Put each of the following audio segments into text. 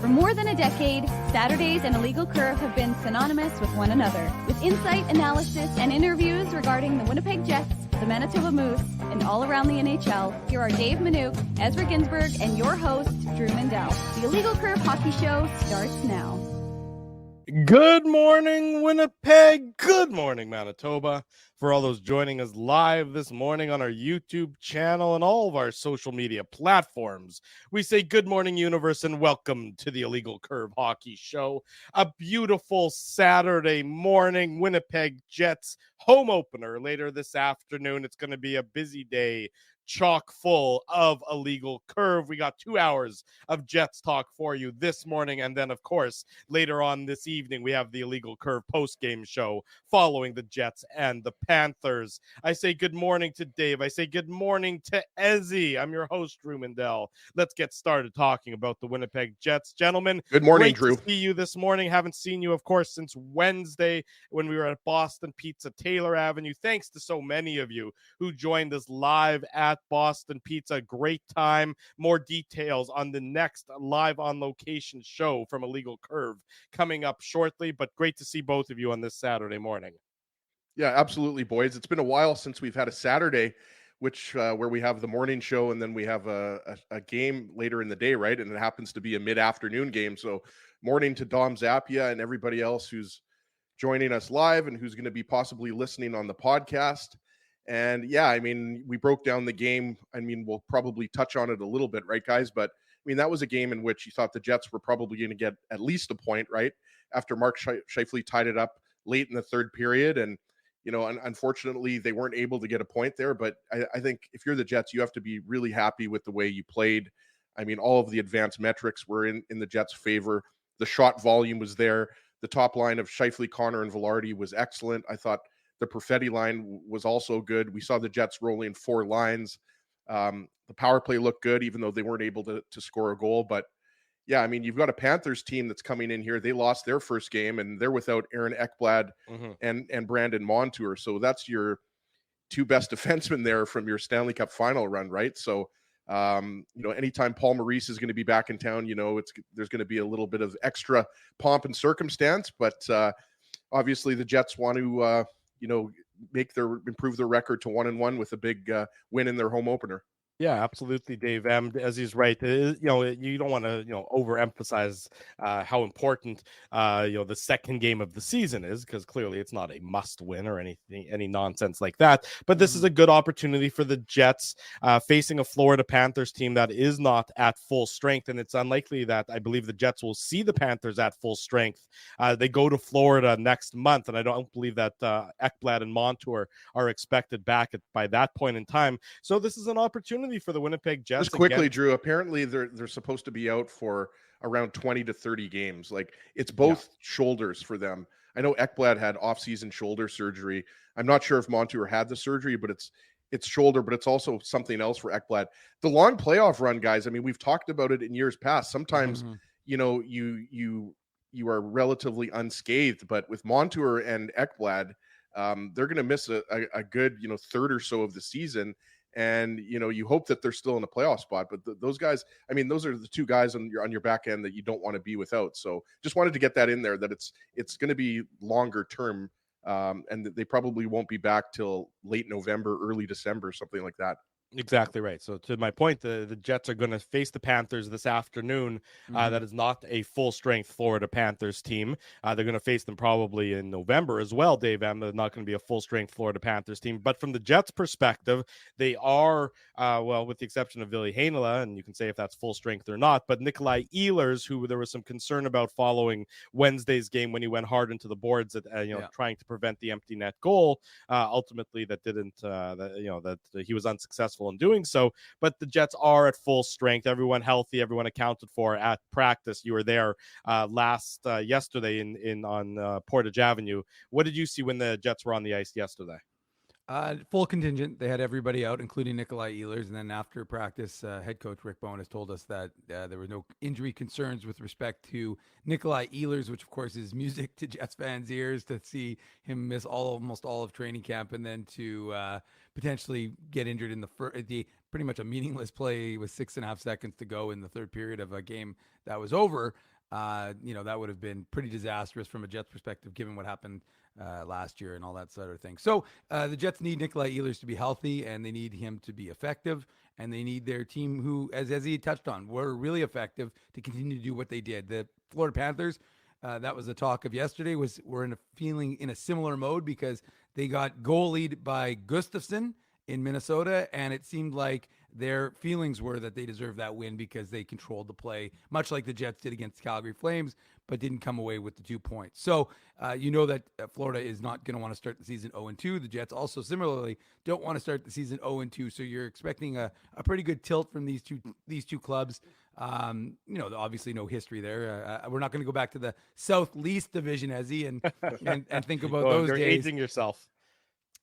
For more than a decade, Saturdays and Illegal Curve have been synonymous with one another. With insight, analysis, and interviews regarding the Winnipeg Jets, the Manitoba Moose, and all around the NHL, here are Dave Manouk, Ezra Ginsburg, and your host, Drew Mindell. The Illegal Curve Hockey Show starts now. Good morning, Winnipeg. Good morning, Manitoba. For all those joining us live this morning on our YouTube channel and all of our social media platforms, we say good morning, universe, and welcome to the Illegal Curve Hockey Show. A beautiful Saturday morning, Winnipeg Jets home opener later this afternoon. It's going to be a busy day, chock full of Illegal Curve. We got 2 hours of Jets talk for you this morning. And then, of course, later on this evening, we have the Illegal Curve post-game show following the Jets and the Panthers. I say good morning to Dave. I say good morning to Ezzy. I'm your host, Drew Mindell. Let's get started talking about the Winnipeg Jets. Gentlemen, good morning, great Drew. To see you this morning. Haven't seen you, of course, since Wednesday when we were at Boston Pizza, Taylor Avenue. Thanks to so many of you who joined us live at Boston Pizza. Great time. More details on the next live on location show from Illegal Curve coming up shortly, but great to see both of you on this Saturday morning. Yeah, absolutely, boys. It's been a while since we've had a Saturday, which where we have the morning show and then we have a game later in the day, right? And it happens to be a mid-afternoon game. So morning to Dom Zappia and everybody else who's joining us live and who's going to be possibly listening on the podcast. And yeah, I mean, we broke down the game. I mean, we'll probably touch on it a little bit, right, guys? But I mean, that was a game in which you thought the Jets were probably going to get at least a point, right? After Mark Scheifele tied it up late in the third period. And, you know, unfortunately, they weren't able to get a point there. But I think if you're the Jets, you have to be really happy with the way you played. I mean, all of the advanced metrics were in the Jets' favor. The shot volume was there. The top line of Scheifele, Connor, and Velarde was excellent. I thought the Perfetti line was also good. We saw the Jets rolling 4 lines. The power play looked good, even though they weren't able to score a goal. But yeah, I mean, you've got a Panthers team that's coming in here. They lost their first game, and they're without Aaron Ekblad and Brandon Montour. So that's your 2 best defensemen there from your Stanley Cup final run, right? So, you know, anytime Paul Maurice is going to be back in town, you know, there's going to be a little bit of extra pomp and circumstance. But obviously, the Jets want to, you know, improve their record to 1-1 with a big win in their home opener. Yeah, absolutely, Dave. As he's right, you know, you don't want to, you know, overemphasize how important, you know, the second game of the season is, because clearly it's not a must-win or any nonsense like that. But this is a good opportunity for the Jets facing a Florida Panthers team that is not at full strength, and it's unlikely that I believe the Jets will see the Panthers at full strength. They go to Florida next month, and I don't believe that Ekblad and Montour are expected back by that point in time. So this is an opportunity for the Winnipeg Jets. Just quickly, Drew, apparently they're supposed to be out for around 20 to 30 games. Like, it's both shoulders for them. I know Ekblad had off-season shoulder surgery. I'm not sure if Montour had the surgery, but it's shoulder, but it's also something else for Ekblad. The long playoff run, guys, I mean, we've talked about it in years past. Sometimes, you know, you are relatively unscathed, but with Montour and Ekblad, they're going to miss a good, you know, third or so of the season. And, you know, you hope that they're still in a playoff spot, but those guys, I mean, those are the 2 guys on your back end that you don't want to be without. So just wanted to get that in there, that it's going to be longer term, and that they probably won't be back till late November, early December, something like that. Exactly right. So to my point, the Jets are going to face the Panthers this afternoon. That is not a full-strength Florida Panthers team. They're going to face them probably in November as well, Dave M. They're not going to be a full-strength Florida Panthers team. But from the Jets' perspective, they are, well, with the exception of Ville Heinola, and you can say if that's full strength or not, but Nikolai Ehlers, who there was some concern about following Wednesday's game when he went hard into the boards at, trying to prevent the empty net goal. Ultimately, that didn't, that he was unsuccessful in doing so, but the Jets are at full strength. Everyone healthy, everyone accounted for at practice. You were there yesterday on Portage Avenue. What did you see when the Jets were on the ice yesterday? Full contingent. They had everybody out, including Nikolai Ehlers. And then after practice, head coach Rick Bowen has told us that there were no injury concerns with respect to Nikolai Ehlers, which of course is music to Jets fans' ears to see him miss almost all of training camp, and then to potentially get injured in the pretty much a meaningless play with 6.5 seconds to go in the third period of a game that was over. that would have been pretty disastrous from a Jets perspective, given what happened last year and all that sort of thing. So the Jets need Nikolai Ehlers to be healthy, and they need him to be effective, and they need their team, who, as he touched on, were really effective, to continue to do what they did. The Florida Panthers, that was the talk of yesterday, were in a similar mode because they got goalied by Gustafsson in Minnesota, and it seemed like their feelings were that they deserved that win because they controlled the play, much like the Jets did against Calgary Flames, but didn't come away with the 2 points. So that Florida is not going to want to start the season 0-2. The Jets also similarly don't want to start the season 0-2. So you're expecting a pretty good tilt from these two clubs. Obviously no history there. We're not going to go back to the South Least Division, Ezzy, and think about those you're days. aging yourself.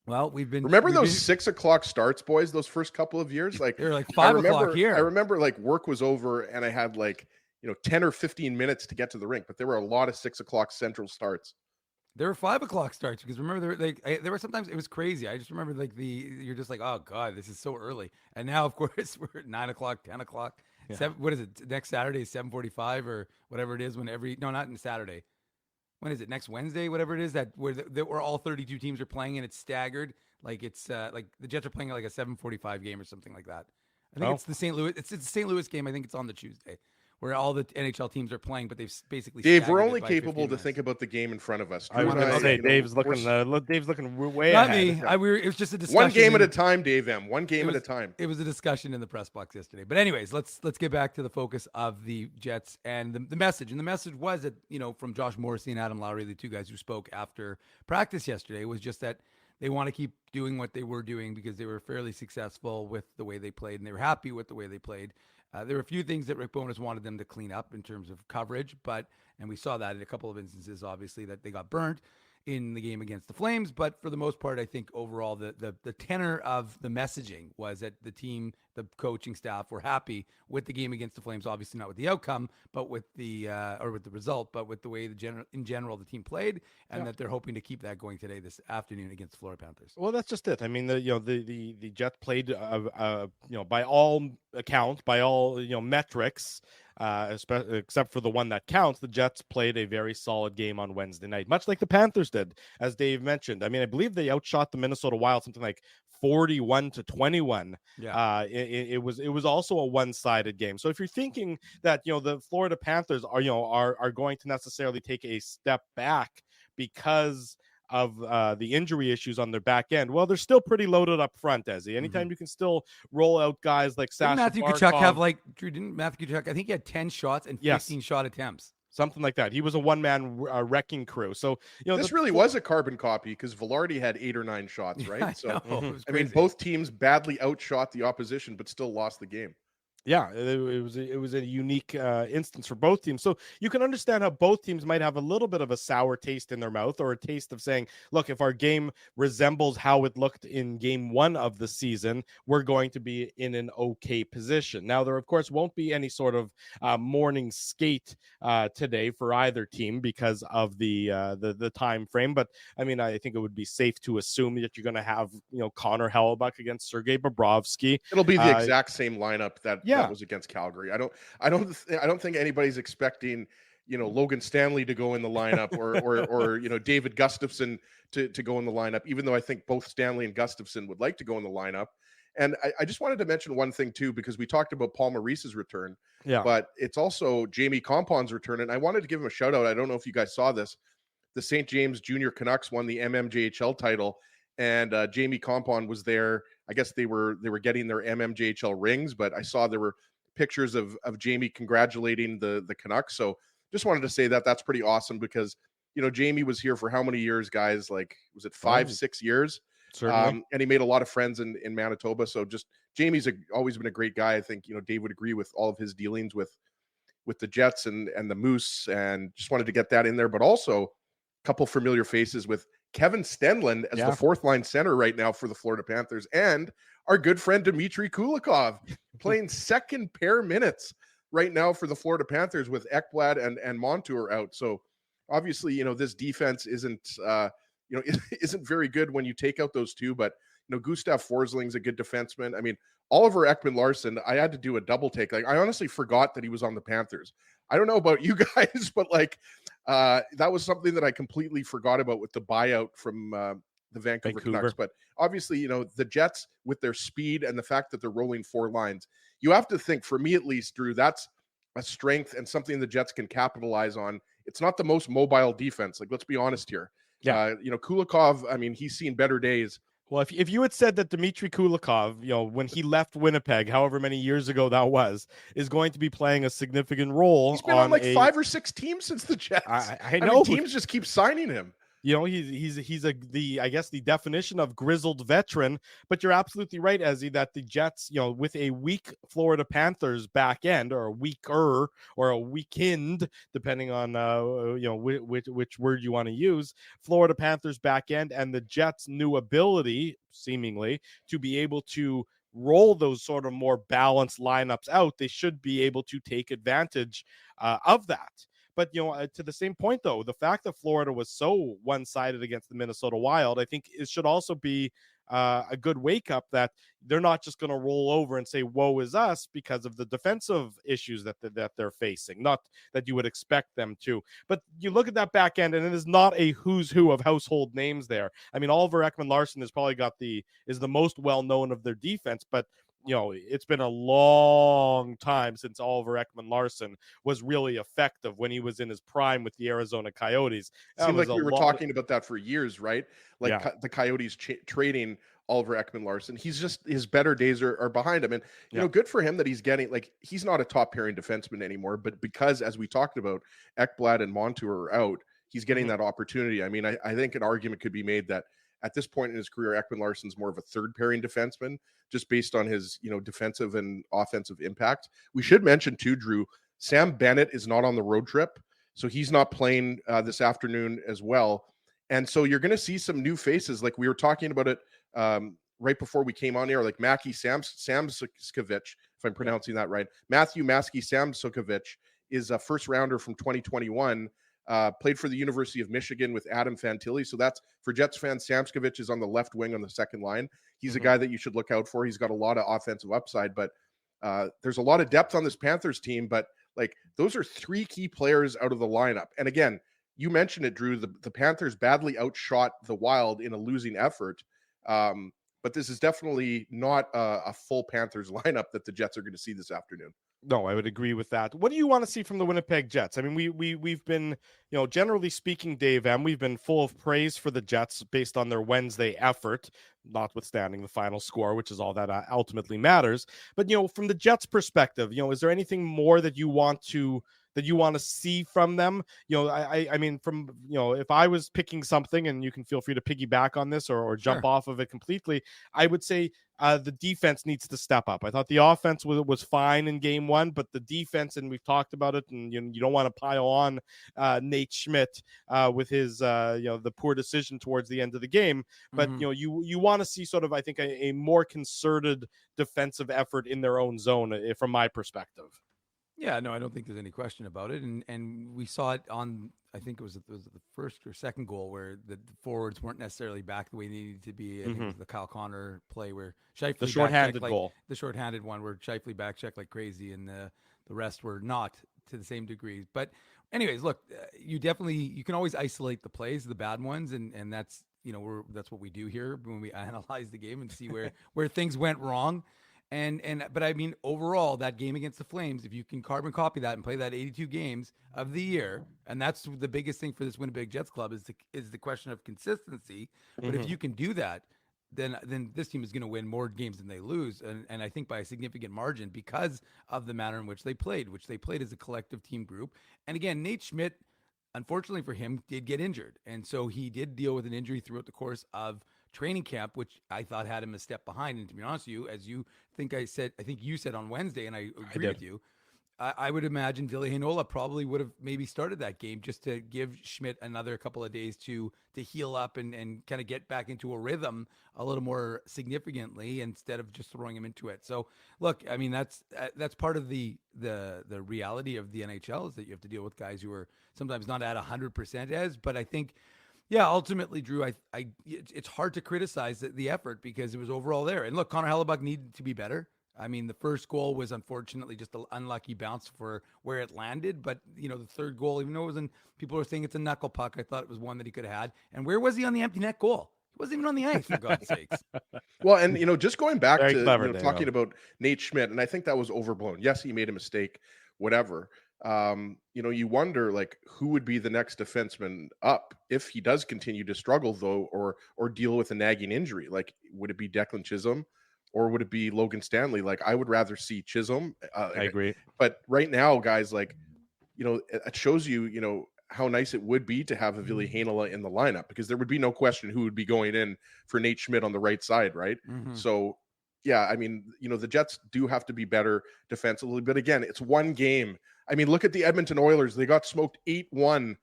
Well, remember those 6 o'clock starts, boys. Those first couple of years, like they were like 5 o'clock here. I remember like work was over and I had 10 or 15 minutes to get to the rink, but there were a lot of 6 o'clock Central starts. There were 5 o'clock starts because remember there were sometimes it was crazy. I just remember you're just like, oh god, this is so early. And now of course we're at 9 o'clock, 10 o'clock. Yeah. What is it? Next Saturday is 7:45 or whatever it is. Not in Saturday. When is it? Next Wednesday, whatever it is, where all 32 teams are playing and it's staggered. Like it's like the Jets are playing like a 7:45 game or something like that. I think it's the St. Louis. It's the St. Louis game. I think it's on the Tuesday, where all the NHL teams are playing, but they've basically. Dave, we're only capable to think about the game in front of us. I was going to say, Dave's looking way not ahead. Not me. It was just a discussion. One game at a time, Dave M. One game at a time. It was a discussion in the press box yesterday. But anyways, let's get back to the focus of the Jets and the message. And the message was that, from Josh Morrissey and Adam Lowry, the two guys who spoke after practice yesterday, was just that they want to keep doing what they were doing because they were fairly successful with the way they played, and they were happy with the way they played. There were a few things that Rick Bowness wanted them to clean up in terms of coverage, and we saw that in a couple of instances, obviously, that they got burnt in the game against the Flames. But for the most part, I think overall the tenor of the messaging was that the team, the coaching staff, were happy with the game against the Flames. Obviously not with the outcome, but with the result, but with the way in general the team played, and that they're hoping to keep that going today, this afternoon, against the Florida Panthers. Well, that's just it. I mean, the Jets played by all accounts, by all metrics, except for the one that counts, the Jets played a very solid game on Wednesday night, much like the Panthers did, as Dave mentioned. I mean, I believe they outshot the Minnesota Wild something like 41-21. Yeah. It was also a one-sided game. So if you're thinking that the Florida Panthers are going to necessarily take a step back because of the injury issues on their back end, well, they're still pretty loaded up front, Ezzy. Anytime you can still roll out guys like Sasha Matthew Tkachuk have didn't Matthew Tkachuk, I think he had 10 shots and 15 shot attempts. Something like that. He was a one-man wrecking crew. So, this really was a carbon copy because Velarde had 8 or 9 shots, right? So, I mean, both teams badly outshot the opposition, but still lost the game. Yeah, it was a unique instance for both teams. So you can understand how both teams might have a little bit of a sour taste in their mouth, or a taste of saying, look, if our game resembles how it looked in game 1 of the season, we're going to be in an okay position. Now, there, of course, won't be any sort of morning skate today for either team because of the time frame. But, I mean, I think it would be safe to assume that you're going to have, Connor Hellebuyck against Sergei Bobrovsky. It'll be the exact same lineup that was against Calgary. I don't think anybody's expecting, Logan Stanley to go in the lineup or David Gustafsson to go in the lineup, even though I think both Stanley and Gustafsson would like to go in the lineup. And I just wanted to mention one thing too, because we talked about Paul Maurice's return, but it's also Jamie Compon's return. And I wanted to give him a shout out. I don't know if you guys saw this. The St. James Junior Canucks won the MMJHL title, and Jamie Compon was there. I guess they were getting their MMJHL rings, but I saw there were pictures of Jamie congratulating the Canucks. So just wanted to say that's pretty awesome because, Jamie was here for how many years, guys? Like, was it 5-6 years? Certainly. And he made a lot of friends in Manitoba. So just Jamie's always been a great guy. I think, Dave would agree with all of his dealings with the Jets and the Moose, and just wanted to get that in there. But also a couple familiar faces with Kevin Stenlund as the fourth line center right now for the Florida Panthers, and our good friend Dmitry Kulikov playing second pair minutes right now for the Florida Panthers with Ekblad and Montour out. So obviously, this defense isn't very good when you take out those two, but Gustav Forsling's a good defenseman. I mean, Oliver Ekman-Larsson, I had to do a double take. Like, I honestly forgot that he was on the Panthers. I don't know about you guys, but like that was something that I completely forgot about with the buyout from the Vancouver Canucks. But obviously, the Jets with their speed and the fact that they're rolling 4 lines, you have to think, for me at least, Drew, that's a strength and something the Jets can capitalize on. It's not the most mobile defense. Like, let's be honest here. Yeah. Kulikov, I mean, he's seen better days. Well, if you had said that Dmitry Kulikov, when he left Winnipeg, however many years ago that was, is going to be playing a significant role, he's been on like 5 or 6 teams since the Jets. I know. Teams just keep signing him. He's I guess the definition of grizzled veteran. But you're absolutely right, Ezzy, that the Jets, with a weak Florida Panthers back end, or a weaker or a weekend, depending on which word you want to use, Florida Panthers back end, and the Jets' new ability, seemingly, to be able to roll those sort of more balanced lineups out, they should be able to take advantage of that. But, to the same point, though, the fact that Florida was so one-sided against the Minnesota Wild, I think it should also be a good wake-up that they're not just going to roll over and say, woe is us, because of the defensive issues that they're facing. Not that you would expect them to. But you look at that back end, and it is not a who's who of household names there. I mean, Oliver Ekman-Larsson has probably is the most well-known of their defense, but it's been a long time since Oliver Ekman-Larsson was really effective when he was in his prime with the Arizona Coyotes. It seemed like we were talking about that for years, right? Like the Coyotes trading Oliver Ekman-Larsson. His better days are behind him. And, good for him that he's getting, like, he's not a top pairing defenseman anymore, but because, as we talked about, Ekblad and Montour are out, he's getting that opportunity. I mean, I think an argument could be made that at this point in his career, Ekman-Larsson's more of a third pairing defenseman, just based on his, defensive and offensive impact. We should mention too, Drew, Sam Bennett is not on the road trip, so he's not playing this afternoon as well. And so you're going to see some new faces, like we were talking about it right before we came on here, like Mackie Samsukevich, if I'm pronouncing that right. Matthew Maskey Samsukevich is a first rounder from 2021. Played for the University of Michigan with Adam Fantilli. So that's, for Jets fans, Samsukevich is on the left wing on the second line. He's a guy that you should look out for. He's got a lot of offensive upside, but there's a lot of depth on this Panthers team. But like, those are 3 key players out of the lineup. And again, you mentioned it, Drew, the Panthers badly outshot the Wild in a losing effort. But this is definitely not a full Panthers lineup that the Jets are going to see this afternoon. No, I would agree with that. What do you want to see from the Winnipeg Jets? I mean, we've been, generally speaking, Dave M, we've been full of praise for the Jets based on their Wednesday effort, notwithstanding the final score, which is all that ultimately matters. But, from the Jets' perspective, is there anything more that you want to see from them? I mean, from, if I was picking something, and you can feel free to piggyback on this or jump off of it completely, I would say the defense needs to step up. I thought the offense was fine in game 1, but the defense, and we've talked about it, and you don't want to pile on Nate Schmidt with his, the poor decision towards the end of the game. But, you want to see sort of, I think, a more concerted defensive effort in their own zone, from my perspective. Yeah, no, I don't think there's any question about it. And we saw it on, I think it was the first or second goal, where the forwards weren't necessarily back the way they needed to be. I think it was the Kyle Connor play where Scheifele, the shorthanded goal, the shorthanded one where Scheifele backchecked like crazy, and the rest were not to the same degree. But anyways, look, you can always isolate the plays, the bad ones, and that's, that's what we do here when we analyze the game and see where things went wrong. But I mean, overall, that game against the Flames, if you can carbon copy that and play that 82 games of the year, and that's the biggest thing for this Winnipeg Jets club is the question of consistency. But if you can do that, then this team is going to win more games than they lose, and I think by a significant margin, because of the manner in which they played as a collective team group. And again, Nate Schmidt, unfortunately for him, did get injured, and so he did deal with an injury throughout the course of training camp, which I thought had him a step behind. And to be honest with you, as you think I think you said on Wednesday, and I agree with you, I would imagine Ville Heinola probably would have maybe started that game just to give Schmidt another couple of days to heal up and kind of get back into a rhythm a little more significantly, instead of just throwing him into it. So look, I mean, that's part of the reality of the NHL, is that you have to deal with guys who are sometimes not at 100% but I think Yeah, ultimately, Drew, it's hard to criticize the effort because it was overall there. And look, Connor Hellebuck needed to be better. I mean, the first goal was unfortunately just an unlucky bounce for where it landed. But, the third goal, even though it wasn't, people were saying it's a knuckle puck, I thought it was one that he could have had. And where was he on the empty net goal? He wasn't even on the ice, for God's sakes. Well, and just going back Very to clever, talking Dale. about Nate Schmidt, and I think that was overblown. Yes, he made a mistake, whatever. You wonder like who would be the next defenseman up if he does continue to struggle though, or deal with a nagging injury. Like, would it be Declan Chisholm or would it be Logan Stanley? Like, I would rather see Chisholm. I agree. But right now, guys, like, it shows you, how nice it would be to have a Ville Heinola in the lineup, because there would be no question who would be going in for Nate Schmidt on the right side, right? Mhm. So, yeah, I mean, the Jets do have to be better defensively. But again, it's one game. I mean, look at the Edmonton Oilers. They got smoked 8-1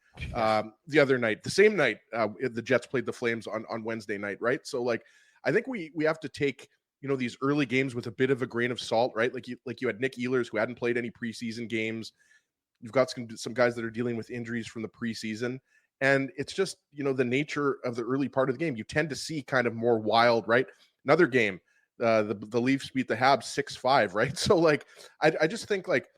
the other night, the same night the Jets played the Flames on Wednesday night, right? So, like, I think we have to take, these early games with a bit of a grain of salt, right? Like you had Nick Ehlers, who hadn't played any preseason games. You've got some guys that are dealing with injuries from the preseason. And it's just, the nature of the early part of the game. You tend to see kind of more wild, right? Another game, the Leafs beat the Habs 6-5, right? So, like, I just think, like,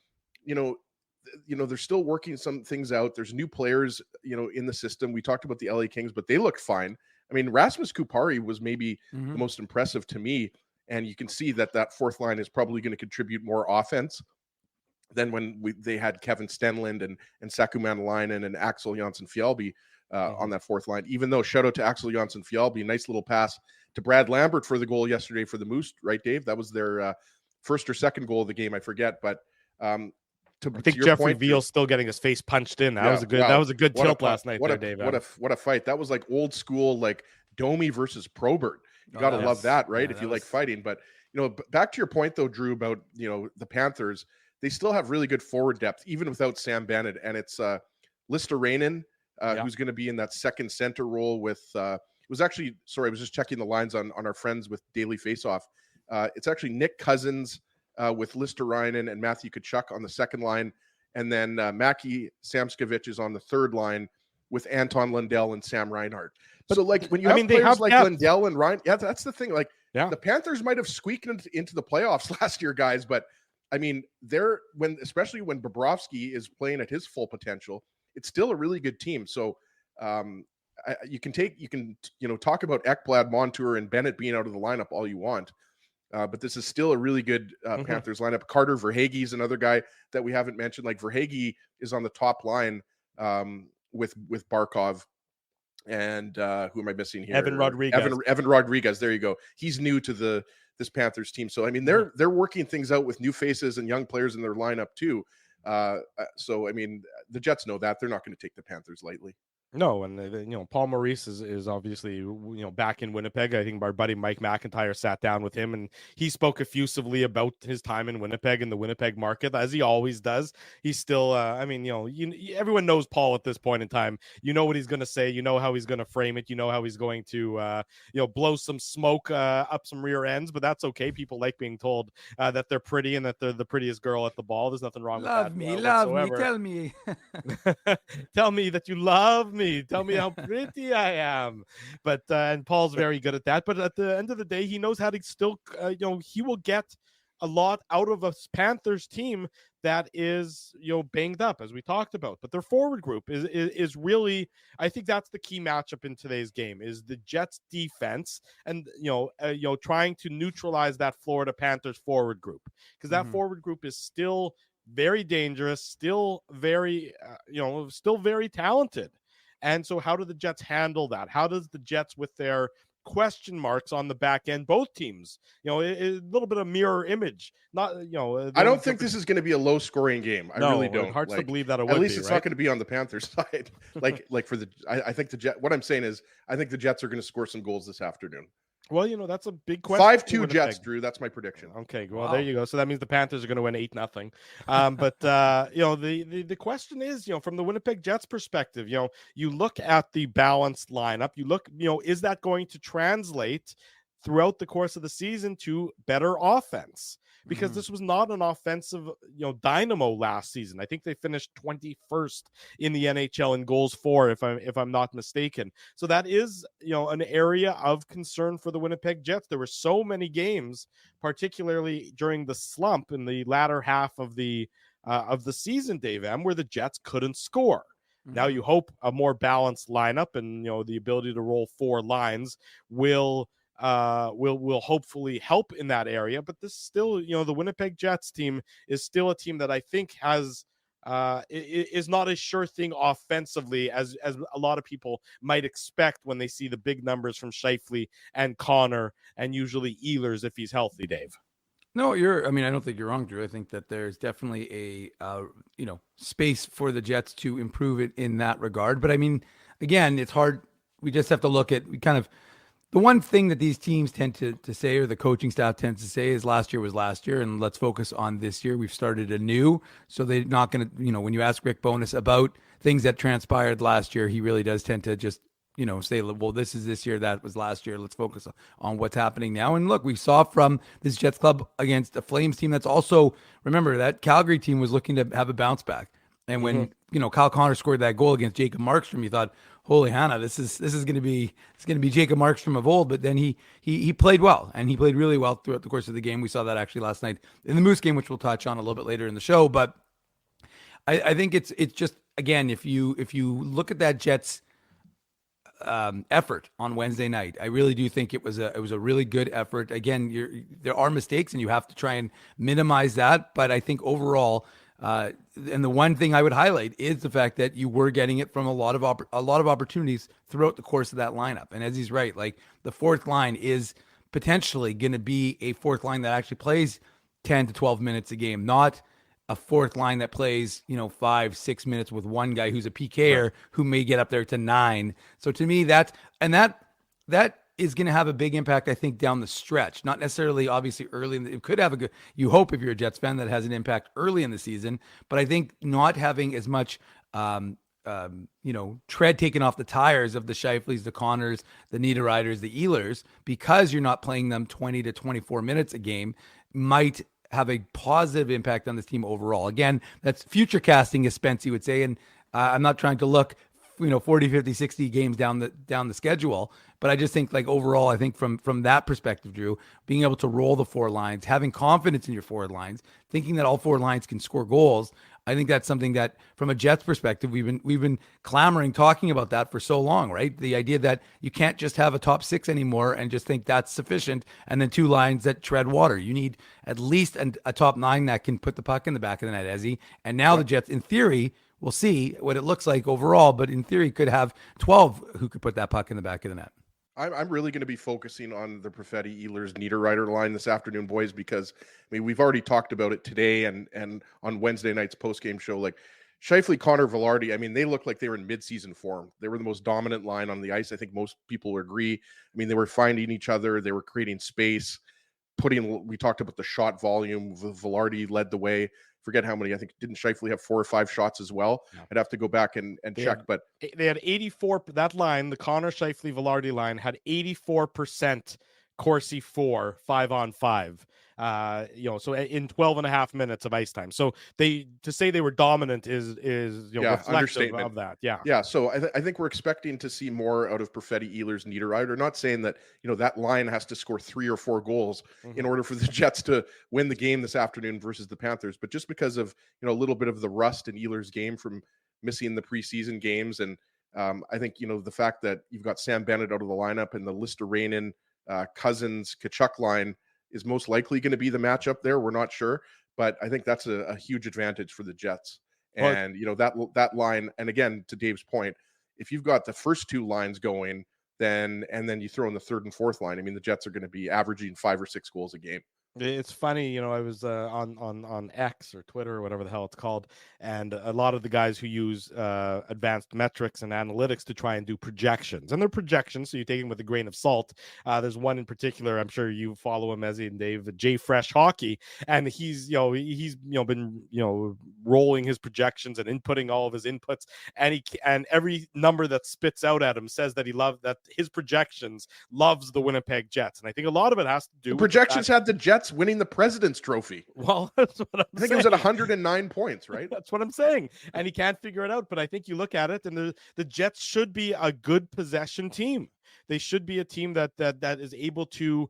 they're still working some things out. There's new players, in the system. We talked about the LA Kings, but they looked fine. I mean, Rasmus Kupari was maybe the most impressive to me. And you can see that fourth line is probably going to contribute more offense than when they had Kevin Stenlund and Saku Manalainen and Axel Jonsson-Fjällby on that fourth line. Even though, shout out to Axel Jonsson-Fjällby, nice little pass to Brad Lambert for the goal yesterday for the Moose, right, Dave? That was their first or second goal of the game, I forget. But I think Jeffrey Veal's still getting his face punched in. That was a good. Wow. That was a good tilt last night, Dave. What a fight! That was like old school, like Domi versus Probert. You got to love that, right? If you like fighting. But back to your point though, Drew, about the Panthers. They still have really good forward depth, even without Sam Bennett. And it's Listerainen, who's going to be in that second center role with I was just checking the lines on our friends with Daily Faceoff. It's actually Nick Cousins with Listerainen and Matthew Tkachuk on the second line. And then Mackie Samskovich is on the third line with Anton Lundell and Sam Reinhart. So, like, when you have players like Lundell and Reinhart, that's the thing. Like, the Panthers might have squeaked into the playoffs last year, guys, but I mean, especially when Bobrovsky is playing at his full potential, it's still a really good team. So you can talk about Ekblad, Montour, and Bennett being out of the lineup all you want, but this is still a really good Panthers lineup. Carter Verhaeghe is another guy that we haven't mentioned. Like, Verhaeghe is on the top line with Barkov. And who am I missing here? Evan Rodriguez. Evan Rodriguez. There you go. He's new to this Panthers team. So, I mean, they're working things out with new faces and young players in their lineup too. So, I mean, the Jets know that. They're not going to take the Panthers lightly. No, and Paul Maurice is obviously back in Winnipeg. I think our buddy Mike McIntyre sat down with him and he spoke effusively about his time in Winnipeg and the Winnipeg market, as he always does. He's still, everyone knows Paul at this point in time. You know what he's going to say. You know how he's going to frame it. You know how he's going to, blow some smoke up some rear ends. But that's okay. People like being told that they're pretty and that they're the prettiest girl at the ball. There's nothing wrong with that. Love me, tell me. Tell me that you love me. Tell me how pretty I am. But and Paul's very good at that. But at the end of the day, he knows how to still, he will get a lot out of a Panthers team that is, banged up, as we talked about. But their forward group is really, I think that's the key matchup in today's game, is the Jets defense and, trying to neutralize that Florida Panthers forward group, because that forward group is still very dangerous, still very, still very talented. And so how do the Jets handle that? How does the Jets, with their question marks on the back end, both teams, a little bit of mirror image, not, I don't think this is going to be a low scoring game. I really don't. Hard to believe that it would At least be, it's right? not going to be on the Panthers side. like for I think what I'm saying is, I think the Jets are going to score some goals this afternoon. Well, that's a big question. 5-2 Jets, Drew. That's my prediction. Okay, well, There you go. So that means the Panthers are going to win 8-0. But the question is, from the Winnipeg Jets perspective, you look at the balanced lineup. You look, is that going to translate throughout the course of the season to better offense? because this was not an offensive, dynamo last season. I think they finished 21st in the NHL in goals for, if I'm not mistaken. So that is, an area of concern for the Winnipeg Jets. There were so many games, particularly during the slump in the latter half of the season, Dave M, where the Jets couldn't score. Now you hope a more balanced lineup and the ability to roll 4 lines will hopefully help in that area. But this still, the Winnipeg Jets team is still a team that I think has is not as sure thing offensively as a lot of people might expect when they see the big numbers from Scheifele and Connor and usually Ehlers if he's healthy, Dave. No, I don't think you're wrong, Drew. I think that there's definitely a, space for the Jets to improve it in that regard. But I mean, again, it's hard. We just have to look at the one thing that these teams tend to say, or the coaching staff tends to say, is last year was last year, and let's focus on this year. We've started anew. So they're not going to, when you ask Rick Bowness about things that transpired last year, he really does tend to just say, well, this is this year, that was last year. Let's focus on what's happening now. And look, we saw from this Jets club against a Flames team that's also, remember, that Calgary team was looking to have a bounce back. And when, Kyle Connor scored that goal against Jacob Markstrom, you thought, holy Hannah, this is going to be Jacob Markstrom of old. But then he played well, and he played really well throughout the course of the game. We saw that actually last night in the Moose game, which we'll touch on a little bit later in the show. But I think it's just, again, if you look at that Jets effort on Wednesday night, I really do think it was a really good effort. Again, there are mistakes, and you have to try and minimize that. But I think overall, and the one thing I would highlight is the fact that you were getting it from a lot of opportunities throughout the course of that lineup. And as he's right, like the fourth line is potentially going to be a fourth line that actually plays 10 to 12 minutes a game, not a fourth line that plays, 5-6 minutes with one guy who's a PKer who may get up there to 9. So to me, that is going to have a big impact, I think, down the stretch. Not necessarily, obviously, early. It could have you hope, if you're a Jets fan, that has an impact early in the season. But I think not having as much, tread taken off the tires of the Scheifele's, the Connors, the Niederreiters, the Ehlers, because you're not playing them 20 to 24 minutes a game, might have a positive impact on this team overall. Again, that's future casting, as Spency would say. And I'm not trying to look, 40, 50, 60 games down the schedule. But I just think, like, overall, I think from that perspective, Drew, being able to roll the 4 lines, having confidence in your forward lines, thinking that all 4 lines can score goals, I think that's something that, from a Jets perspective, we've been clamoring, talking about that for so long, right? The idea that you can't just have a top 6 anymore and just think that's sufficient, and then 2 lines that tread water. You need at least a top 9 that can put the puck in the back of the net, Ezzy. And now the Jets, in theory, we'll see what it looks like overall, but in theory could have 12 who could put that puck in the back of the net. I'm really going to be focusing on the Perfetti, Ehlers, Niederreiter line this afternoon, boys, because we've already talked about it today and on Wednesday night's post-game show. Like Scheifele, Connor, Velarde, they looked like they were in mid-season form. They were the most dominant line on the ice. I think most people agree. They were finding each other. They were creating space. We talked about the shot volume. Velarde led the way. Forget how many. I think, didn't Scheifele have 4 or 5 shots as well? No. I'd have to go back and check. But they had 84. That line, the Connor, Scheifele, Velarde line, had 84% Corsi 4 5-on-5. So in 12 and a half minutes of ice time. So to say they were dominant is reflective of that. Yeah. So I think we're expecting to see more out of Perfetti, Ehlers, Niederreiter. Not saying that, that line has to score 3 or 4 goals in order for the Jets to win the game this afternoon versus the Panthers. But just because of, a little bit of the rust in Ehlers' game from missing the preseason games. And I think, the fact that you've got Sam Bennett out of the lineup and the Lister-Rainen, Cousins, Kachuk line is most likely going to be the matchup there. We're not sure, but I think that's a huge advantage for the Jets. And, that line, and again, to Dave's point, if you've got the first 2 lines going, then you throw in the third and fourth line, the Jets are going to be averaging 5 or 6 goals a game. It's funny, I was on X or Twitter or whatever the hell it's called, and a lot of the guys who use advanced metrics and analytics to try and do projections, and they're projections, so you take them with a grain of salt. There's one in particular, I'm sure you follow him, Ezzy and Dave, Jay Fresh Hockey, and he's been rolling his projections and inputting all of his inputs, and every number that spits out at him says that his projections loves the Winnipeg Jets, and I think a lot of it has to do. The projections had the Jets Jets winning the President's Trophy. Well, that's what I'm I think saying. it was at 109 points, right? That's what I'm saying. And he can't figure it out. But I think you look at it, and the Jets should be a good possession team. They should be a team that is able to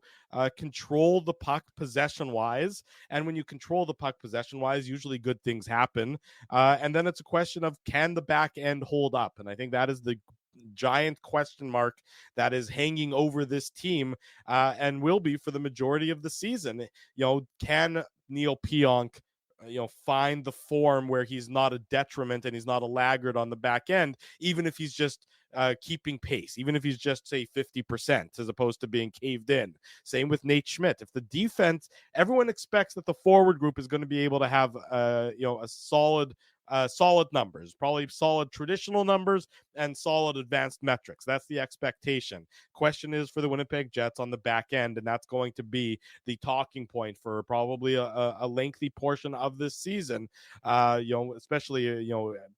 control the puck possession wise. And when you control the puck possession wise, usually good things happen. And then it's a question of, can the back end hold up? And I think that is the giant question mark that is hanging over this team and will be for the majority of the season. Can Neil Pionk find the form where he's not a detriment and he's not a laggard on the back end, even if he's just keeping pace, even if he's just, say, 50% as opposed to being caved in. Same with Nate Schmidt. If the defense, everyone expects that the forward group is going to be able to have a solid numbers, probably solid traditional numbers and solid advanced metrics. That's the expectation. Question is for the Winnipeg Jets on the back end, and that's going to be the talking point for probably a lengthy portion of this season. Especially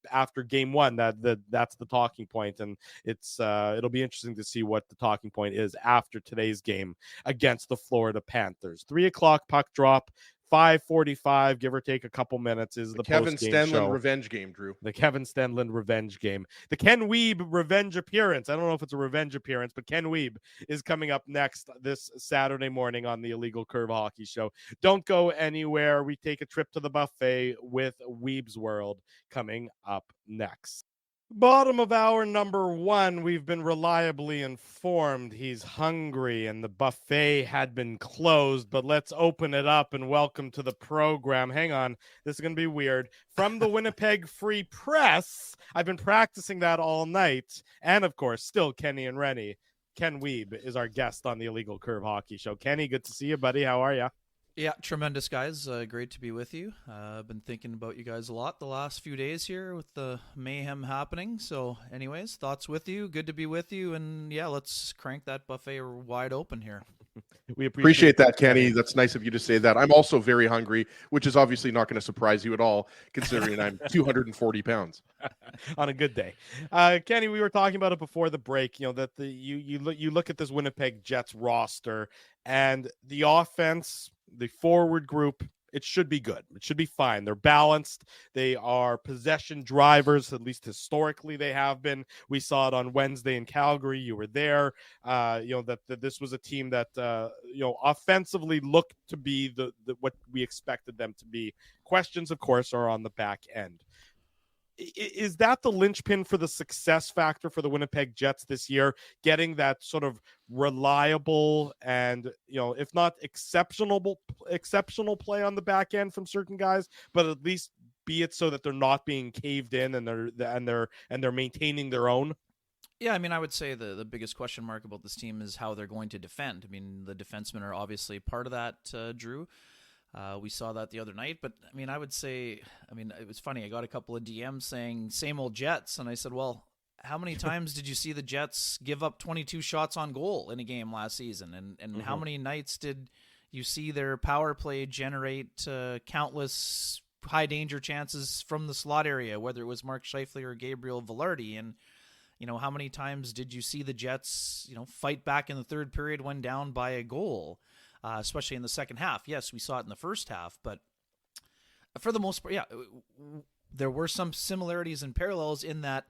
after game one, that's the talking point, and it'll be interesting to see what the talking point is after today's game against the Florida Panthers. 3:00 puck drop. 5:45, give or take a couple minutes, is the Kevin post-game Stenlund show. revenge game, Drew. The Kevin Stenlund revenge game. The Ken Wiebe revenge appearance. I don't know if it's a revenge appearance, but Ken Wiebe is coming up next this Saturday morning on the Illegal Curve Hockey Show. Don't go anywhere. We take a trip to the buffet with Wiebe's World coming up next. Bottom of hour number 1, we've been reliably informed he's hungry and the buffet had been closed, but let's open it up and welcome to the program. Hang on, this is going to be weird. From the Winnipeg Free Press, I've been practicing that all night, and of course, still Kenny and Rennie. Ken Wiebe is our guest on the Illegal Curve Hockey Show. Kenny, good to see you, buddy. How are you? Yeah, tremendous, guys. Great to be with you. I've been thinking about you guys a lot the last few days here with the mayhem happening. So anyways, thoughts with you. Good to be with you. And yeah, let's crank that buffet wide open here. We appreciate that, Kenny. That's nice of you to say that. I'm also very hungry, which is obviously not going to surprise you at all, considering I'm 240 pounds. On a good day. Kenny, we were talking about it before the break, that you look at this Winnipeg Jets roster and the offense, the forward group, it should be good. It should be fine. They're balanced. They are possession drivers, at least historically they have been. We saw it on Wednesday in Calgary. You were there. That this was a team that offensively looked to be the what we expected them to be. Questions, of course, are on the back end. Is that the linchpin for the success factor for the Winnipeg Jets this year? Getting that sort of reliable and, if not exceptional play on the back end from certain guys, but at least be it so that they're not being caved in and they're maintaining their own? Yeah, I mean, I would say the biggest question mark about this team is how they're going to defend. I mean, the defensemen are obviously part of that, Drew. We saw that the other night, but I mean, I would say, it was funny. I got a couple of DMs saying same old Jets. And I said, well, how many times did you see the Jets give up 22 shots on goal in a game last season? And how many nights did you see their power play generate countless high danger chances from the slot area, whether it was Mark Scheifele or Gabriel Velarde? And, how many times did you see the Jets, fight back in the third period when down by a goal? Especially in the second half. Yes, we saw it in the first half, but for the most part, yeah, there were some similarities and parallels in that,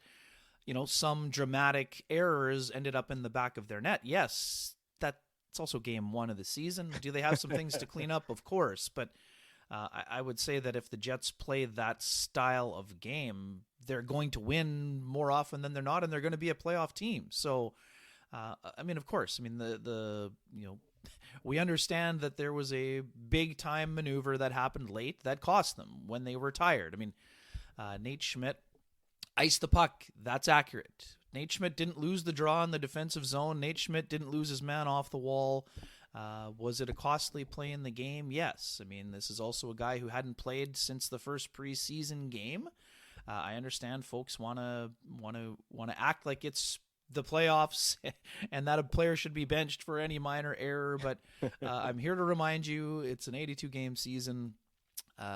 some dramatic errors ended up in the back of their net. Yes, that's also game 1 of the season. Do they have some things to clean up? Of course, but I would say that if the Jets play that style of game, they're going to win more often than they're not, and they're going to be a playoff team. So, of course, we understand that there was a big time maneuver that happened late that cost them when they were tired. Nate Schmidt iced the puck. That's accurate. Nate Schmidt didn't lose the draw in the defensive zone. Nate Schmidt didn't lose his man off the wall. Was it a costly play in the game? Yes. This is also a guy who hadn't played since the first preseason game. I understand folks want to act like it's the playoffs and that a player should be benched for any minor error, but I'm here to remind you it's an 82 game season.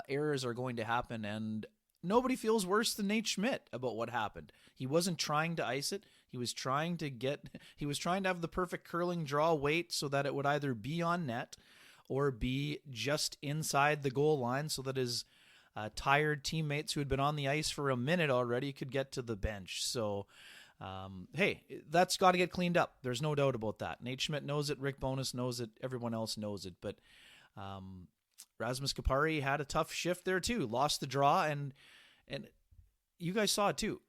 Errors are going to happen, and nobody feels worse than Nate Schmidt about what happened. He wasn't trying to ice it. He was trying to have the perfect curling draw weight so that it would either be on net or B, just inside the goal line so that his tired teammates who had been on the ice for a minute already could get to the bench. So, hey, that's got to get cleaned up. There's no doubt about that. Nate Schmidt knows it. Rick Bowness knows it. Everyone else knows it. But Rasmus Kupari had a tough shift there too. Lost the draw, and you guys saw it too.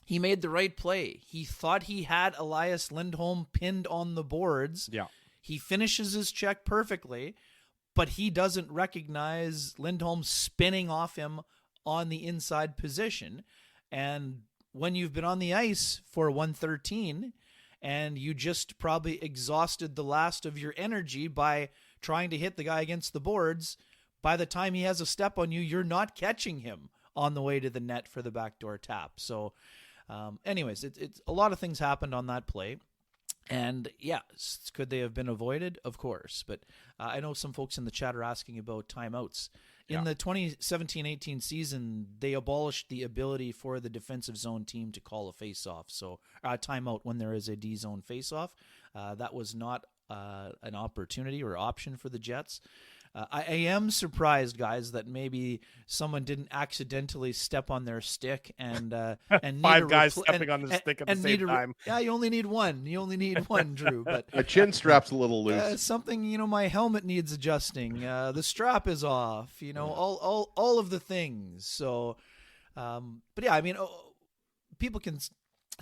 He made the right play. He thought he had Elias Lindholm pinned on the boards. Yeah. He finishes his check perfectly, but he doesn't recognize Lindholm spinning off him on the inside position. And when you've been on the ice for 113 and you just probably exhausted the last of your energy by trying to hit the guy against the boards, by the time he has a step on you, you're not catching him on the way to the net for the backdoor tap. So anyways, it's a lot of things happened on that play. And yeah, could they have been avoided? Of course. But I know some folks in the chat are asking about timeouts. In the 2017-18 season, they abolished the ability for the defensive zone team to call a face-off. So timeout when there is a D-zone face-off. That was not an opportunity or option for the Jets. I am surprised, guys, that maybe someone didn't accidentally step on their stick and Five guys stepping on the stick at the same time. Yeah, you only need one. You only need one, Drew. But My chin strap's a little loose. something, my helmet needs adjusting. The strap is off. All of the things. So, but yeah, I mean, people can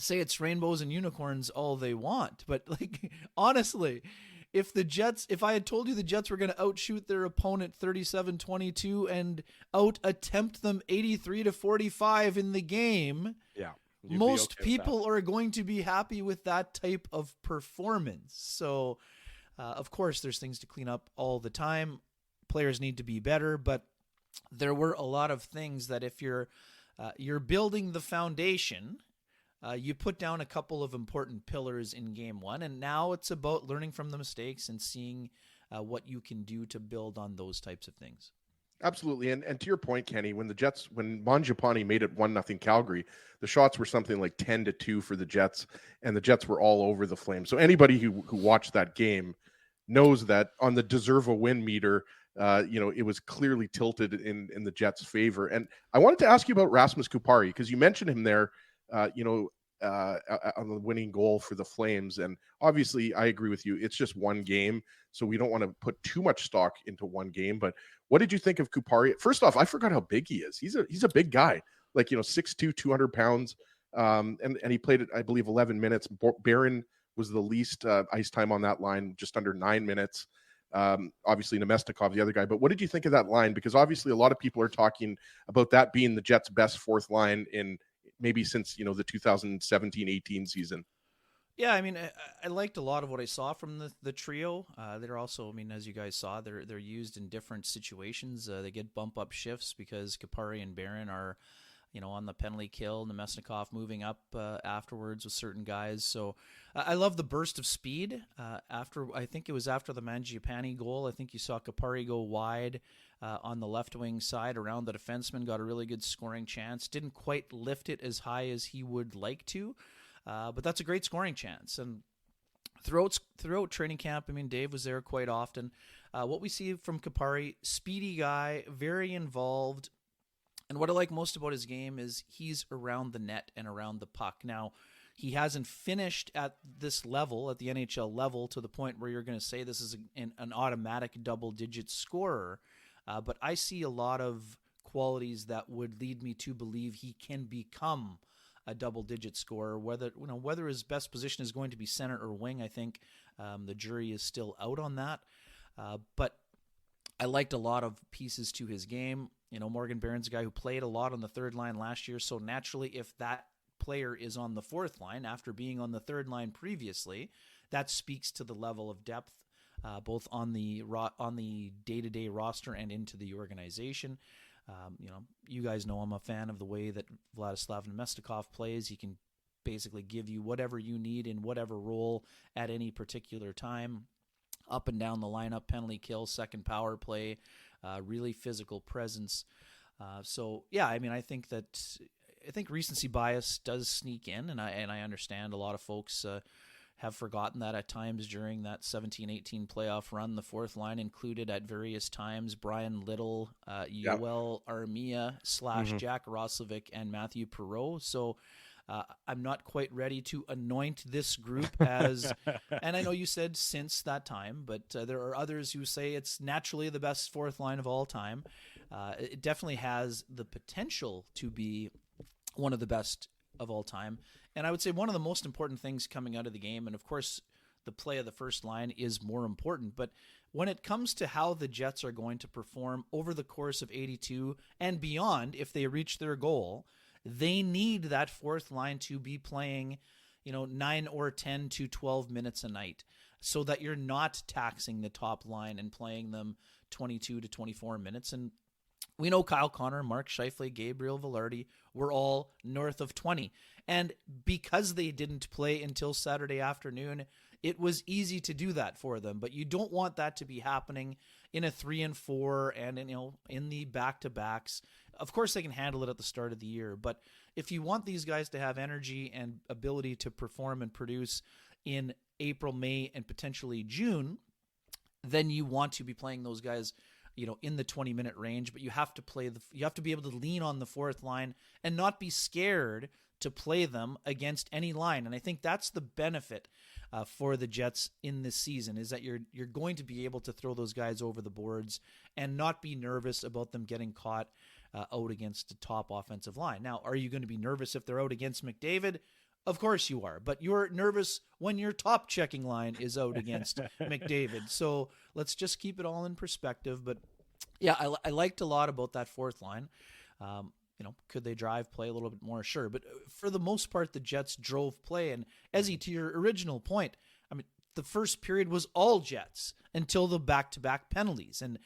say it's rainbows and unicorns all they want, but like honestly. If I had told you the Jets were going to outshoot their opponent 37-22 and out-attempt them 83-45 in the game, most people are going to be happy with that type of performance. So, of course, there's things to clean up all the time. Players need to be better, but there were a lot of things that if you're building the foundation, you put down a couple of important pillars in game one, and now it's about learning from the mistakes and seeing what you can do to build on those types of things. Absolutely. And to your point, Kenny, when Mangiapane made it 1-0 Calgary, the shots were something like 10-2 for the Jets, and the Jets were all over the Flames. So anybody who watched that game knows that on the deserve a win meter, it was clearly tilted in the Jets' favor. And I wanted to ask you about Rasmus Kupari, because you mentioned him there, on the winning goal for the Flames. And obviously I agree with you. It's just one game, so we don't want to put too much stock into one game. But what did you think of Kupari? First off, I forgot how big he is. He's a big guy, 6'2", 200 pounds. And he played, I believe, 11 minutes. Barron was the least ice time on that line, just under 9 minutes. Obviously Nemestikov, the other guy. But what did you think of that line? Because obviously a lot of people are talking about that being the Jets' best fourth line in maybe since, the 2017-18 season. Yeah, I mean, I liked a lot of what I saw from the trio. They're also, I mean, as you guys saw, they're used in different situations. They get bump up shifts because Kupari and Barron are, on the penalty kill. Nemesnikov moving up afterwards with certain guys. So I love the burst of speed. I think it was after the Mangiapane goal. I think you saw Kupari go wide on the left wing side around the defenseman, got a really good scoring chance. Didn't quite lift it as high as he would like to, but that's a great scoring chance. And throughout training camp, I mean, Dave was there quite often. What we see from Kupari, speedy guy, very involved. And what I like most about his game is he's around the net and around the puck. Now, he hasn't finished at this level, at the NHL level, to the point where you're going to say this is an automatic double-digit scorer. But I see a lot of qualities that would lead me to believe he can become a double-digit scorer. Whether his best position is going to be center or wing, I think the jury is still out on that. But I liked a lot of pieces to his game. Morgan Barron's a guy who played a lot on the third line last year. So naturally, if that player is on the fourth line after being on the third line previously, that speaks to the level of depth. Both on the day-to-day roster and into the organization. You guys know I'm a fan of the way that Vladislav Nemestikov plays. He can basically give you whatever you need in whatever role at any particular time. Up and down the lineup, penalty kill, second power play, really physical presence. So yeah, I mean, I think recency bias does sneak in, and I understand a lot of folks have forgotten that at times during that 17-18 playoff run. The fourth line included at various times Brian Little, Yoel Armia / Jack Roslovic, and Matthew Perreault. So I'm not quite ready to anoint this group as, and I know you said since that time, but there are others who say it's naturally the best fourth line of all time. It definitely has the potential to be one of the best of all time. And I would say one of the most important things coming out of the game, and of course the play of the first line is more important, but when it comes to how the Jets are going to perform over the course of 82 and beyond, if they reach their goal, they need that fourth line to be playing, 9 or 10 to 12 minutes a night so that you're not taxing the top line and playing them 22 to 24 minutes. And we know Kyle Connor, Mark Scheifele, Gabriel Velarde were all north of 20. And because they didn't play until Saturday afternoon, it was easy to do that for them. But you don't want that to be happening in a 3 and 4 and in the back-to-backs. Of course, they can handle it at the start of the year. But if you want these guys to have energy and ability to perform and produce in April, May, and potentially June, then you want to be playing those guys in the 20-minute range, but you have to you have to be able to lean on the fourth line and not be scared to play them against any line. And I think that's the benefit for the Jets in this season, is that you're going to be able to throw those guys over the boards and not be nervous about them getting caught out against the top offensive line. Now, are you going to be nervous if they're out against McDavid? Of course you are, but you're nervous when your top checking line is out against McDavid. So let's just keep it all in perspective. But yeah, I liked a lot about that fourth line. Could they drive play a little bit more? Sure. But for the most part, the Jets drove play. And Ezzy, to your original point, I mean, the first period was all Jets until the back-to-back penalties. And,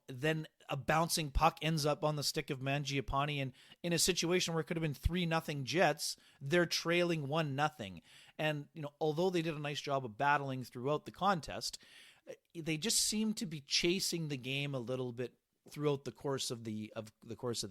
then a bouncing puck ends up on the stick of Mangiapane, and in a situation where it could have been 3-0 Jets, they're trailing 1-0. And, although they did a nice job of battling throughout the contest, they just seem to be chasing the game a little bit throughout the course of the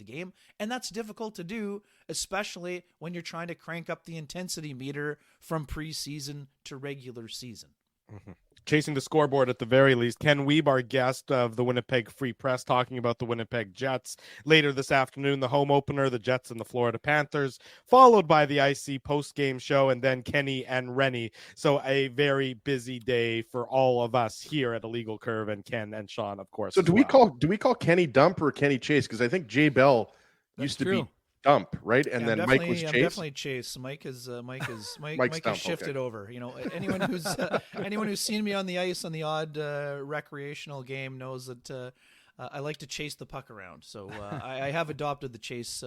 game, and that's difficult to do, especially when you're trying to crank up the intensity meter from preseason to regular season. Mm-hmm. Chasing the scoreboard at the very least. Ken Wiebe, our guest of the Winnipeg Free Press, talking about the Winnipeg Jets. Later this afternoon, the home opener, the Jets and the Florida Panthers, followed by the IC post-game show, and then Kenny and Rennie. So a very busy day for all of us here at Illegal Curve, and Ken and Sean, of course. So do we call Kenny Dump or Kenny Chase? Because I think Jay Bell used to be Dump, right? And then Mike was Chase. Definitely Chase. Mike has shifted over. Anyone who's seen me on the ice on the odd recreational game knows that I like to chase the puck around. So I have adopted the Chase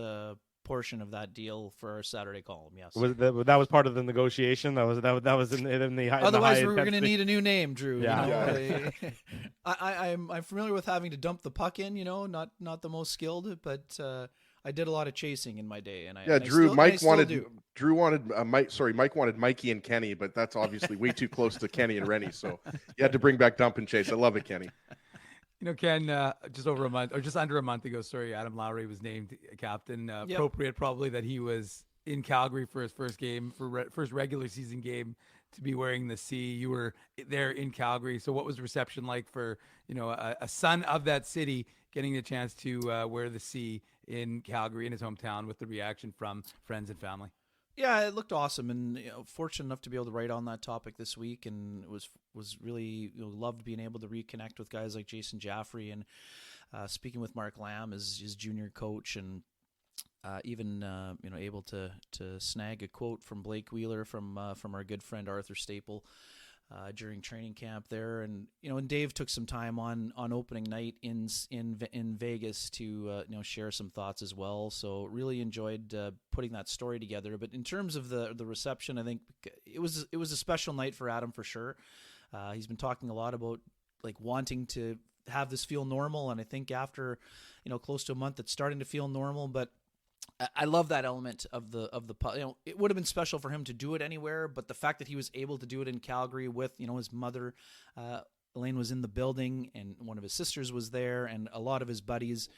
portion of that deal for our Saturday column. Yes, that was part of the negotiation. That was in the high. Otherwise, we're going to need a new name, Drew. Yeah. I'm familiar with having to dump the puck in. Not the most skilled, but. I did a lot of chasing in my day, and Mike wanted Mikey and Kenny, but that's obviously way too close to Kenny and Rennie. So you had to bring back Dump and Chase. I love it, Kenny. Ken, just over a month or just under a month ago, Adam Lowry was named captain. Appropriate, probably, that he was in Calgary for his first game, first regular season game, to be wearing the C. You were there in Calgary. So what was the reception like for, a son of that city getting the chance to wear the C in Calgary, in his hometown, with the reaction from friends and family? Yeah, it looked awesome, and fortunate enough to be able to write on that topic this week, and was really loved being able to reconnect with guys like Jason Jaffrey, and speaking with Mark Lamb, his junior coach, and even able to snag a quote from Blake Wheeler from our good friend Arthur Staple during training camp there, and and Dave took some time on opening night in Vegas to share some thoughts as well. So really enjoyed putting that story together. But in terms of the reception, I think it was a special night for Adam for sure. He's been talking a lot about wanting to have this feel normal, and I think after close to a month, it's starting to feel normal. But I love that element of the it would have been special for him to do it anywhere, but the fact that he was able to do it in Calgary with his mother, Elaine, was in the building, and one of his sisters was there, and a lot of his buddies.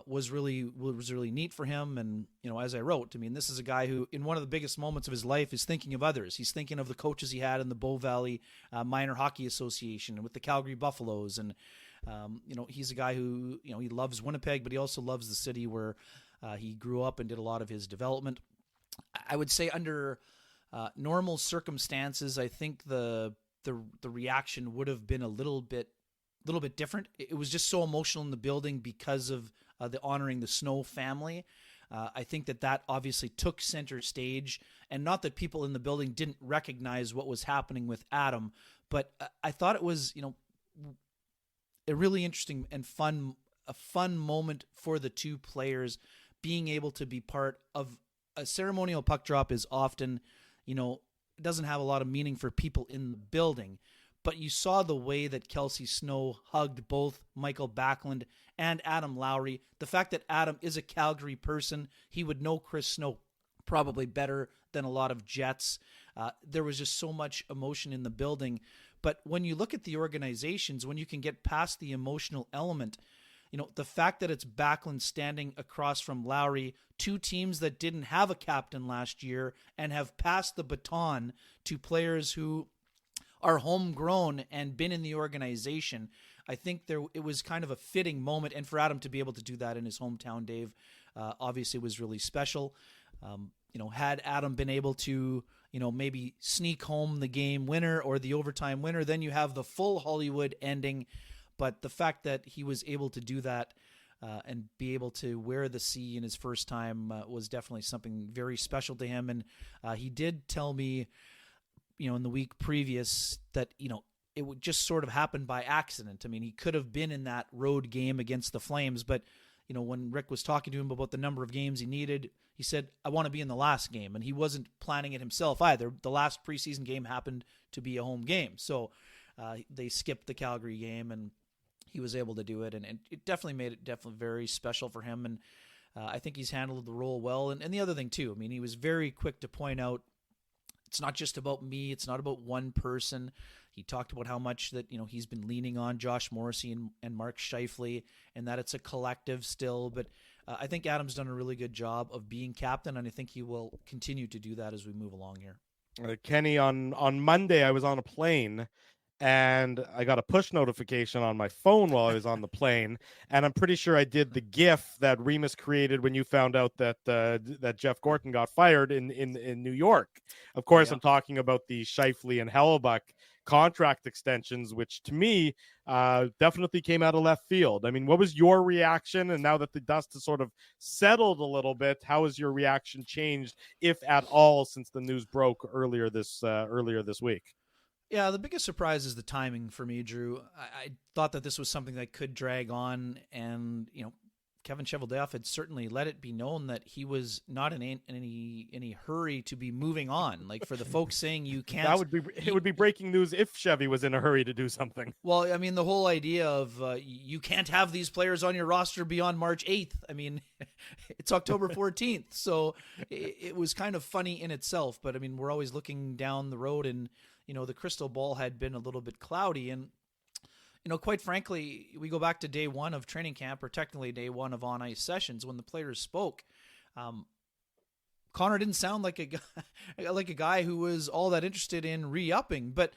was really neat for him. And, as I wrote, I mean, this is a guy who, in one of the biggest moments of his life, is thinking of others. He's thinking of the coaches he had in the Bow Valley Minor Hockey Association and with the Calgary Buffaloes. And, he's a guy who, he loves Winnipeg, but he also loves the city where he grew up and did a lot of his development. I would say under normal circumstances, I think the reaction would have been a little bit different. It was just so emotional in the building because of the honoring the Snow family. I think that obviously took center stage, and not that people in the building didn't recognize what was happening with Adam, but I thought it was, a really interesting and a fun moment for the two players being able to be part of a ceremonial puck drop. Is often, it doesn't have a lot of meaning for people in the building. But you saw the way that Kelsey Snow hugged both Michael Backlund and Adam Lowry. The fact that Adam is a Calgary person, he would know Chris Snow probably better than a lot of Jets. There was just so much emotion in the building. But when you look at the organizations, when you can get past the emotional element, the fact that it's Backlund standing across from Lowry, two teams that didn't have a captain last year and have passed the baton to players who are homegrown and been in the organization. I think it was kind of a fitting moment, and for Adam to be able to do that in his hometown, Dave, obviously was really special. Had Adam been able to, maybe sneak home the game winner or the overtime winner, then you have the full Hollywood ending. But the fact that he was able to do that and be able to wear the C in his first time was definitely something very special to him. And he did tell me, in the week previous that, it would just sort of happen by accident. I mean, he could have been in that road game against the Flames, but, when Rick was talking to him about the number of games he needed, he said, I want to be in the last game. And he wasn't planning it himself either. The last preseason game happened to be a home game. So they skipped the Calgary game and he was able to do it. And it definitely made it very special for him. And I think he's handled the role well. And the other thing too, I mean, he was very quick to point out, it's not just about me. It's not about one person. He talked about how much that, he's been leaning on Josh Morrissey and Mark Scheifele, and that it's a collective still. But I think Adam's done a really good job of being captain, and I think he will continue to do that as we move along here. Kenny, on Monday, I was on a plane and I got a push notification on my phone while I was on the plane, and I'm pretty sure I did the GIF that Remus created when you found out that that Jeff Gorton got fired in New York. Of course, yeah. I'm talking about the Scheifele and Hellebuck contract extensions, which to me definitely came out of left field. I mean, what was your reaction? And now that the dust has sort of settled a little bit, how has your reaction changed, if at all, since the news broke earlier this week? Yeah, the biggest surprise is the timing for me, Drew. I thought that this was something that could drag on, and Kevin Cheveldayoff had certainly let it be known that he was not in any hurry to be moving on. Like, for the folks saying you can't, it would be breaking news if Chevy was in a hurry to do something. Well, I mean, the whole idea of you can't have these players on your roster beyond March 8th. I mean, it's October 14th, so it was kind of funny in itself. But I mean, we're always looking down the road, and the crystal ball had been a little bit cloudy. And, quite frankly, we go back to day one of training camp, or technically day one of on-ice sessions, when the players spoke. Connor didn't sound like a guy who was all that interested in re-upping, but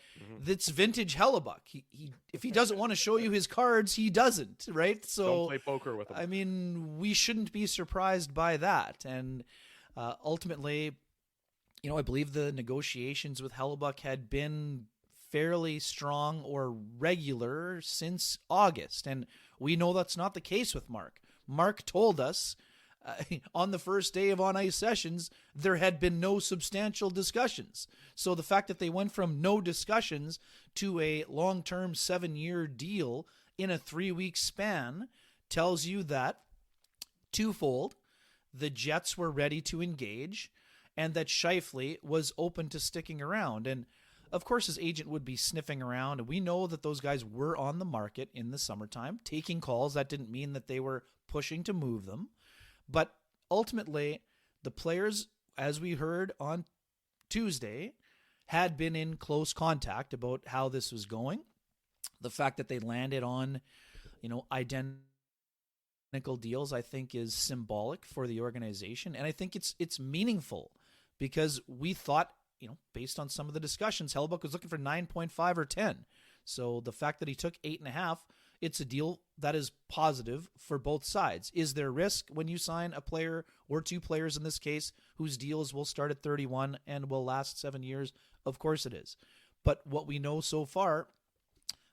it's vintage Hellebuck. He if he doesn't want to show you his cards, he doesn't, right? So don't play poker with him. I mean, we shouldn't be surprised by that. And ultimately, I believe the negotiations with Hellebuck had been fairly strong or regular since August. And we know that's not the case with Mark. Mark told us on the first day of on-ice sessions, there had been no substantial discussions. So the fact that they went from no discussions to a long-term 7-year deal in a 3-week span tells you that, twofold, the Jets were ready to engage, and that Scheifele was open to sticking around. And of course, his agent would be sniffing around, and we know that those guys were on the market in the summertime, taking calls. That didn't mean that they were pushing to move them. But ultimately, the players, as we heard on Tuesday, had been in close contact about how this was going. The fact that they landed on, identifying nickel deals, I think, is symbolic for the organization, and I think it's meaningful because we thought, based on some of the discussions, Hellebuyck was looking for 9.5 or 10. So the fact that he took 8.5, it's a deal that is positive for both sides. Is there risk when you sign a player or two players in this case whose deals will start at 31 and will last 7 years? Of course it is. But what we know so far,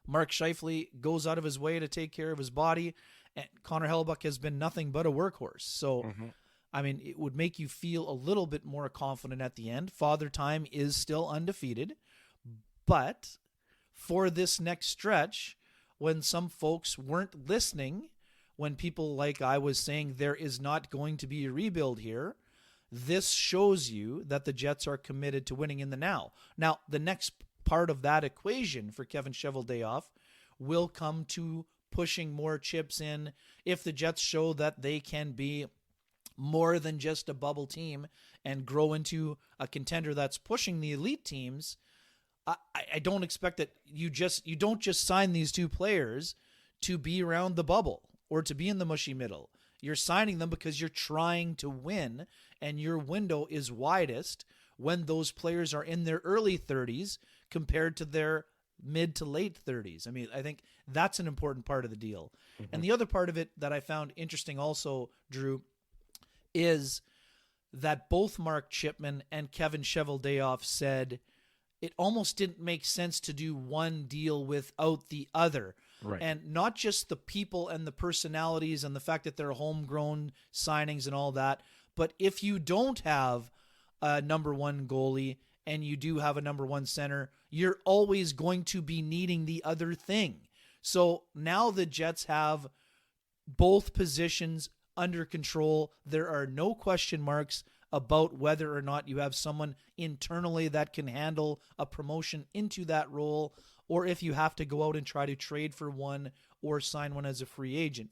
Mark Scheifele goes out of his way to take care of his body, and Connor Hellebuyck has been nothing but a workhorse. So, I mean, it would make you feel a little bit more confident at the end. Father Time is still undefeated, but for this next stretch, when some folks weren't listening, when people like I was saying there is not going to be a rebuild here, this shows you that the Jets are committed to winning in the now. Now, the next part of that equation for Kevin Cheveldayoff will come to pushing more chips in. If the Jets show that they can be more than just a bubble team and grow into a contender that's pushing the elite teams, I don't expect that you don't just sign these two players to be around the bubble or to be in the mushy middle. You're signing them because you're trying to win, and your window is widest when those players are in their early 30s compared to their mid to late 30s. I mean, I think that's an important part of the deal. And the other part of it that I found interesting also, Drew, is that both Mark Chipman and Kevin Cheveldayoff said it almost didn't make sense to do one deal without the other. Right. And not just the people and the personalities and the fact that they're homegrown signings and all that, but if you don't have a number one goalie and you do have a number one center, you're always going to be needing the other thing. So now the Jets have both positions under control. There are no question marks about whether or not you have someone internally that can handle a promotion into that role, or if you have to go out and try to trade for one or sign one as a free agent.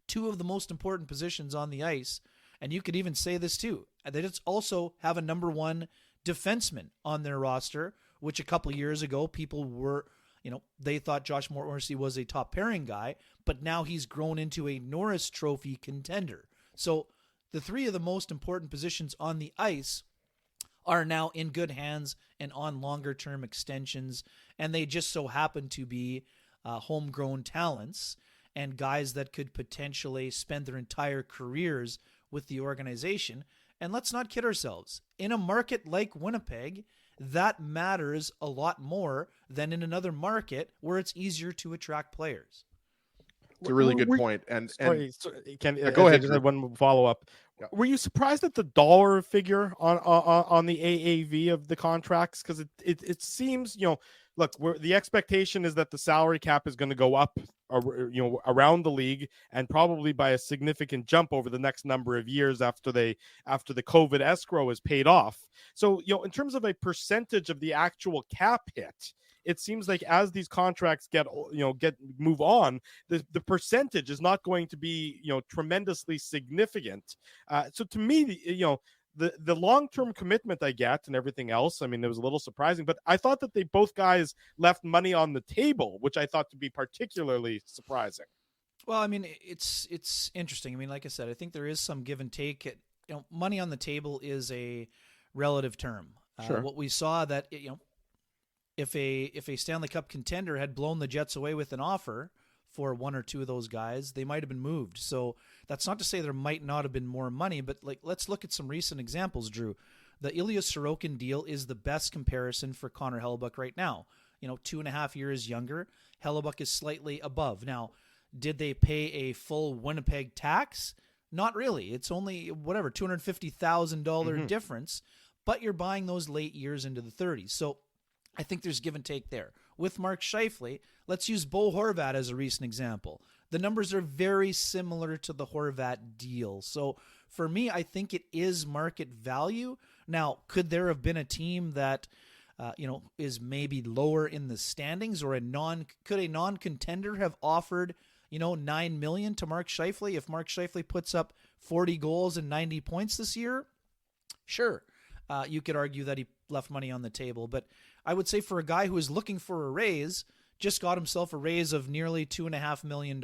Two of the most important positions on the ice, and you could even say this too, they just also have a number one defenseman on their roster, which a couple of years ago people were, they thought Josh Morrissey was a top pairing guy, but now he's grown into a Norris Trophy contender. So the three of the most important positions on the ice are now in good hands and on longer-term extensions, and they just so happen to be homegrown talents and guys that could potentially spend their entire careers with the organization. And let's not kid ourselves. In a market like Winnipeg, that matters a lot more than in another market where it's easier to attract players. It's a really good point. And go go ahead. Just one follow up. Yeah. Were you surprised at the dollar figure on the AAV of the contracts? Because it seems, look, the expectation is that the salary cap is going to go up, around the league, and probably by a significant jump over the next number of years after the COVID escrow is paid off. So, in terms of a percentage of the actual cap hit, it seems like as these contracts move on, the percentage is not going to be, tremendously significant. So to me, the long-term commitment I get and everything else, I mean, it was a little surprising, but I thought that both guys left money on the table, which I thought to be particularly surprising. Well, I mean, it's interesting. I mean, like I said, I think there is some give and take. Money on the table is a relative term. Sure. What we saw that, if a Stanley Cup contender had blown the Jets away with an offer for one or two of those guys, they might have been moved. So that's not to say there might not have been more money, but let's look at some recent examples, Drew. The Ilya Sorokin deal is the best comparison for Connor Hellebuyck right now. 2.5 years younger. Hellebuyck is slightly above. Now, did they pay a full Winnipeg tax? Not really. It's only, $250,000 difference, but you're buying those late years into the 30s. So I think there's give and take there. With Mark Scheifele, let's use Bo Horvat as a recent example. The numbers are very similar to the Horvat deal. So for me, I think it is market value. Now, could there have been a team that, is maybe lower in the standings, or could a non-contender have offered, $9 million to Mark Scheifele if Mark Scheifele puts up 40 goals and 90 points this year? Sure. You could argue that he left money on the table, but I would say for a guy who is looking for a raise, just got himself a raise of nearly $2.5 million,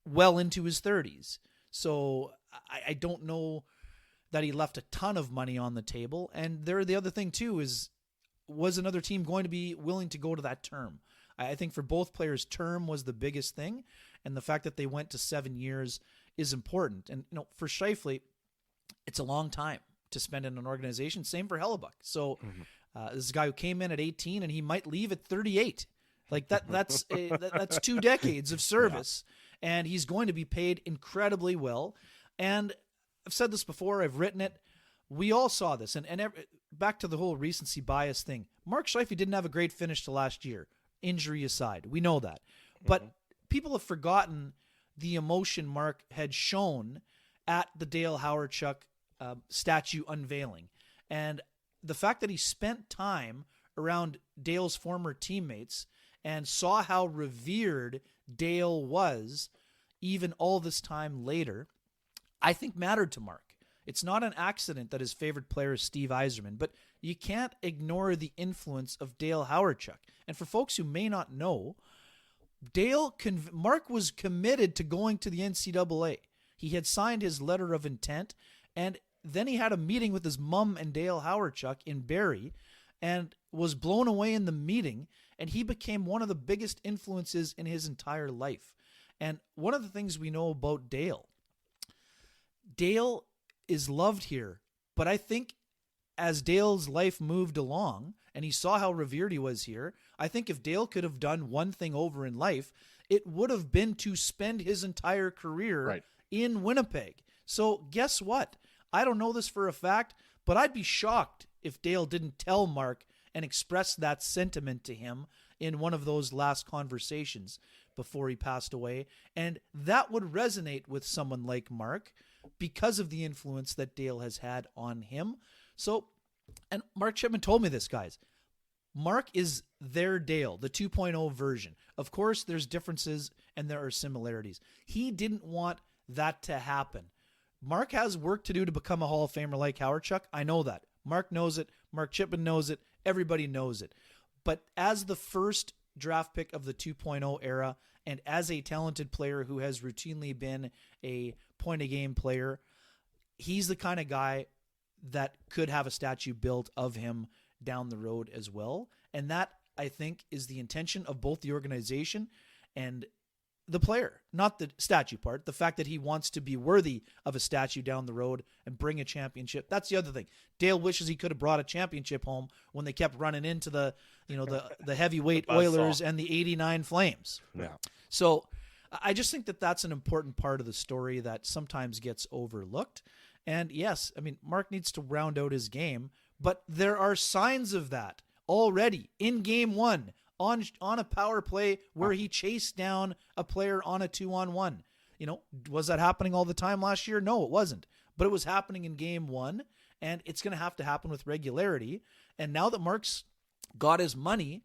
well into his 30s. So I don't know that he left a ton of money on the table. And the other thing too is, was another team going to be willing to go to that term? I think for both players, term was the biggest thing, and the fact that they went to 7 years is important. And for Scheifele, it's a long time to spend in an organization. Same for Hellebuck. So this is a guy who came in at 18, and he might leave at 38. Like that's 2 decades of service, and he's going to be paid incredibly well. And I've said this before, I've written it. We all saw this, and back to the whole recency bias thing. Mark Scheifele didn't have a great finish to last year, injury aside. We know that. But people have forgotten the emotion Mark had shown at the Dale Hawerchuk statue unveiling. And the fact that he spent time around Dale's former teammates and saw how revered Dale was even all this time later, I think mattered to Mark. It's not an accident that his favorite player is Steve Yzerman, but you can't ignore the influence of Dale Hawerchuk. And for folks who may not know, Mark was committed to going to the NCAA. He had signed his letter of intent, and then he had a meeting with his mom and Dale Hawerchuk in Barrie and was blown away in the meeting, and he became one of the biggest influences in his entire life. And one of the things we know about Dale is loved here, but I think as Dale's life moved along and he saw how revered he was here, I think if Dale could have done one thing over in life, it would have been to spend his entire career in Winnipeg. So guess what? I don't know this for a fact, but I'd be shocked if Dale didn't tell Mark and express that sentiment to him in one of those last conversations before he passed away. And that would resonate with someone like Mark because of the influence that Dale has had on him. So, and Mark Chipman told me this, guys. Mark is their Dale, the 2.0 version. Of course, there's differences and there are similarities. He didn't want that to happen. Mark has work to do to become a Hall of Famer like Hawerchuk. I know that. Mark knows it. Mark Chipman knows it. Everybody knows it. But as the first draft pick of the 2.0 era, and as a talented player who has routinely been a point-a-game player, he's the kind of guy that could have a statue built of him down the road as well. And that, I think, is the intention of both the organization and the player, not the statue part. The fact that he wants to be worthy of a statue down the road and bring a championship. That's the other thing. Dale wishes he could have brought a championship home when they kept running into the heavyweight Oilers and the 89 Flames. Yeah. So I just think that that's an important part of the story that sometimes gets overlooked. And yes, I mean, Mark needs to round out his game, but there are signs of that already in game one. On a power play where he chased down a player on a 2-on-1. Was that happening all the time last year? No, it wasn't. But it was happening in game one, and it's going to happen with regularity. And now that Mark's got his money,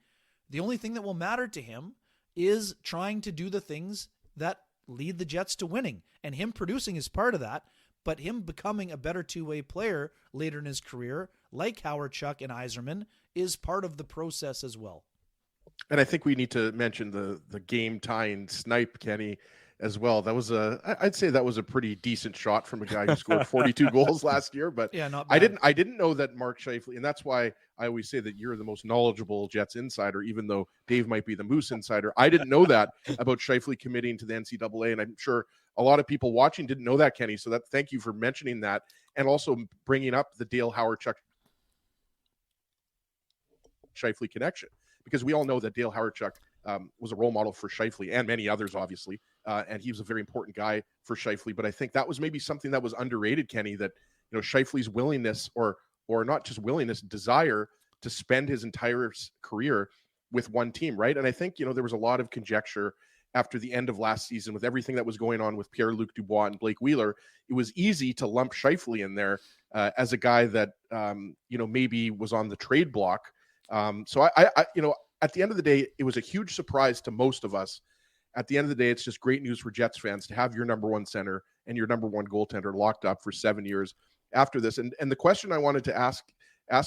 the only thing that will matter to him is trying to do the things that lead the Jets to winning. And him producing is part of that, but him becoming a better two-way player later in his career, like Hawerchuk and Yzerman, is part of the process as well. And I think we need to mention the game tying snipe, Kenny, as well. That was I'd say that was a pretty decent shot from a guy who scored 42 goals last year. But yeah, not bad. I didn't know that Mark Scheifele, and that's why I always say that you're the most knowledgeable Jets insider, even though Dave might be the Moose insider. I didn't know that about Scheifele committing to the NCAA, and I'm sure a lot of people watching didn't know that, Kenny. So thank you for mentioning that, and also bringing up the Dale Hawerchuk Scheifele connection. Because we all know that Dale Hawerchuk was a role model for Scheifele and many others, obviously, and he was a very important guy for Scheifele. But I think that was maybe something that was underrated, Kenny, that Scheifele's willingness, or not just willingness, desire to spend his entire career with one team, right? And I think there was a lot of conjecture after the end of last season with everything that was going on with Pierre-Luc Dubois and Blake Wheeler. It was easy to lump Scheifele in there as a guy that maybe was on the trade block. So I at the end of the day, it was a huge surprise to most of us. At the end of the day, it's just great news for Jets fans to have your number one center and your number one goaltender locked up for 7 years after this. And the question I wanted to ask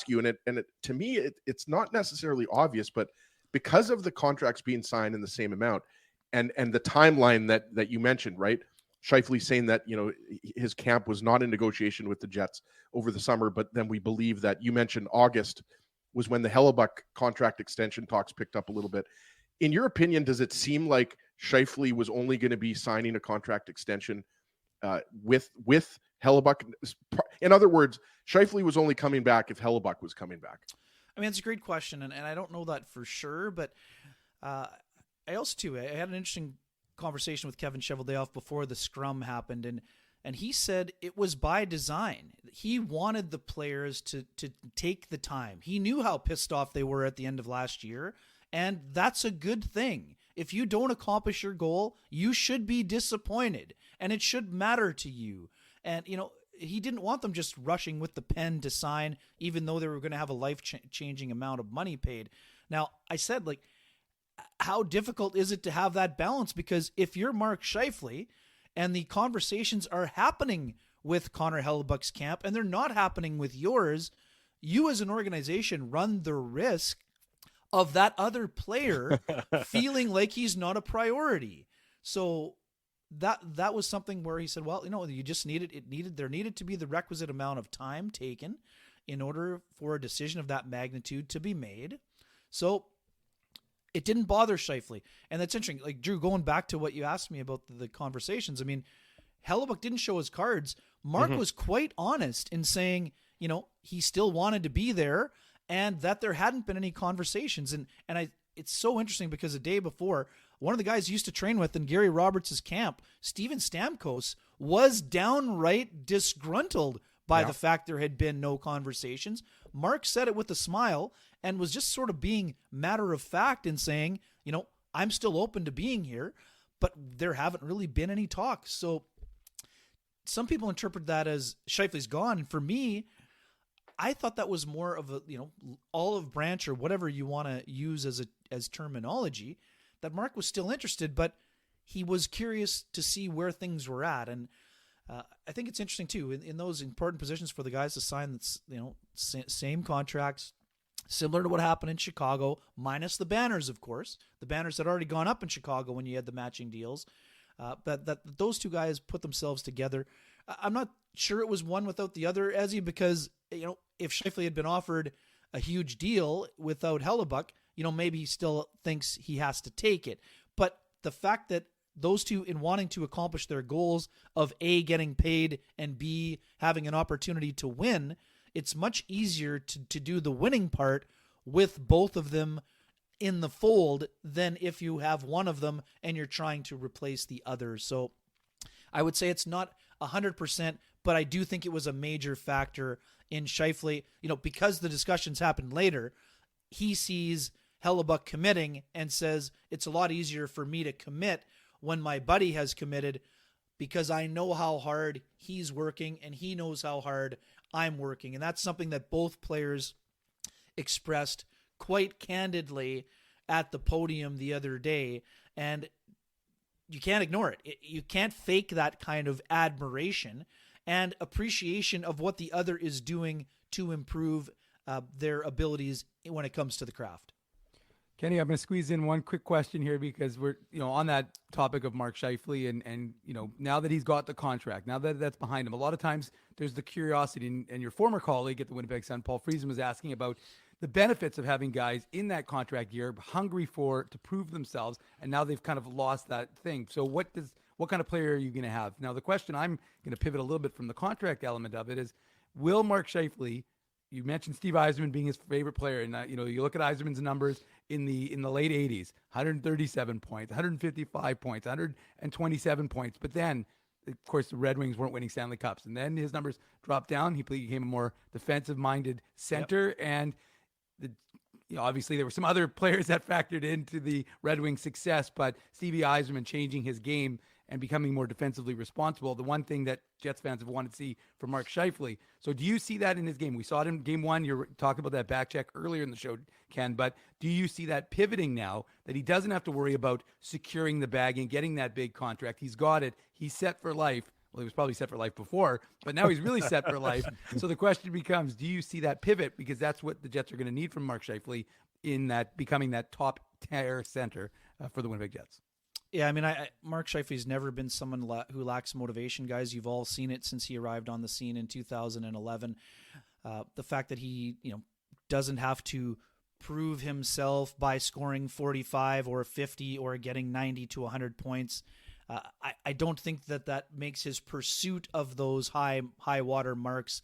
you, to me, it's not necessarily obvious, but because of the contracts being signed in the same amount, and the timeline that you mentioned, right? Scheifele saying that, you know, his camp was not in negotiation with the Jets over the summer, but then we believe that you mentioned August was when the Hellebuck contract extension talks picked up a little bit. In your opinion, does it seem like Scheifele was only going to be signing a contract extension with Hellebuck? In other words, Scheifele was only coming back if Hellebuck was coming back. I mean, it's a great question, and I don't know that for sure, but I also, too, I had an interesting conversation with Kevin Cheveldayoff before the scrum happened, and he said it was by design. He wanted the players to take the time. He knew how pissed off they were at the end of last year, and that's a good thing. If you don't accomplish your goal, you should be disappointed, and it should matter to you. And, you know, he didn't want them just rushing with the pen to sign, even though they were going to have a life-changing amount of money paid. Now, I said, like, how difficult is it to have that balance? Because if you're Mark Scheifele and the conversations are happening with Connor Hellebuck's camp and they're not happening with yours, you as an organization run the risk of that other player feeling like he's not a priority. So that was something where he said, well, you know, you just there needed to be the requisite amount of time taken in order for a decision of that magnitude to be made. So it didn't bother Scheifele. And that's interesting. Like, Drew, going back to what you asked me about the conversations, I mean, Hellebuck didn't show his cards. Mark was quite honest in saying, you know, he still wanted to be there and that there hadn't been any conversations. And it's so interesting because the day before, one of the guys he used to train with in Gary Roberts' camp, Steven Stamkos, was downright disgruntled by the fact there had been no conversations. Mark said it with a smile and was just sort of being matter of fact in saying, you know, I'm still open to being here, but there haven't really been any talks. So some people interpret that as Scheifele's gone. And for me, I thought that was more of a, you know, olive branch or whatever you want to use as terminology, that Mark was still interested, but he was curious to see where things were at. And I think it's interesting too, in those important positions for the guys to sign, that's, you know, same contracts, similar to what happened in Chicago, minus the banners, of course. The banners had already gone up in Chicago when you had the matching deals. But that those two guys put themselves together. I'm not sure it was one without the other, Ezzy, because, you know, if Scheifele had been offered a huge deal without Hellebuck, you know, maybe he still thinks he has to take it. But the fact that those two, in wanting to accomplish their goals of A, getting paid, and B, having an opportunity to win, it's much easier to do the winning part with both of them in the fold than if you have one of them and you're trying to replace the other. So I would say it's not 100%, but I do think it was a major factor in Scheifele, you know, because the discussions happened later. He sees Hellebuck committing and says, it's a lot easier for me to commit when my buddy has committed, because I know how hard he's working and he knows how hard I'm working. And that's something that both players expressed quite candidly at the podium the other day. And you can't ignore it. You can't fake that kind of admiration and appreciation of what the other is doing to improve their abilities when it comes to the craft. Kenny, I'm going to squeeze in one quick question here because we're, you know, on that topic of Mark Scheifele and you know, now that he's got the contract, now that that's behind him, a lot of times there's the curiosity, and your former colleague at the Winnipeg Sun, Paul Friesen, was asking about the benefits of having guys in that contract year hungry to prove themselves, and now they've kind of lost that thing. So what kind of player are you going to have? Now, the question I'm going to pivot a little bit from the contract element of it is, will Mark Scheifele, you mentioned Steve Yzerman being his favorite player, and you know, you look at Yzerman's numbers in the late 80s, 137 points, 155 points, 127 points, but then, of course, the Red Wings weren't winning Stanley Cups, and then his numbers dropped down. He became a more defensive-minded center, and obviously there were some other players that factored into the Red Wings' success, but Stevie Yzerman changing his game and becoming more defensively responsible, the one thing that Jets fans have wanted to see from Mark Scheifele. So do you see that in his game? We saw it in game one. You're talking about that back check earlier in the show, Ken, but do you see that pivoting now, that he doesn't have to worry about securing the bag and getting that big contract? He's got it. He's set for life. Well, he was probably set for life before, but now he's really set for life. So the question becomes, do you see that pivot? Because that's what the Jets are going to need from Mark Scheifele in that becoming that top tier center for the Winnipeg Jets. Yeah, I mean, Mark Scheifele's never been someone who lacks motivation, guys. You've all seen it since he arrived on the scene in 2011. The fact that he, doesn't have to prove himself by scoring 45 or 50 or getting 90 to 100 points. I don't think that makes his pursuit of those high water marks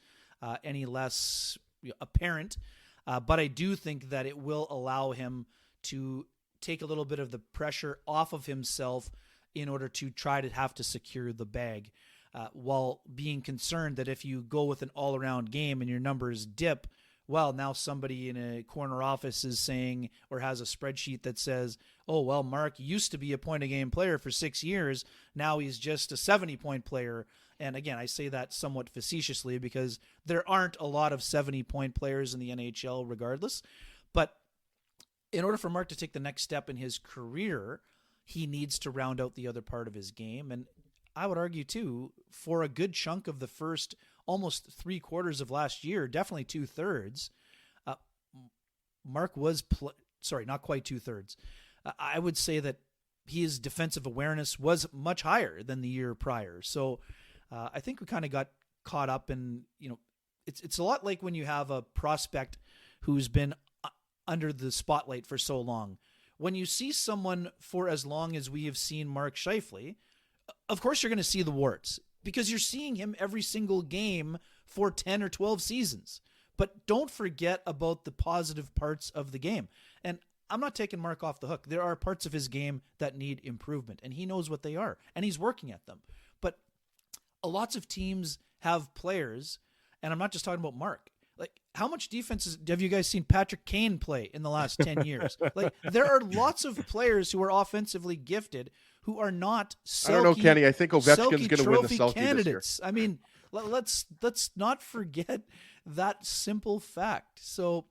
any less apparent. But I do think that it will allow him to take a little bit of the pressure off of himself in order to try to have to secure the bag, while being concerned that if you go with an all-around game and your numbers dip, well, now somebody in a corner office is saying or has a spreadsheet that says, oh, well, Mark used to be a point-a-game player for 6 years. Now he's just a 70-point player. And again, I say that somewhat facetiously because there aren't a lot of 70-point players in the NHL regardless. But in order for Mark to take the next step in his career, he needs to round out the other part of his game. And I would argue, too, for a good chunk of the first almost 3/4 of last year, definitely 2/3, Mark was, not quite 2/3. I would say that his defensive awareness was much higher than the year prior. So I think we kind of got caught up in, it's a lot like when you have a prospect who's been under the spotlight for so long. When you see someone for as long as we have seen Mark Scheifele, of course you're going to see the warts because you're seeing him every single game for 10 or 12 seasons. But don't forget about the positive parts of the game. And I'm not taking Mark off the hook. There are parts of his game that need improvement, and he knows what they are, and he's working at them. But lots of teams have players, and I'm not just talking about Mark. Like, how much defense have you guys seen Patrick Kane play in the last 10 years? Like, there are lots of players who are offensively gifted who are not Selke, I don't know, Kenny. I think Ovechkin's going to win the Selke candidates. this year. I mean, let's not forget that simple fact. So,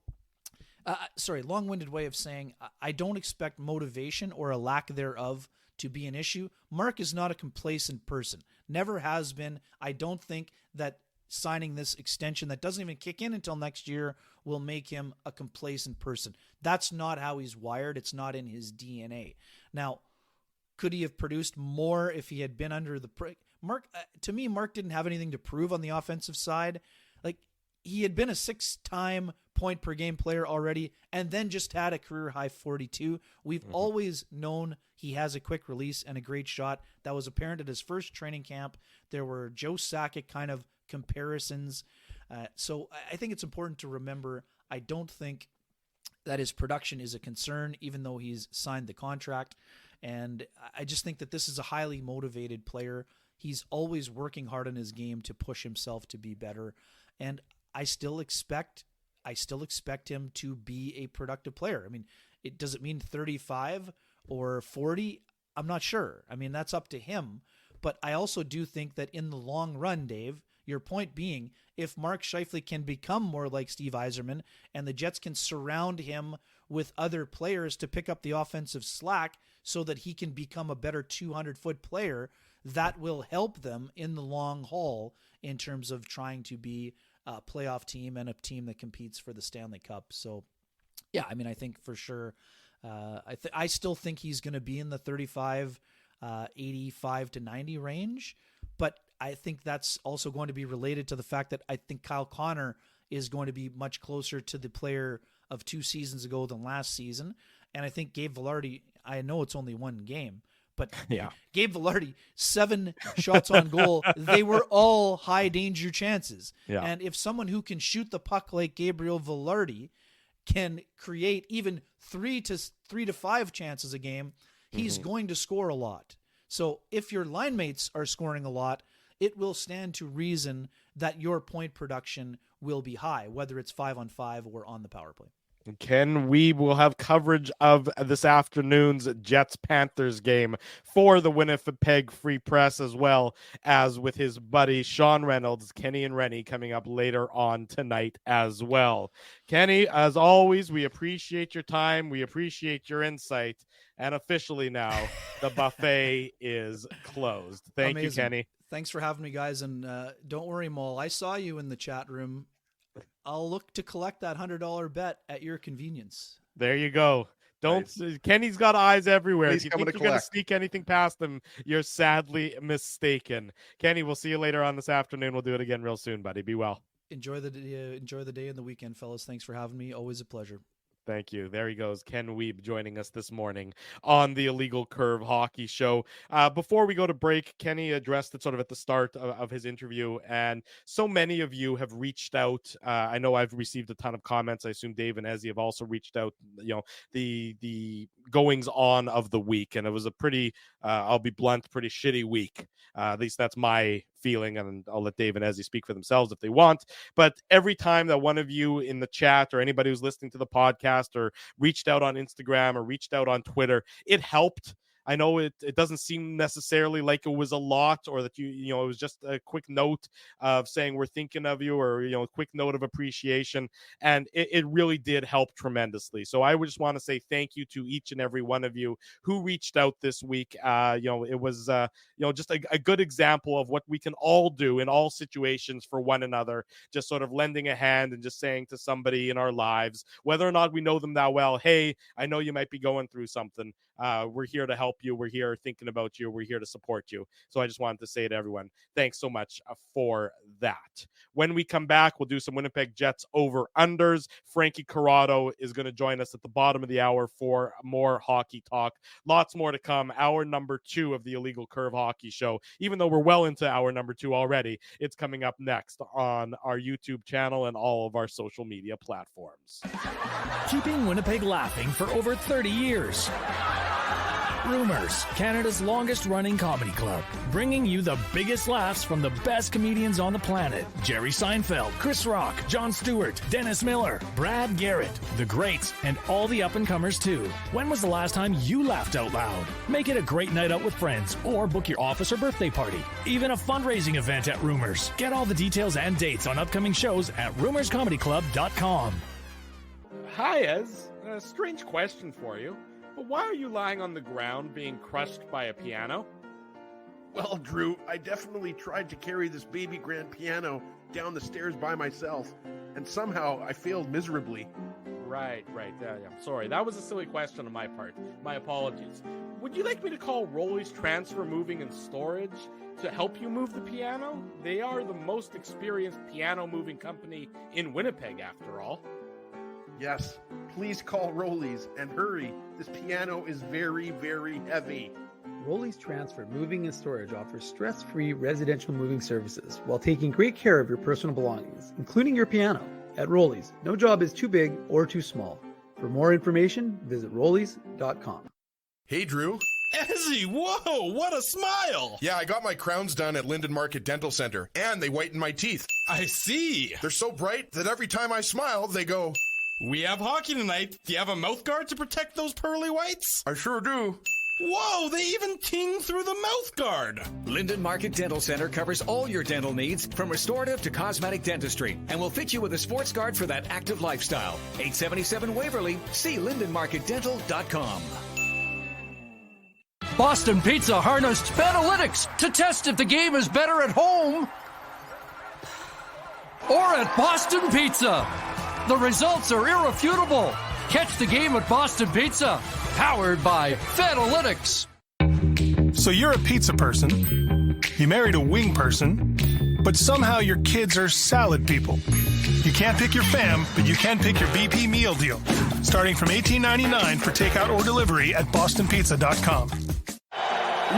long-winded way of saying I don't expect motivation or a lack thereof to be an issue. Mark is not a complacent person. Never has been. I don't think that signing this extension that doesn't even kick in until next year will make him a complacent person. That's not how he's wired. It's not in his DNA. Now, could he have produced more if he had been under the Mark? To me, Mark didn't have anything to prove on the offensive side. Like, he had been a 6-time point per game player already, and then just had a career high 42. We've always known he has a quick release and a great shot. That was apparent at his first training camp. There were Joe Sakic kind of comparisons. So I think it's important to remember, I don't think that his production is a concern, even though he's signed the contract. And I just think that this is a highly motivated player. He's always working hard on his game to push himself to be better. And I still expect him to be a productive player. I mean, does it mean 35 or 40? I'm not sure. I mean, that's up to him. But I also do think that in the long run, Dave, your point being, if Mark Scheifele can become more like Steve Yzerman and the Jets can surround him with other players to pick up the offensive slack so that he can become a better 200-foot player, that will help them in the long haul in terms of trying to be a playoff team and a team that competes for the Stanley Cup. So, yeah, I mean, I think for sure, I still think he's going to be in the 35, 85 to 90 range, but I think that's also going to be related to the fact that I think Kyle Connor is going to be much closer to the player of 2 seasons ago than last season. And I think Gabe Vilardi, I know it's only one game, but Yeah. Gabe Vilardi, 7 shots on goal. They were all high danger chances. Yeah. And if someone who can shoot the puck like Gabriel Vilardi can create even 3 to 5 chances a game, he's going to score a lot. So if your line mates are scoring a lot, it will stand to reason that your point production will be high, whether it's 5-on-5 or on the power play. Ken, we will have coverage of this afternoon's Jets-Panthers game for the Winnipeg Free Press, as well as with his buddy Sean Reynolds, Kenny and Rennie, coming up later on tonight as well. Kenny, as always, we appreciate your time. We appreciate your insight. And officially now, the buffet is closed. Thank you, Kenny. Thanks for having me, guys. And don't worry, Mole. I saw you in the chat room. I'll look to collect that $100 bet at your convenience. There you go. Don't. Kenny's got eyes everywhere. He's If you coming think to you're going to collect. sneak anything past him, you're sadly mistaken. Kenny, we'll see you later on this afternoon. We'll do it again real soon, buddy. Be well. Enjoy the day and the weekend, fellas. Thanks for having me. Always a pleasure. Thank you. There he goes, Ken Wiebe, joining us this morning on the Illegal Curve Hockey Show. Before we go to break, Kenny addressed it sort of at the start of his interview, and so many of you have reached out. I know I've received a ton of comments. I assume Dave and Ezzy have also reached out. The goings on of the week, and it was a pretty, I'll be blunt, pretty shitty week. At least that's my feeling, and I'll let Dave and Ezzy speak for themselves if they want. But every time that one of you in the chat or anybody who's listening to the podcast or reached out on Instagram or reached out on Twitter, it helped. I know it doesn't seem necessarily like it was a lot, or that it was just a quick note of saying we're thinking of you, or a quick note of appreciation, and it really did help tremendously. So I would just want to say thank you to each and every one of you who reached out this week. It was just a good example of what we can all do in all situations for one another, just sort of lending a hand and just saying to somebody in our lives, whether or not we know them that well, hey, I know you might be going through something. We're here to help you. We're here thinking about you. We're here to support you. So I just wanted to say to everyone, thanks so much for that. When we come back, we'll do some Winnipeg Jets over-unders. Frankie Corrado is going to join us at the bottom of the hour for more hockey talk. Lots more to come. Hour number 2 of the Illegal Curve Hockey Show. Even though we're well into hour number 2 already, it's coming up next on our YouTube channel and all of our social media platforms. Keeping Winnipeg laughing for over 30 years. Rumors, Canada's longest-running comedy club, bringing you the biggest laughs from the best comedians on the planet. Jerry Seinfeld, Chris Rock, Jon Stewart, Dennis Miller, Brad Garrett, the greats, and all the up-and-comers too. When was the last time you laughed out loud? Make it a great night out with friends, or book your office or birthday party. Even a fundraising event at Rumors. Get all the details and dates on upcoming shows at rumorscomedyclub.com. Hi, Ez. A strange question for you. But why are you lying on the ground being crushed by a piano? Well, Drew, I definitely tried to carry this baby grand piano down the stairs by myself, and somehow I failed miserably. Right. Yeah, sorry. That was a silly question on my part. My apologies. Would you like me to call Rolly's Transfer Moving and Storage to help you move the piano? They are the most experienced piano moving company in Winnipeg, after all. Yes, please call Rollies, and hurry. This piano is very, very heavy. Rollies Transfer Moving and Storage offers stress-free residential moving services while taking great care of your personal belongings, including your piano. At Rollies, no job is too big or too small. For more information, visit rollies.com. Hey, Drew. Ezzy, whoa, what a smile! Yeah, I got my crowns done at Linden Market Dental Center, and they whitened my teeth. I see. They're so bright that every time I smile, they go... We have hockey tonight. Do you have a mouth guard to protect those pearly whites? I sure do. Whoa, they even ting through the mouth guard. Linden Market Dental Center covers all your dental needs from restorative to cosmetic dentistry and will fit you with a sports guard for that active lifestyle. 877 Waverly. See lindenmarketdental.com. Boston Pizza harnessed Fanalytics to test if the game is better at home or at Boston Pizza. The results are irrefutable. Catch the game at Boston Pizza, powered by Fanalytics. So you're a pizza person, you married a wing person, but somehow your kids are salad people. You can't pick your fam, but you can pick your BP meal deal, starting from $18.99 for takeout or delivery at bostonpizza.com.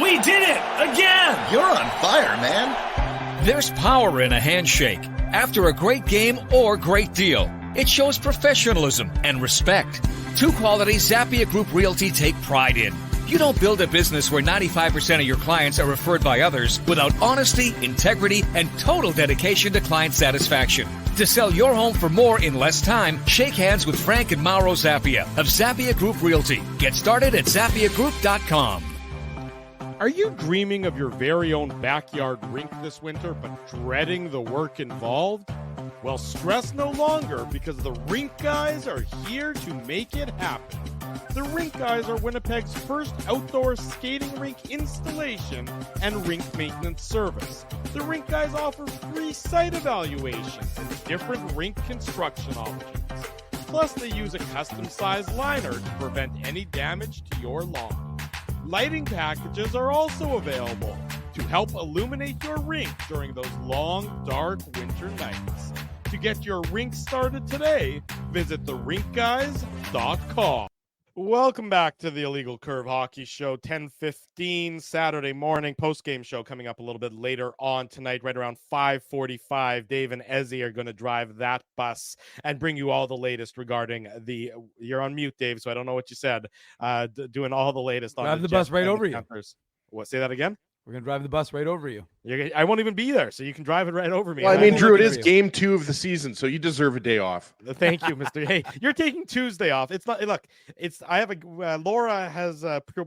We did it again! You're on fire, man. There's power in a handshake after a great game or great deal. It shows professionalism and respect. Two qualities Zappia Group Realty take pride in. You don't build a business where 95% of your clients are referred by others without honesty, integrity, and total dedication to client satisfaction. To sell your home for more in less time, shake hands with Frank and Mauro Zappia of Zappia Group Realty. Get started at ZappiaGroup.com. Are you dreaming of your very own backyard rink this winter, but dreading the work involved? Well, stress no longer, because the Rink Guys are here to make it happen. The Rink Guys are Winnipeg's first outdoor skating rink installation and rink maintenance service. The Rink Guys offer free site evaluations and different rink construction options. Plus, they use a custom-sized liner to prevent any damage to your lawn. Lighting packages are also available to help illuminate your rink during those long, dark winter nights. To get your rink started today, visit therinkguys.com. Welcome back to the Illegal Curve Hockey Show, 10:15 Saturday morning. Post-game show coming up a little bit later on tonight, right around 5:45. Dave and Ezzy are going to drive that bus and bring you all the latest regarding the. You're on mute, Dave, so I don't know what you said. Doing all the latest on Drive the Jets bus right and the over you. Panthers. What? Say that again. We're going to drive the bus right over you. I won't even be there, so you can drive it right over me. Well, I mean, Drew, it is game 2 of the season, so you deserve a day off. Thank you, Mr. Hey, you're taking Tuesday off. It's not. Look, I have a. Laura has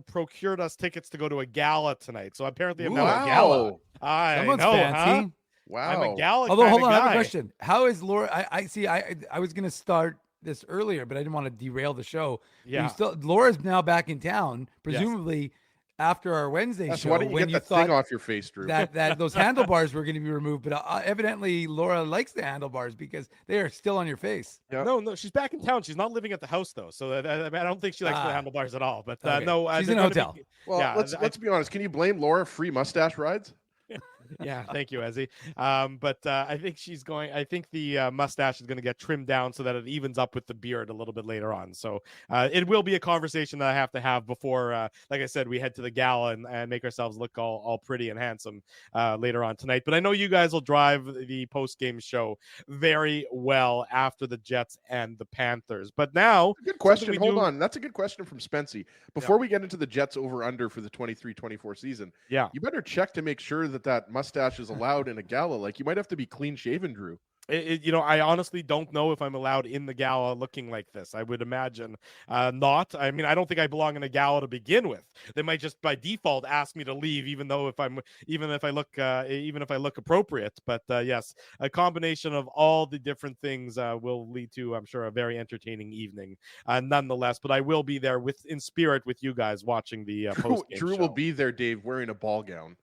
procured us tickets to go to a gala tonight, so apparently I'm now a gala. I Someone's know, fancy. huh? Wow. I'm a gala. Although, hold kinda on, I have guy. a question. How is Laura? I see. I was going to start this earlier, but I didn't want to derail the show. Yeah. Laura's now back in town, presumably after our Wednesday show. Why don't you when get that thought thing off your face, Drew? that those handlebars were going to be removed, but evidently Laura likes the handlebars because they are still on your face. Yeah. No, she's back in town. She's not living at the house though, so I don't think she likes the handlebars at all. But Okay. no, She's in a they're gonna hotel. Well, yeah, let's be honest. Can you blame Laura? Free mustache rides? Yeah, thank you, Ezzy. But I think she's going. I think the mustache is going to get trimmed down so that it evens up with the beard a little bit later on. So it will be a conversation that I have to have before, like I said, we head to the gala and make ourselves look all pretty and handsome later on tonight. But I know you guys will drive the post game show very well after the Jets and the Panthers. But now, Good question. Hold on. That's a good question from Spency. Before we get into the Jets over under for the 23-24 season, yeah, you better check to make sure that mustache is allowed in a gala. Like, you might have to be clean shaven, Drew. I honestly don't know if I'm allowed in the gala looking like this. I would imagine not. I mean, I don't think I belong in a gala to begin with. They might just by default ask me to leave, even if I look appropriate. But yes, a combination of all the different things will lead to, I'm sure, a very entertaining evening, nonetheless. But I will be there in spirit with you guys watching the post game. Drew will be there, Dave, wearing a ball gown.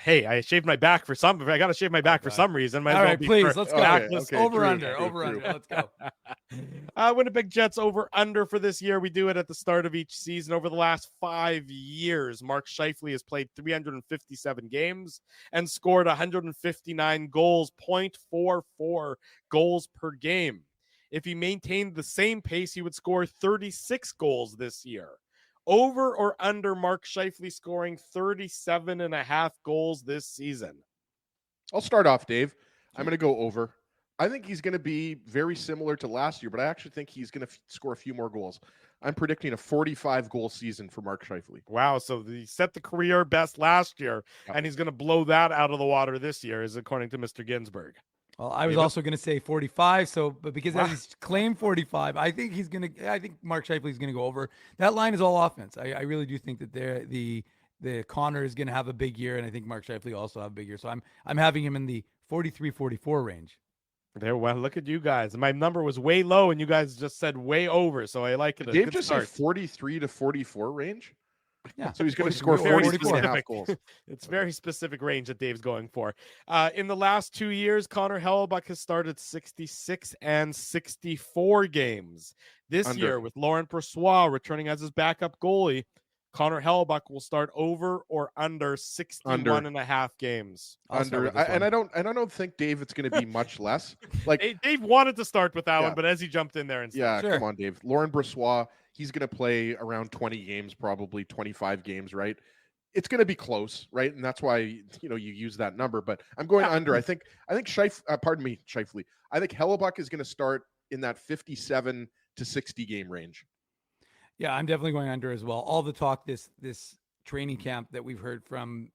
Hey, I shaved my back for some. I got to shave my back for some reason. All right, please, let's go. Over Drew, under. Let's go. Winnipeg Jets over under for this year. We do it at the start of each season. Over the last 5 years, Mark Scheifele has played 357 games and scored 159 goals, 0.44 goals per game. If he maintained the same pace, he would score 36 goals this year. Over or under Mark Scheifele scoring 37.5 goals this season? I'll start off, Dave. I'm going to go over. I think he's going to be very similar to last year, but I actually think he's going to score a few more goals. I'm predicting a 45-goal season for Mark Scheifele. Wow, so he set the career best last year, and he's going to blow that out of the water this year, is according to Mr. Ginsburg. Well, I was also going to say 45. But because he's claimed 45, I think Mark Scheifele is going to go over. That line is all offense. I really do think that the Connor is going to have a big year, and I think Mark Scheifele also have a big year. So I'm having him in the 43-44 range. There, well, look at you guys. My number was way low, and you guys just said way over. So I like it. Dave just said 43 to 44 range. Yeah. So he's going to score 42.5 goals. It's very specific range that Dave's going for. In the last 2 years, Connor Hellebuyck has started 66 and 64 games. This year, with Laurent Brossoit returning as his backup goalie, Connor Hellebuyck will start over or under 61.5 games. Under, and I don't think, Dave, it's going to be much less. Like Dave wanted to start with that one, but as he jumped in there and come on, Dave. Laurent Brossoit, he's going to play around 20 games, probably 25 games, right? It's going to be close, right? And that's why you use that number. But I'm going under. I think Scheifele. I think Hellebuyck is going to start in that 57 to 60 game range. Yeah, I'm definitely going under as well. All the talk this training camp that we've heard from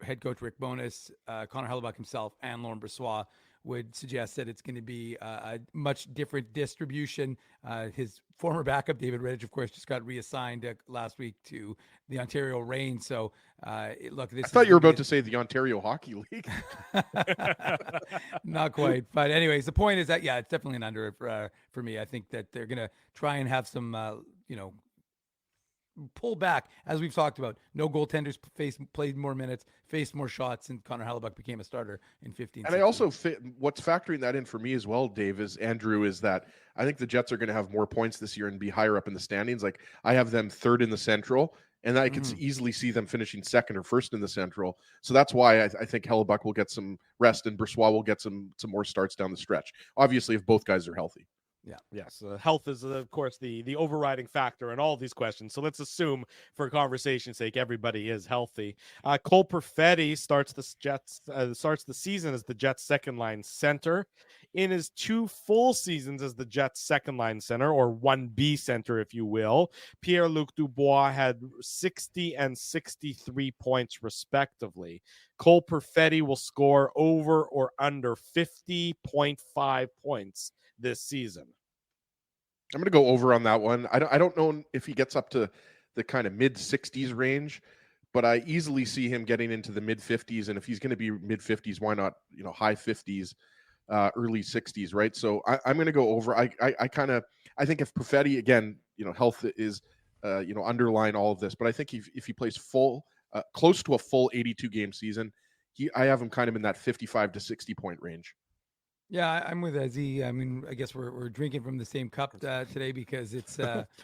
head coach Rick Bowness, Connor Hellebuyck himself, and Laurent Brossoit would suggest that it's going to be a much different distribution. His former backup, David Rittich, of course, just got reassigned last week to the Ontario Reign. So, I thought you were about to say the Ontario Hockey League. Not quite. But anyways, the point is that, it's definitely an under for me. I think that they're going to try and have some, pull back, as we've talked about. No goaltenders played more minutes, faced more shots, and Connor Hellebuck became a starter in 15. And I also what's factoring that in for me as well, Dave, is that I think the Jets are going to have more points this year and be higher up in the standings. Like I have them third in the Central, and I could easily see them finishing second or first in the Central. So that's why I think Hellebuck will get some rest and Brisebois will get some more starts down the stretch. Obviously, if both guys are healthy. Yeah. Yes. Health is, of course, the overriding factor in all these questions. So let's assume, for conversation's sake, everybody is healthy. Cole Perfetti starts the season as the Jets' second line center. In his 2 full seasons as the Jets' second line center, or 1B center, if you will, Pierre-Luc Dubois had 60 and 63 points, respectively. Cole Perfetti will score over or under 50.5 points this season. I'm going to go over on that one. I don't know if he gets up to the kind of mid 60s range, but I easily see him getting into the mid 50s. And if he's going to be mid 50s, why not, high 50s, early 60s, right? So I'm going to go over. I think if Perfetti, again, health is, underline all of this, but I think if he plays close to a full 82 game season, I have him kind of in that 55 to 60 point range. Yeah, I'm with Ezzy. I mean, I guess we're drinking from the same cup today because it's.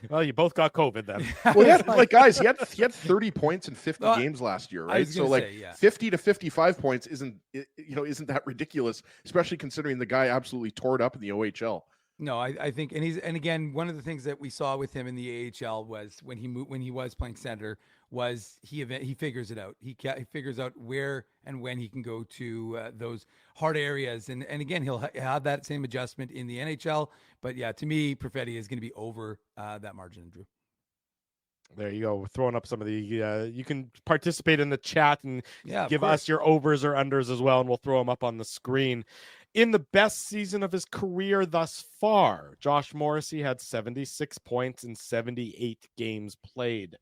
Well, you both got COVID then. Well, guys, he had 30 points in 50 games last year, right? So, 50 to 55 points isn't that ridiculous, especially considering the guy absolutely tore it up in the OHL. No, I think, and again, one of the things that we saw with him in the AHL was when he was playing center was he figures it out. He figures out where and when he can go to those hard areas, and again, he'll have that same adjustment in the NHL. But yeah, to me, Perfetti is going to be over that margin, Drew. There you go. We're throwing up some of the, you can participate in the chat and give us your overs or unders as well, and we'll throw them up on the screen. In the best season of his career thus far, Josh Morrissey had 76 points in 78 games played.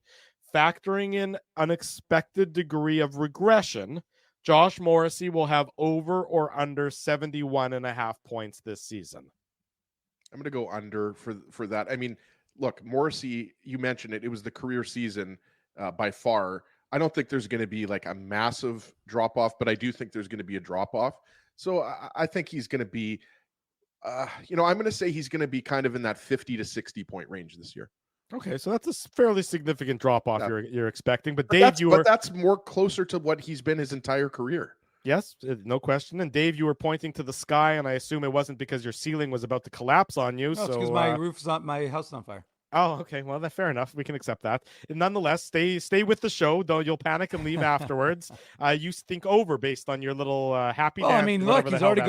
Factoring in unexpected degree of regression, Josh Morrissey will have over or under 71.5 points this season. I'm going to go under for that. I mean, look, Morrissey, you mentioned it. It was the career season by far. I don't think there's going to be like a massive drop-off, but I do think there's going to be a drop-off. So I think he's going to be, I'm going to say he's going to be kind of in that 50 to 60 point range this year. Okay, so that's a fairly significant drop-off you're expecting. But Dave, that's more closer to what he's been his entire career. Yes, no question. And Dave, you were pointing to the sky, and I assume it wasn't because your ceiling was about to collapse on you. No, it's because my house is on fire. Oh, okay. Well, that's fair enough. We can accept that. And nonetheless, stay with the show, though you'll panic and leave afterwards. You think over based on your little happy dance. I mean, look, he's already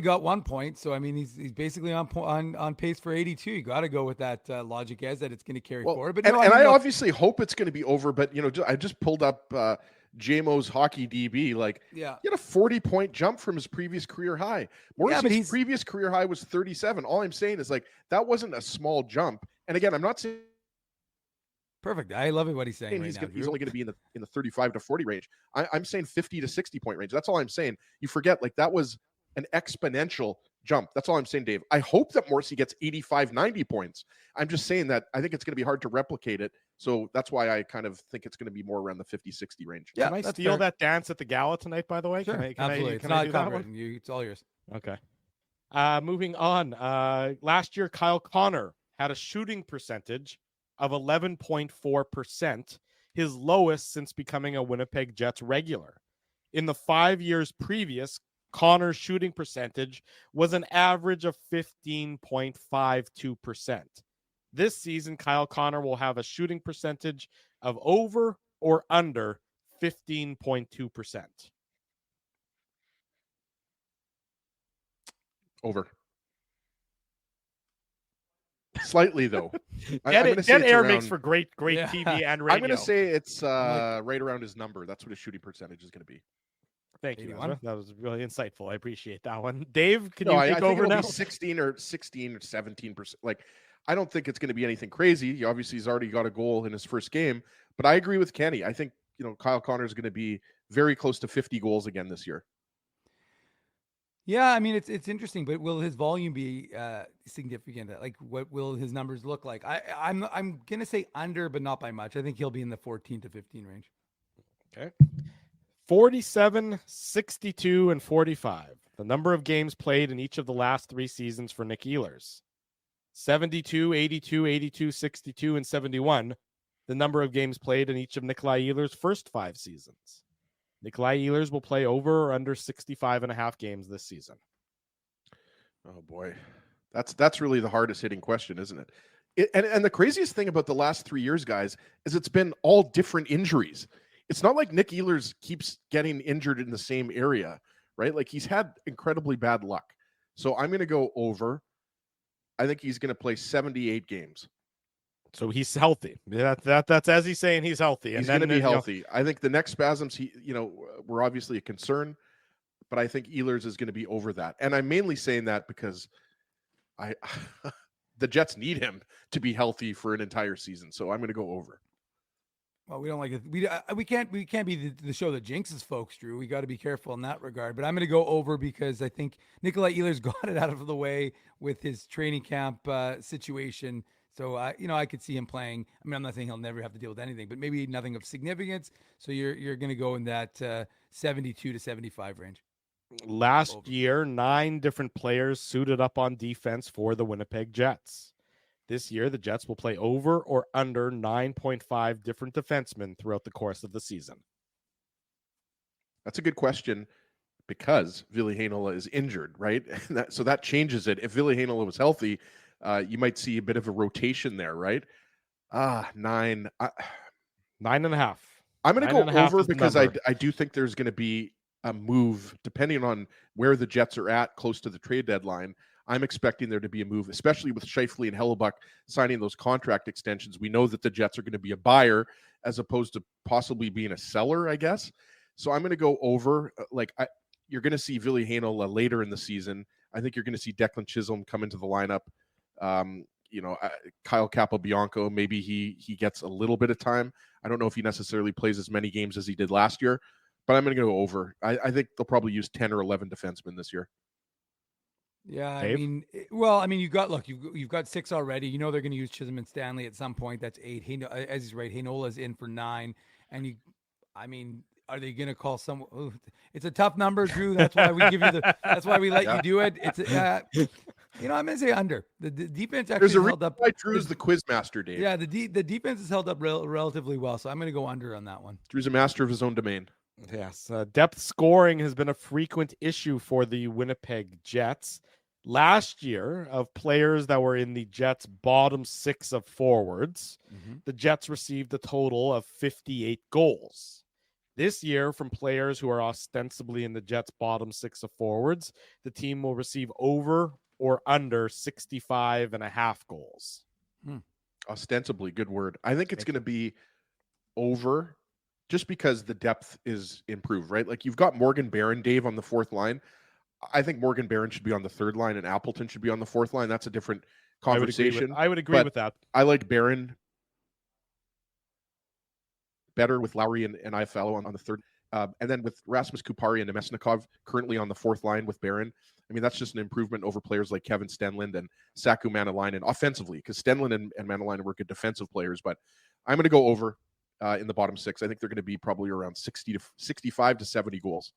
got 1 point. So I mean, he's basically on pace for 82. You got to go with that logic as that it's going to carry forward. But I obviously hope it's going to be over. But I just pulled up JMO's hockey DB. He had a 40-point jump from his previous career high. Morrissey's previous career high was 37. All I'm saying is that wasn't a small jump. And again, I'm not saying perfect. I love what he's saying. He's only going to be in the 35 to 40 range. I'm saying 50 to 60 point range. That's all I'm saying. You forget that was an exponential jump. That's all I'm saying, Dave. I hope that Morrissey gets 85, 90 points. I'm just saying that I think it's going to be hard to replicate it. So that's why I kind of think it's going to be more around the 50, 60 range. Yeah, can I steal that dance at the gala tonight, by the way? Sure, absolutely. It's not copyright. It's all yours. Okay. Moving on. Last year, Kyle Connor had a shooting percentage of 11.4%, his lowest since becoming a Winnipeg Jets regular. In the 5 years previous, Connor's shooting percentage was an average of 15.52%. This season, Kyle Connor will have a shooting percentage of over or under 15.2%. Over. Slightly, though. Dead air makes for great TV and radio. I'm going to say it's right around his number. That's what his shooting percentage is going to be. Thank you. That was really insightful. I appreciate that one. Dave, can you take over now? 16 or 17%. I don't think it's going to be anything crazy. Obviously, he's already got a goal in his first game. But I agree with Kenny. I think Kyle Connor is going to be very close to 50 goals again this year. Yeah, I mean it's interesting, but will his volume be significant? Like, what will his numbers look like? I'm gonna say under, but not by much. I think he'll be in the 14 to 15 range. Okay. 47, 62, and 45. The number of games played in each of the last 3 seasons for Nick Ehlers. 72, 82, 82, 62, and 71. The number of games played in each of Nikolai Ehlers' first 5 seasons. Nikolai Ehlers will play over or under 65.5 games this season. Oh boy, that's really the hardest hitting question, isn't it? And the craziest thing about the last 3 years, guys, is it's been all different injuries. It's not like Nick Ehlers keeps getting injured in the same area, right? Like, he's had incredibly bad luck. So I'm going to go over. I think he's going to play 78 games. So he's healthy. That's as he's saying, he's healthy. He's going to be healthy. I think the neck spasms, were obviously a concern, but I think Ehlers is going to be over that. And I'm mainly saying that because the Jets need him to be healthy for an entire season. So I'm going to go over. Well, we don't like it. We can't be the show that jinxes folks, Drew. We got to be careful in that regard. But I'm going to go over because I think Nikolai Ehlers got it out of the way with his training camp situation. So I could see him playing. I mean, I'm not saying he'll never have to deal with anything, but maybe nothing of significance. So you're going to go in that 72 to 75 range. Last year, 9 different players suited up on defense for the Winnipeg Jets. This year, the Jets will play over or under 9.5 different defensemen throughout the course of the season. That's a good question because Ville Heinola is injured, right? So that changes it. If Ville Heinola was healthy, you might see a bit of a rotation there, right? 9. 9.5. I'm going to go over because I do think there's going to be a move depending on where the Jets are at close to the trade deadline. I'm expecting there to be a move, especially with Scheifele and Hellebuck signing those contract extensions. We know that the Jets are going to be a buyer as opposed to possibly being a seller, I guess. So I'm going to go over. You're going to see Ville Heinola later in the season. I think you're going to see Declan Chisholm come into the lineup. Kyle Capobianco, maybe he gets a little bit of time. I don't know if he necessarily plays as many games as he did last year, but I'm going to go over. I think they'll probably use 10 or 11 defensemen this year. Yeah, Dave? You've got 6 already. You know they're going to use Chisholm and Stanley at some point. That's 8. As he's right, Heinola's in for 9. And are they going to call someone? Oh, it's a tough number, Drew. That's why we give you that's why we let you do it. It's I'm going to say under. The defense actually held up. Drew's the quiz master, Dave. Yeah, the defense has held up relatively well. So I'm going to go under on that one. Drew's a master of his own domain. Yes, depth scoring has been a frequent issue for the Winnipeg Jets. Last year, of players that were in the Jets' bottom 6 of forwards, the Jets received a total of 58 goals. This year, from players who are ostensibly in the Jets' bottom 6 of forwards, the team will receive over or under 65.5 goals. Ostensibly, good word. I think it's going to be over just because the depth is improved, right? Like, you've got Morgan Barron, Dave, on the 4th line. I think Morgan Barron should be on the 3rd line and Appleton should be on the 4th line. That's a different conversation. I would agree with that. I like Barron better with Lowry and Iafallo on the 3rd. And then with Rasmus Kupari and Nemesnikov currently on the 4th line with Barron. I mean, that's just an improvement over players like Kevin Stenlund and Saku Manalainen offensively, because Stenlund and Manalainen were good defensive players. But I'm going to go over in the bottom 6. I think they're going to be probably around 65 to 70 goals.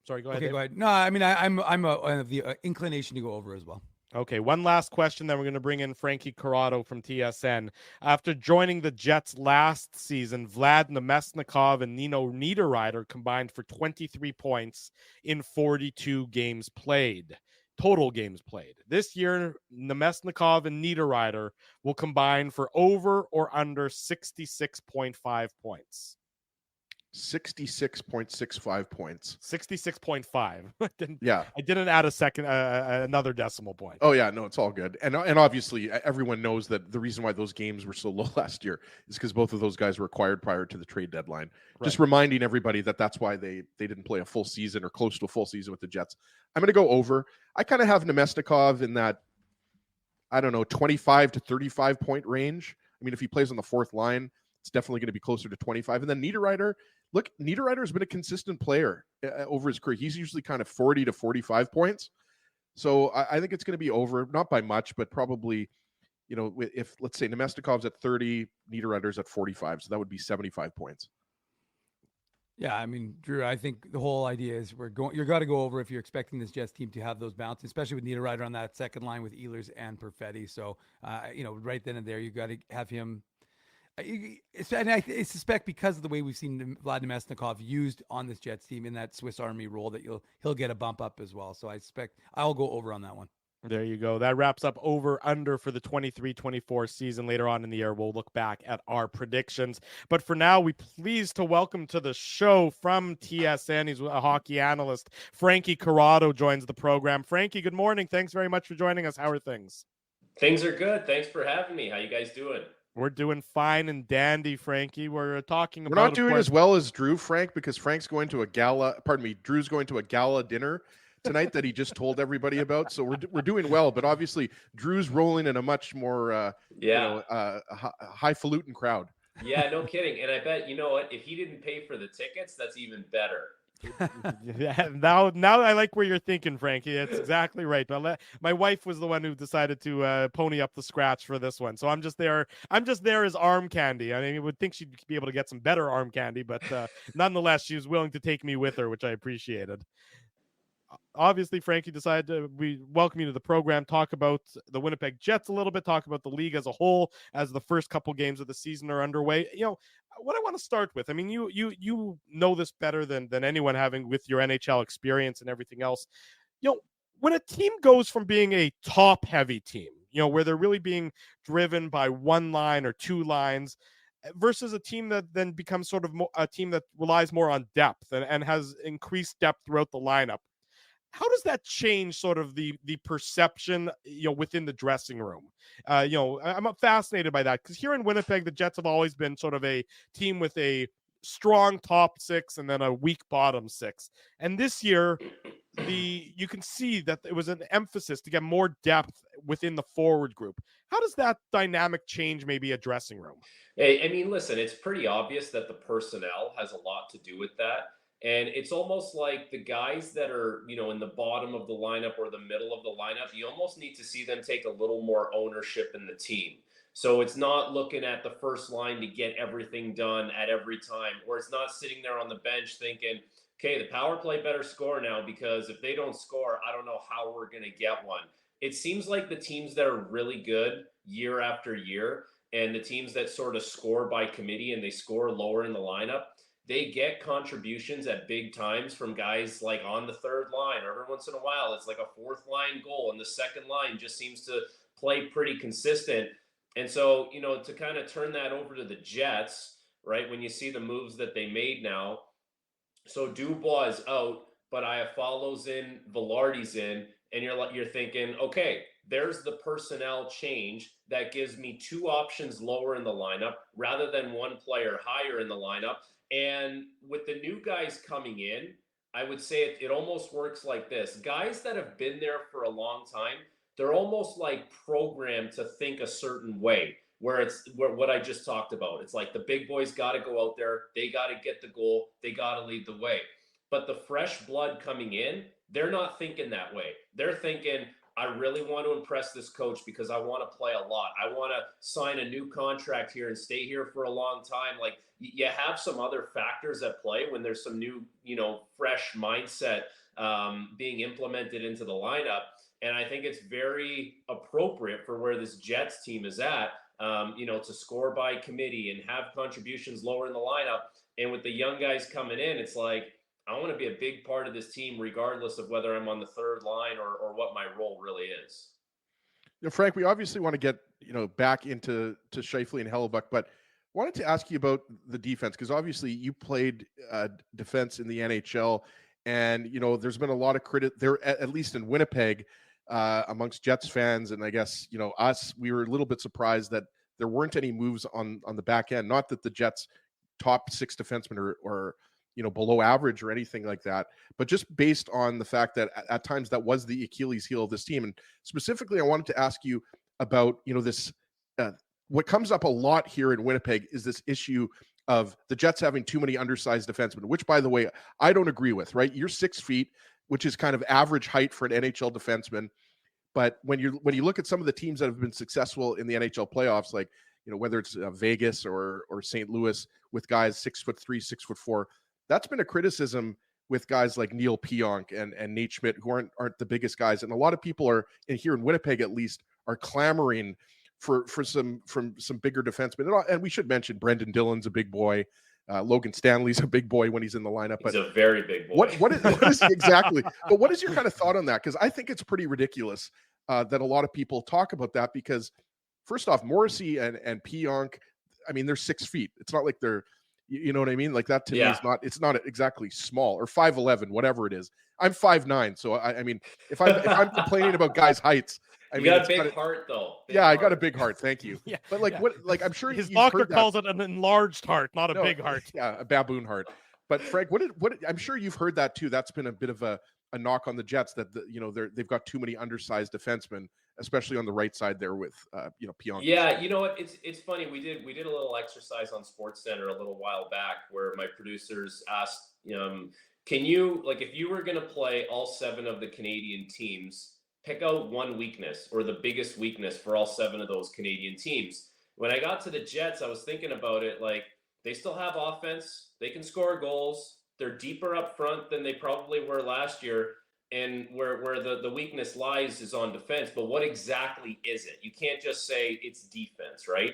Sorry, go ahead. Okay, go ahead. No, I mean, I'm of the inclination to go over as well. Okay, one last question, then we're going to bring in Frankie Corrado from TSN. After joining the Jets last season, Vlad Nemesnikov and Nino Niederreiter combined for 23 points in 42 games played. Total games played. This year, Nemesnikov and Niederreiter will combine for over or under 66.5 points. 66.65 points. 66.5. Yeah. I didn't add another decimal point. Oh yeah, no, it's all good. And obviously everyone knows that the reason why those games were so low last year is because both of those guys were acquired prior to the trade deadline. Right. Just reminding everybody that's why they didn't play a full season or close to a full season with the Jets. I'm going to go over. I kind of have Nemesnikov in that, 25 to 35 point range. I mean, if he plays on the 4th line, it's definitely going to be closer to 25. And then Niederreiter, look, Niederreiter has been a consistent player over his career. He's usually kind of 40 to 45 points. So I think it's going to be over, not by much, but probably, if let's say Nemestikov's at 30, Niederreiter's at 45. So that would be 75 points. Yeah, I mean, Drew, I think the whole idea is you got to go over if you're expecting this Jets team to have those bounces, especially with Niederreiter on that second line with Ehlers and Perfetti. So, right then and there, you got to have him. And I suspect because of the way we've seen Vlad Nemestikov used on this Jets team in that Swiss Army role, that he'll get a bump up as well. So I suspect I'll go over on that one. There you go. That wraps up over under for the 23-24 season. Later on in the year, we'll look back at our predictions. But for now, we pleased to welcome to the show from TSN. He's a hockey analyst. Frankie Corrado joins the program. Frankie, good morning. Thanks very much for joining us. How are things? Things are good. Thanks for having me. How you guys doing? We're doing fine and dandy, Frankie. We're talking about. We're not doing as well as Drew, Frank, because Drew's going to a gala dinner tonight that he just told everybody about. So we're doing well, but obviously Drew's rolling in a much more highfalutin crowd. Yeah, no kidding. And I bet, you know what, if he didn't pay for the tickets, that's even better. Yeah, now I like where you're thinking, Frankie. It's exactly right. But my wife was the one who decided to pony up the scratch for this one, so I'm just there as arm candy. I mean, you would think she'd be able to get some better arm candy, but nonetheless, she was willing to take me with her, which I appreciated. Obviously, Frankie decided we welcome you to the program, talk about the Winnipeg Jets a little bit, talk about the league as a whole as the first couple games of the season are underway. What I want to start with, I mean, you know this better than anyone, having with your NHL experience and everything else. When a team goes from being a top-heavy team, where they're really being driven by one line or two lines, versus a team that then becomes sort of a team that relies more on depth and has increased depth throughout the lineup, how does that change sort of the perception, within the dressing room? I'm fascinated by that, because here in Winnipeg, the Jets have always been sort of a team with a strong top six and then a weak bottom six. And this year, you can see that it was an emphasis to get more depth within the forward group. How does that dynamic change maybe a dressing room? Hey, I mean, listen, it's pretty obvious that the personnel has a lot to do with that. And it's almost like the guys that are, in the bottom of the lineup or the middle of the lineup, you almost need to see them take a little more ownership in the team. So it's not looking at the first line to get everything done at every time, or it's not sitting there on the bench thinking, okay, the power play better score now, because if they don't score, I don't know how we're going to get one. It seems like the teams that are really good year after year, and the teams that sort of score by committee and they score lower in the lineup, they get contributions at big times from guys like on the third line, or every once in a while, it's like a fourth line goal, and the second line just seems to play pretty consistent. And so, to kind of turn that over to the Jets, right, when you see the moves that they made now. So Dubois is out, but Iafalo's in, Velarde's in, and you're thinking, okay, there's the personnel change that gives me two options lower in the lineup rather than one player higher in the lineup. And with the new guys coming in, I would say it almost works like this. Guys that have been there for a long time, they're almost like programmed to think a certain way, where what I just talked about. It's like the big boys got to go out there. They got to get the goal. They got to lead the way. But the fresh blood coming in, they're not thinking that way. They're thinking, I really want to impress this coach because I want to play a lot. I want to sign a new contract here and stay here for a long time. Like, you have some other factors at play when there's some new, fresh mindset being implemented into the lineup. And I think it's very appropriate for where this Jets team is at, to score by committee and have contributions lower in the lineup. And with the young guys coming in, it's like, I want to be a big part of this team, regardless of whether I'm on the third line or what my role really is. Frank, we obviously want to get, back into Scheifele and Hellebuyck, but wanted to ask you about the defense, because obviously you played defense in the NHL, and, there's been a lot of credit there, at least in Winnipeg, amongst Jets fans. And I guess, us, we were a little bit surprised that there weren't any moves on the back end. Not that the Jets top six defensemen or below average or anything like that, but just based on the fact that at times that was the Achilles heel of this team. And specifically, I wanted to ask you about, this, what comes up a lot here in Winnipeg is this issue of the Jets having too many undersized defensemen, which, by the way, I don't agree with, right? You're 6 feet, which is kind of average height for an NHL defenseman. But when you look at some of the teams that have been successful in the NHL playoffs, like, whether it's Vegas or St. Louis with guys 6'3", 6'4", that's been a criticism with guys like Neil Pionk and Nate Schmidt, who aren't the biggest guys. And a lot of people are, and here in Winnipeg at least, are clamoring for some bigger defensemen. And we should mention Brendan Dillon's a big boy. Logan Stanley's a big boy when he's in the lineup. He's a very big boy. What is exactly? But what is your kind of thought on that? Because I think it's pretty ridiculous that a lot of people talk about that. Because first off, Morrissey and Pionk, I mean, they're 6 feet. It's not like they're, you know what I mean? Like that to me is not. It's not exactly small, or 5'11", whatever it is. I'm 5'9", so I mean, if I'm complaining about guys' heights. You got a big heart, though. I got a big heart. Thank you. Yeah. But what? I'm sure his doctor calls it an enlarged heart, not a big heart. Yeah, a baboon heart. But Frank, what? I'm sure you've heard that too. That's been a bit of a knock on the Jets that they've got too many undersized defensemen, especially on the right side there with Pionk. Yeah, you know what? It's funny. We did a little exercise on SportsCenter a little while back where my producers asked, can you, like, if you were going to play all 7 of the Canadian teams, pick out one weakness or the biggest weakness for all 7 of those Canadian teams. When I got to the Jets, I was thinking about it. Like, they still have offense. They can score goals. They're deeper up front than they probably were last year. And where the weakness lies is on defense. But what exactly is it? You can't just say it's defense, right?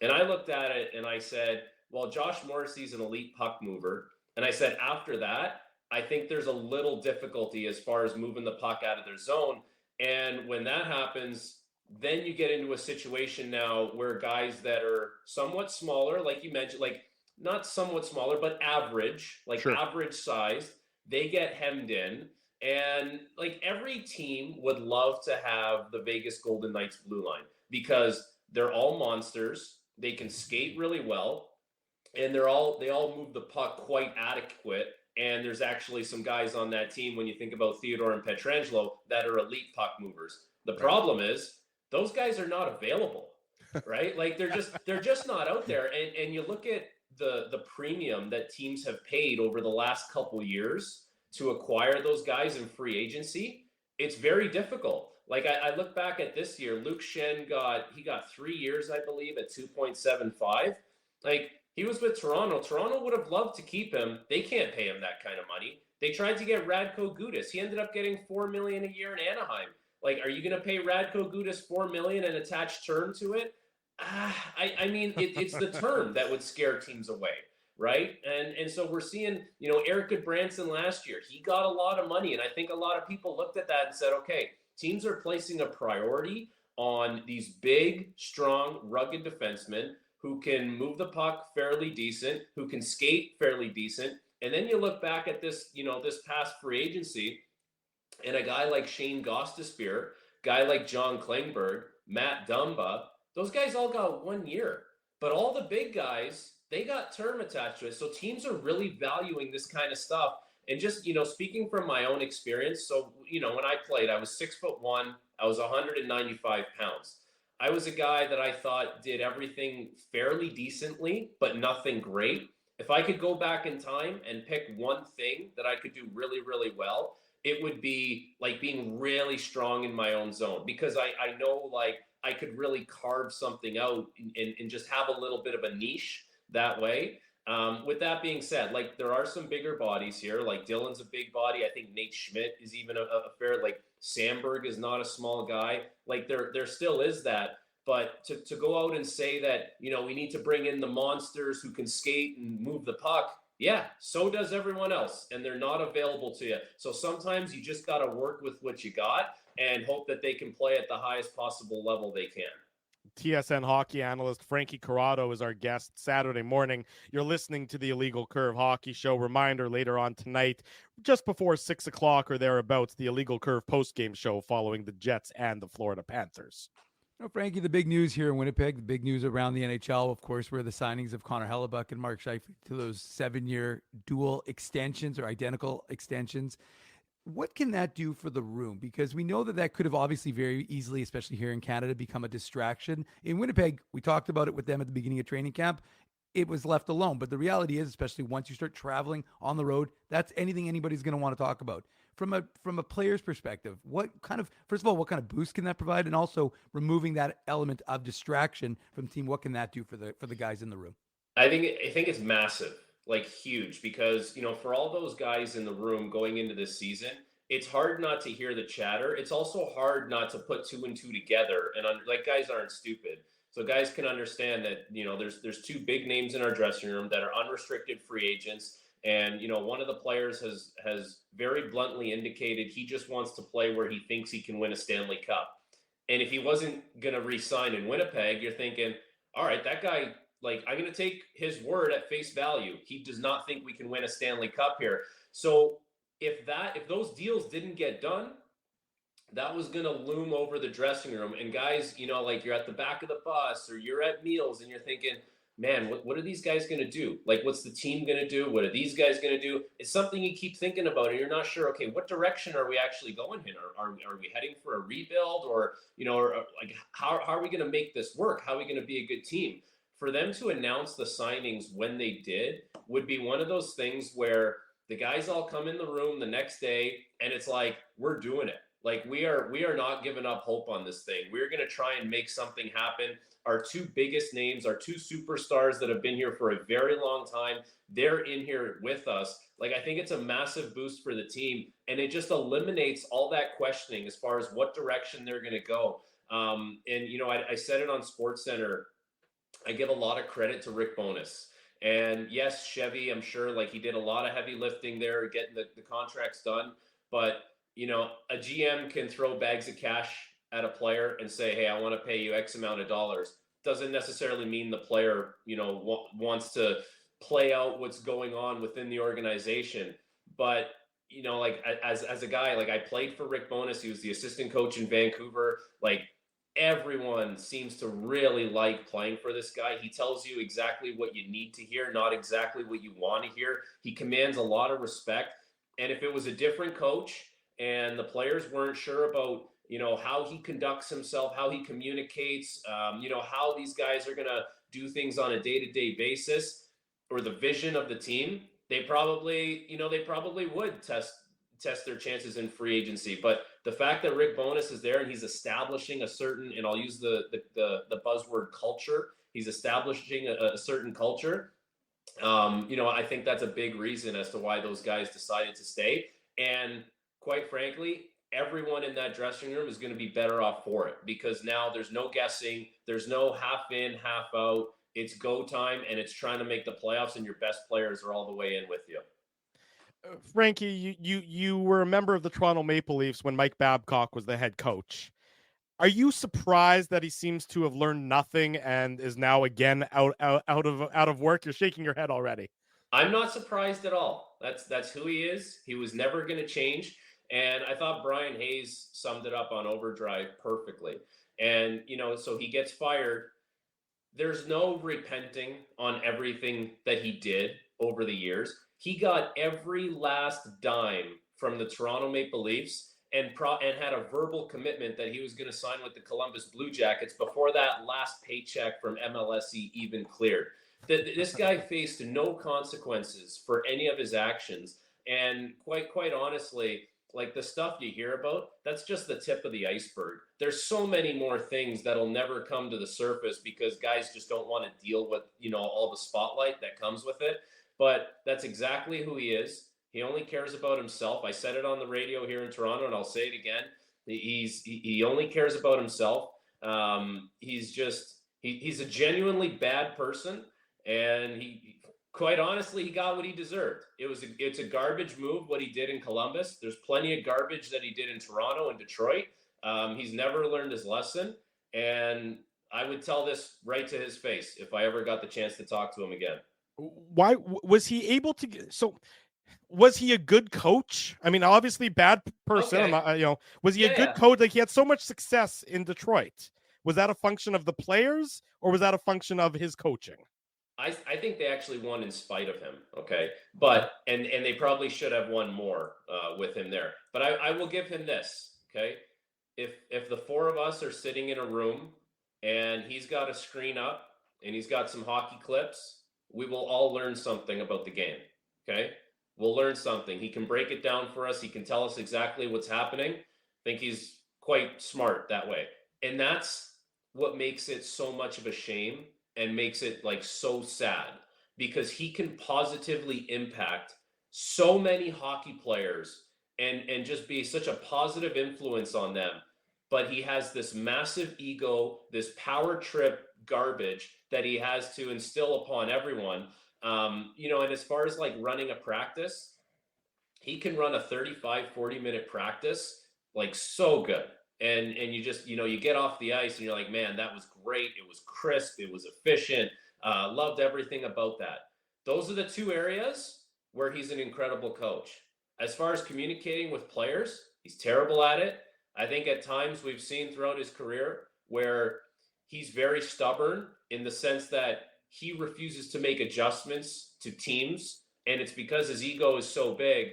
And I looked at it and I said, well, Josh Morrissey's an elite puck mover. And I said, after that, I think there's a little difficulty as far as moving the puck out of their zone. And when that happens, then you get into a situation now where guys that are somewhat smaller, like you mentioned, like not somewhat smaller, but average, like average sized, they get hemmed in. And like every team would love to have the Vegas Golden Knights blue line because they're all monsters. They can skate really well, and they all move the puck quite adequate. And there's actually some guys on that team, when you think about Theodore and Pietrangelo, that are elite puck movers. The problem is those guys are not available, right? Like they're just not out there. And you look at the premium that teams have paid over the last couple years to acquire those guys in free agency. It's very difficult. Like I look back at this year, Luke Shen got 3 years, I believe, at 2.75. Like, he was with Toronto. Toronto would have loved to keep him. They can't pay him that kind of money. They tried to get Radko Gudas. He ended up getting $4 million a year in Anaheim. Like, are you going to pay Radko Gudas $4 million and attach term to it? I mean, it's the term that would scare teams away, right? And so we're seeing, Eric Goodbranson last year. He got a lot of money, and I think a lot of people looked at that and said, okay, teams are placing a priority on these big, strong, rugged defensemen who can move the puck fairly decent, who can skate fairly decent. And then you look back at this, this past free agency, and a guy like Shane Gostisbehere, guy like John Klingberg, Matt Dumba, those guys all got 1 year. But all the big guys, they got term attached to it. So teams are really valuing this kind of stuff. And just, speaking from my own experience, so, when I played, I was 6'1", I was 195 pounds. I was a guy that I thought did everything fairly decently, but nothing great. If I could go back in time and pick one thing that I could do really, really well, it would be like being really strong in my own zone, because I know like I could really carve something out and just have a little bit of a niche that way. With that being said, like there are some bigger bodies here. Like Dylan's a big body. I think Nate Schmidt is even a fair, like Sandberg is not a small guy. Like there still is that. But to go out and say that, we need to bring in the monsters who can skate and move the puck. Yeah, so does everyone else. And they're not available to you. So sometimes you just got to work with what you got and hope that they can play at the highest possible level they can. TSN hockey analyst Frankie Corrado is our guest Saturday morning. You're listening to the Illegal Curve Hockey Show. Reminder, later on tonight, just before 6 o'clock or thereabouts, the Illegal Curve postgame show following the Jets and the Florida Panthers. Frankie, the big news here in Winnipeg, the big news around the NHL, of course, were the signings of Connor Hellebuck and Mark Scheifele to those 7-year dual extensions or identical extensions. What can that do for the room? Because we know that could have obviously very easily, especially here in Canada, become a distraction. In Winnipeg, we talked about it with them at the beginning of training camp. it was left alone. But the reality is, especially once you start traveling on the road, that's anything anybody's going to want to talk about. From a player's perspective, first of all, what kind of boost can that provide? And also removing that element of distraction from the team, what can that do for the guys in the room? I think it's massive, like huge, because for all those guys in the room going into this season, it's hard not to hear the chatter. It's also hard not to put two and two together, and guys aren't stupid, so guys can understand that there's two big names in our dressing room that are unrestricted free agents, and one of the players has very bluntly indicated he just wants to play where he thinks he can win a Stanley Cup, and if he wasn't going to re-sign in Winnipeg, you're thinking, all right, that guy. I'm going to take his word at face value. He does not think we can win a Stanley Cup here. So if those deals didn't get done, that was going to loom over the dressing room. And guys, you're at the back of the bus or you're at meals and you're thinking, man, what are these guys going to do? What's the team going to do? What are these guys going to do? It's something you keep thinking about and you're not sure, okay, what direction are we actually going in? Are we heading for a rebuild or how are we going to make this work? How are we going to be a good team? For them to announce the signings when they did would be one of those things where the guys all come in the room the next day and it's like, we're doing it. We are not giving up hope on this thing. We're going to try and make something happen. Our two biggest names, our two superstars that have been here for a very long time, they're in here with us. I think it's a massive boost for the team, and it just eliminates all that questioning as far as what direction they're going to go. I said it on SportsCenter. I give a lot of credit to Rick Bowness. And yes, Chevy, I'm sure he did a lot of heavy lifting there, getting the contracts done. But, a GM can throw bags of cash at a player and say, hey, I want to pay you X amount of dollars. Doesn't necessarily mean the player, wants to play out what's going on within the organization. But, as a guy, I played for Rick Bowness. He was the assistant coach in Vancouver. Everyone seems to really like playing for this guy. He tells you exactly what you need to hear, not exactly what you want to hear. He commands a lot of respect. And if it was a different coach and the players weren't sure about, how he conducts himself, how he communicates, how these guys are going to do things on a day-to-day basis or the vision of the team, they probably would test their chances in free agency. But the fact that Rick Bowness is there and he's establishing a certain, and I'll use the buzzword culture, he's establishing a certain culture. I think that's a big reason as to why those guys decided to stay. And quite frankly, everyone in that dressing room is going to be better off for it, because now there's no guessing. There's no half in, half out. It's go time, and it's trying to make the playoffs, and your best players are all the way in with you. Frankie, you were a member of the Toronto Maple Leafs when Mike Babcock was the head coach. Are you surprised that he seems to have learned nothing and is now again out of work? You're shaking your head already. I'm not surprised at all. That's who he is. He was never going to change. And I thought Brian Hayes summed it up on Overdrive perfectly. And, so he gets fired. There's no repenting on everything that he did over the years. He got every last dime from the Toronto Maple Leafs and had a verbal commitment that he was going to sign with the Columbus Blue Jackets before that last paycheck from MLSE even cleared. This guy faced no consequences for any of his actions. And quite honestly, the stuff you hear about, that's just the tip of the iceberg. There's so many more things that'll never come to the surface because guys just don't want to deal with, all the spotlight that comes with it. But that's exactly who he is. He only cares about himself. I said it on the radio here in Toronto, and I'll say it again. He only cares about himself. He's a genuinely bad person, and quite honestly, he got what he deserved. It's a garbage move what he did in Columbus. There's plenty of garbage that he did in Toronto and Detroit. He's never learned his lesson, and I would tell this right to his face if I ever got the chance to talk to him again. Why was he able to was he a good coach? I mean, obviously bad person. Okay. Was he a good coach? He had so much success in Detroit. Was that a function of the players or was that a function of his coaching? I think they actually won in spite of him. Okay. But, and they probably should have won more with him there, but I will give him this. Okay. If the four of us are sitting in a room and he's got a screen up and he's got some hockey clips we will all learn something about the game. Okay. We'll learn something. He can break it down for us. He can tell us exactly what's happening. I think he's quite smart that way. And that's what makes it so much of a shame and makes it like so sad, because he can positively impact so many hockey players and just be such a positive influence on them. But he has this massive ego, this power trip garbage that he has to instill upon everyone. And as far as like running a practice, he can run a 35, 40-minute practice like so good. And you just, you get off the ice and you're like, man, that was great. It was crisp. It was efficient. Loved everything about that. Those are the two areas where he's an incredible coach. As far as communicating with players, he's terrible at it. I think at times we've seen throughout his career where he's very stubborn in the sense that he refuses to make adjustments to teams. And it's because his ego is so big.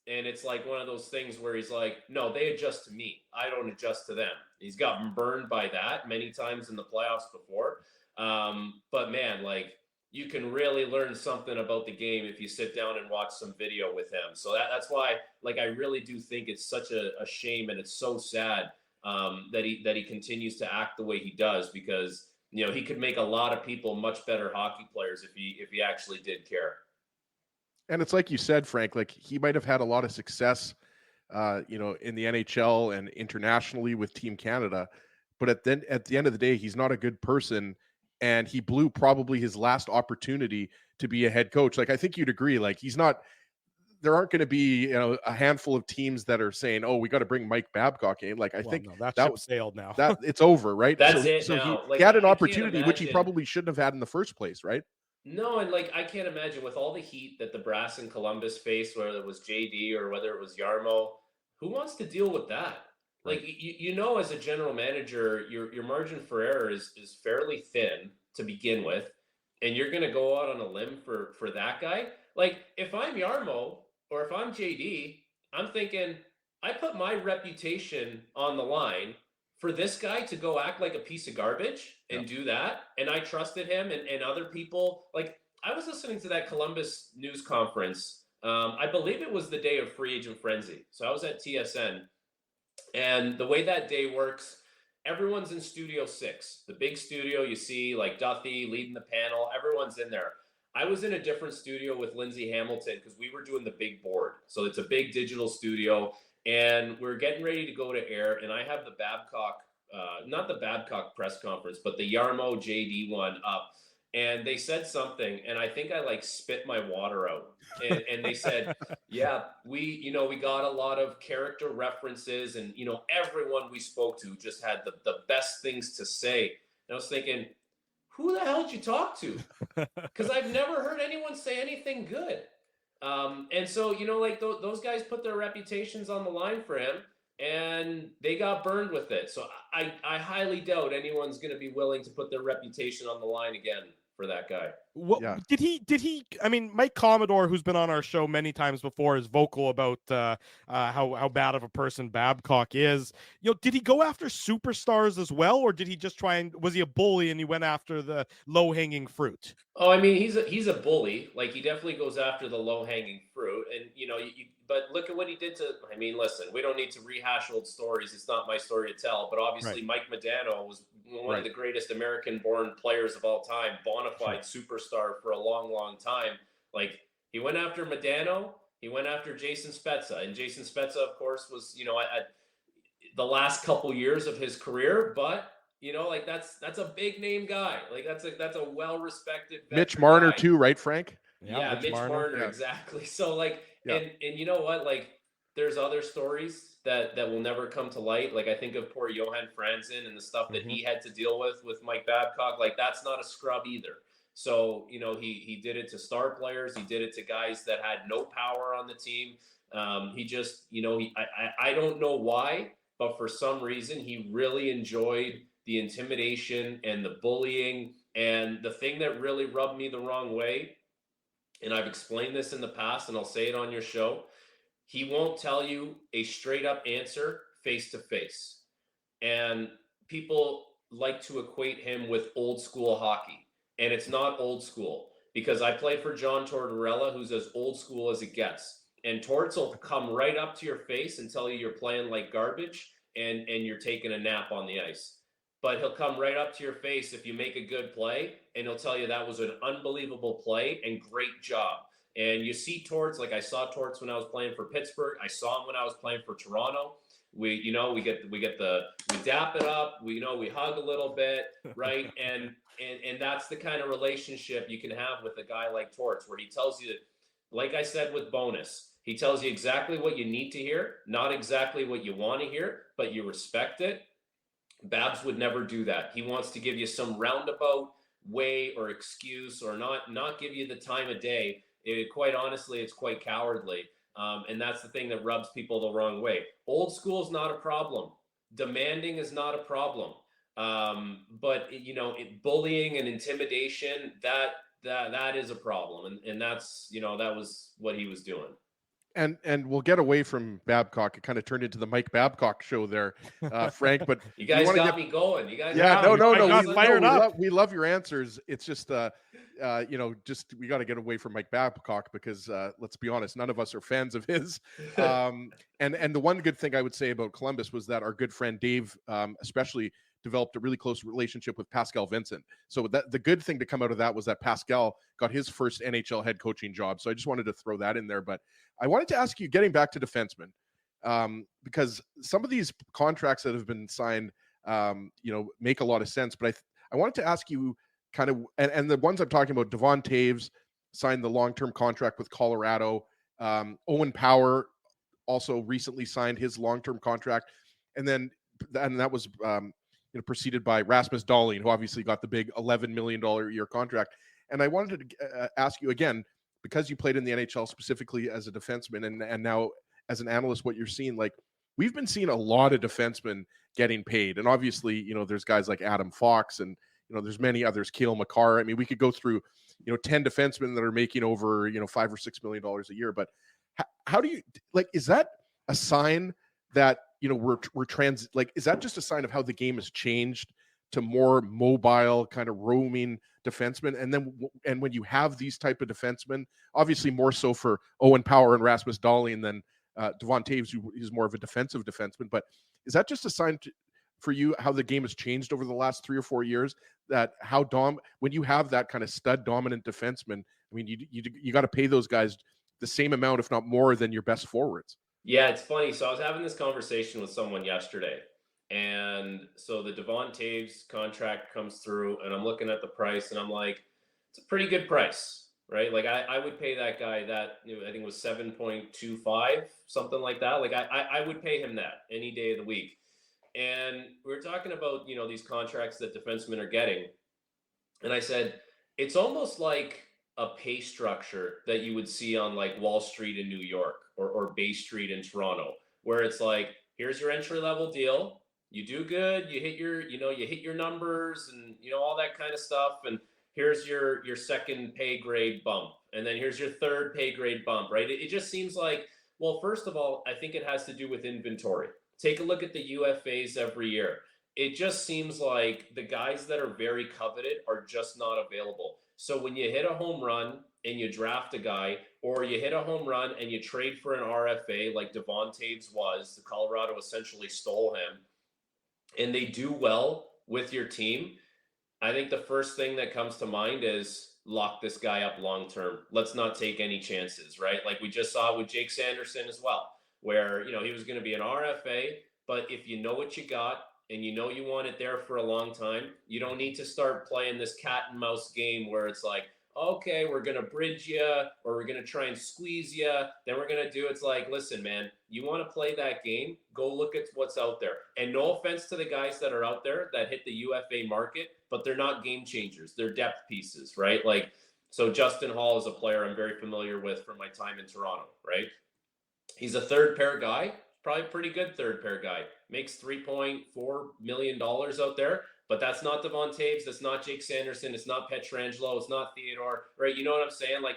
And it's like one of those things where he's like, no, they adjust to me. I don't adjust to them. He's gotten burned by that many times in the playoffs before. But man, like, you can really learn something about the game if you sit down and watch some video with him. So that's why, like, I really do think it's such a shame, and it's so sad that he continues to act the way he does, because he could make a lot of people much better hockey players if he actually did care. And it's like you said, Frank, like he might have had a lot of success, in the NHL and internationally with Team Canada, but at the end of the day, he's not a good person, and he blew probably his last opportunity to be a head coach. Like, I think you'd agree, like there aren't going to be, a handful of teams that are saying, oh, we got to bring Mike Babcock in. Like, I think that ship sailed now. That it's over, right? That's it now. He had an opportunity, which he probably shouldn't have had in the first place, right? No, and like, I can't imagine with all the heat that the Brass and Columbus faced, whether it was JD or whether it was Jarmo, who wants to deal with that? Like, as a general manager, your margin for error is fairly thin to begin with, and you're going to go out on a limb for that guy. Like, if I'm Jarmo or if I'm JD, I'm thinking, I put my reputation on the line for this guy to go act like a piece of garbage and do that. And I trusted him and other people. Like, I was listening to that Columbus news conference. I believe it was the day of free agent frenzy. So I was at TSN, and the way that day works, everyone's in Studio 6, the big studio. You see like Duthie leading the panel. Everyone's in there. I was in a different studio with Lindsay Hamilton because we were doing the big board. So it's a big digital studio, and we're getting ready to go to air. And I have the Babcock, not the Babcock press conference, but the Jarmo JD one up. And they said something, and I think I like spit my water out. And they said, yeah, we got a lot of character references, and, everyone we spoke to just had the best things to say. And I was thinking, who the hell did you talk to? Because I've never heard anyone say anything good. And so, those guys put their reputations on the line for him, and they got burned with it. So I highly doubt anyone's going to be willing to put their reputation on the line again for that guy. Did he? I mean, Mike Commodore, who's been on our show many times before, is vocal about how bad of a person Babcock is. Did he go after superstars as well, or did he just was he a bully and he went after the low hanging fruit? Oh, I mean, he's a bully. Like, he definitely goes after the low hanging fruit, and but look at what he did to. I mean, listen, we don't need to rehash old stories. It's not my story to tell. But obviously, right. Mike Modano was one of the greatest American-born players of all time, bona fide superstar for a long, long time. Like, he went after Modano, he went after Jason Spezza, and Jason Spezza, of course, was at the last couple years of his career, but. That's a big name guy. Like, that's a well-respected Mitch Marner guy. Too, right, Frank? Yeah, Mitch Marner, exactly. So and you know what? Like, there's other stories that will never come to light. Like, I think of poor Johan Franzen and the stuff that he had to deal with Mike Babcock. Like, that's not a scrub either. So, he did it to star players. He did it to guys that had no power on the team. He just, I don't know why, but for some reason, he really enjoyed the intimidation and the bullying. And the thing that really rubbed me the wrong way, and I've explained this in the past, and I'll say it on your show, he won't tell you a straight up answer face to face. And people like to equate him with old school hockey, and it's not old school. because I played for John Tortorella, who's as old school as it gets. And Torts will come right up to your face and tell you you're playing like garbage and you're taking a nap on the ice. But he'll come right up to your face if you make a good play, and he'll tell you that was an unbelievable play and great job. And you see Torts, like I saw Torts when I was playing for Pittsburgh. I saw him when I was playing for Toronto. We dap it up. We hug a little bit, right? And that's the kind of relationship you can have with a guy like Torts, where he tells you, like I said with Bonus, he tells you exactly what you need to hear, not exactly what you want to hear, but you respect it. Babs would never do that. He wants to give you some roundabout way or excuse, or not give you the time of day. Quite honestly, it's quite cowardly. And that's the thing that rubs people the wrong way. Old school is not a problem. Demanding is not a problem. But bullying and intimidation, that is a problem. And that's, that was what he was doing. And we'll get away from Babcock. It kind of turned into the Mike Babcock show there, Frank. But you guys got me going. You guys, We love your answers. It's just, we got to get away from Mike Babcock because let's be honest, none of us are fans of his. And the one good thing I would say about Columbus was that our good friend Dave, especially, developed a really close relationship with Pascal Vincent. So the good thing to come out of that was that Pascal got his first NHL head coaching job. So I just wanted to throw that in there. But I wanted to ask you, getting back to defensemen, because some of these contracts that have been signed, make a lot of sense. But I wanted to ask you kind of, and the ones I'm talking about, Devon Toews signed the long-term contract with Colorado. Owen Power also recently signed his long-term contract. And that was, preceded by Rasmus Dahlin, who obviously got the big $11 million a year contract. And I wanted to ask you again, because you played in the NHL specifically as a defenseman and now as an analyst, what you're seeing, like we've been seeing a lot of defensemen getting paid. And obviously, there's guys like Adam Fox and, there's many others, Cale Makar. I mean, we could go through, 10 defensemen that are making over, $5 or $6 million a year. But how do you, is that a sign that, is that just a sign of how the game has changed to more mobile kind of roaming defensemen? And when you have these type of defensemen, obviously more so for Owen Power and Rasmus Dahlin than Devon Toews, who is more of a defensive defenseman. But is that just a sign for you how the game has changed over the last 3 or 4 years, that when you have that kind of stud dominant defenseman, I mean, you got to pay those guys the same amount, if not more, than your best forwards? Yeah, it's funny. So I was having this conversation with someone yesterday. And so the Devon Toews contract comes through, and I'm looking at the price, and I'm like, it's a pretty good price, right? Like I would pay that guy that, I think it was 7.25, something like that. Like I would pay him that any day of the week. And we were talking about, these contracts that defensemen are getting. And I said, it's almost like a pay structure that you would see on like Wall Street in New York or Bay Street in Toronto, where it's like, here's your entry level deal. You do good, you hit your numbers and, all that kind of stuff. And here's your second pay grade bump. And then here's your third pay grade bump, right? It just seems like, well, first of all, I think it has to do with inventory. Take a look at the UFAs every year. It just seems like the guys that are very coveted are just not available. So when you hit a home run and you draft a guy, or you hit a home run and you trade for an RFA like Devon Toews was, Colorado essentially stole him, and they do well with your team, I think the first thing that comes to mind is lock this guy up long term. Let's not take any chances, right? Like we just saw with Jake Sanderson as well, where he was going to be an RFA, but if you know what you got and you want it there for a long time, you don't need to start playing this cat and mouse game where it's like, okay, we're going to bridge you, or we're going to try and squeeze you. Then we're going to do, it's like, listen, man, you want to play that game, go look at what's out there. And no offense to the guys that are out there that hit the UFA market, but they're not game changers. They're depth pieces, right? Like, so Justin Hall is a player I'm very familiar with from my time in Toronto, right? He's a third pair guy, probably a pretty good third pair guy. Makes $3.4 million out there. But that's not Devon Toews. That's not Jake Sanderson. It's not Pietrangelo. It's not Theodore, right? You know what I'm saying? Like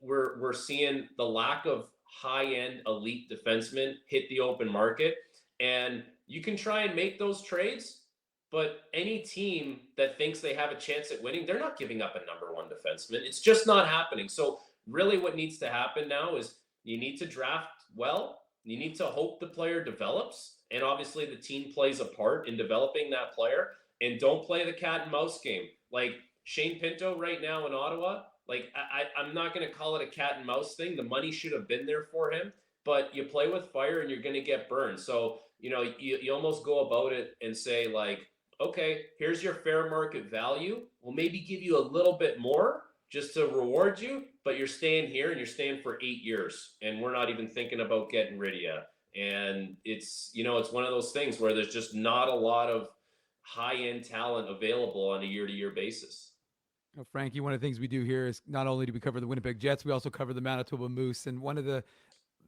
we're seeing the lack of high-end elite defensemen hit the open market. And you can try and make those trades, But any team that thinks they have a chance at winning, they're not giving up a number one defenseman. It's just not happening. So really what needs to happen now is you need to draft well. You need to hope the player develops. And obviously the team plays a part in developing that player. And don't play the cat and mouse game. Like Shane Pinto right now in Ottawa, like I'm not going to call it a cat and mouse thing. The money should have been there for him. But you play with fire and you're going to get burned. So, you almost go about it and say like, okay, here's your fair market value. We'll maybe give you a little bit more just to reward you, but you're staying here and you're staying for 8 years. And we're not even thinking about getting rid of you. And it's one of those things where there's just not a lot of high-end talent available on a year-to-year basis. Frankie, one of the things we do here is not only do we cover the Winnipeg Jets, we also cover the Manitoba Moose. And one of the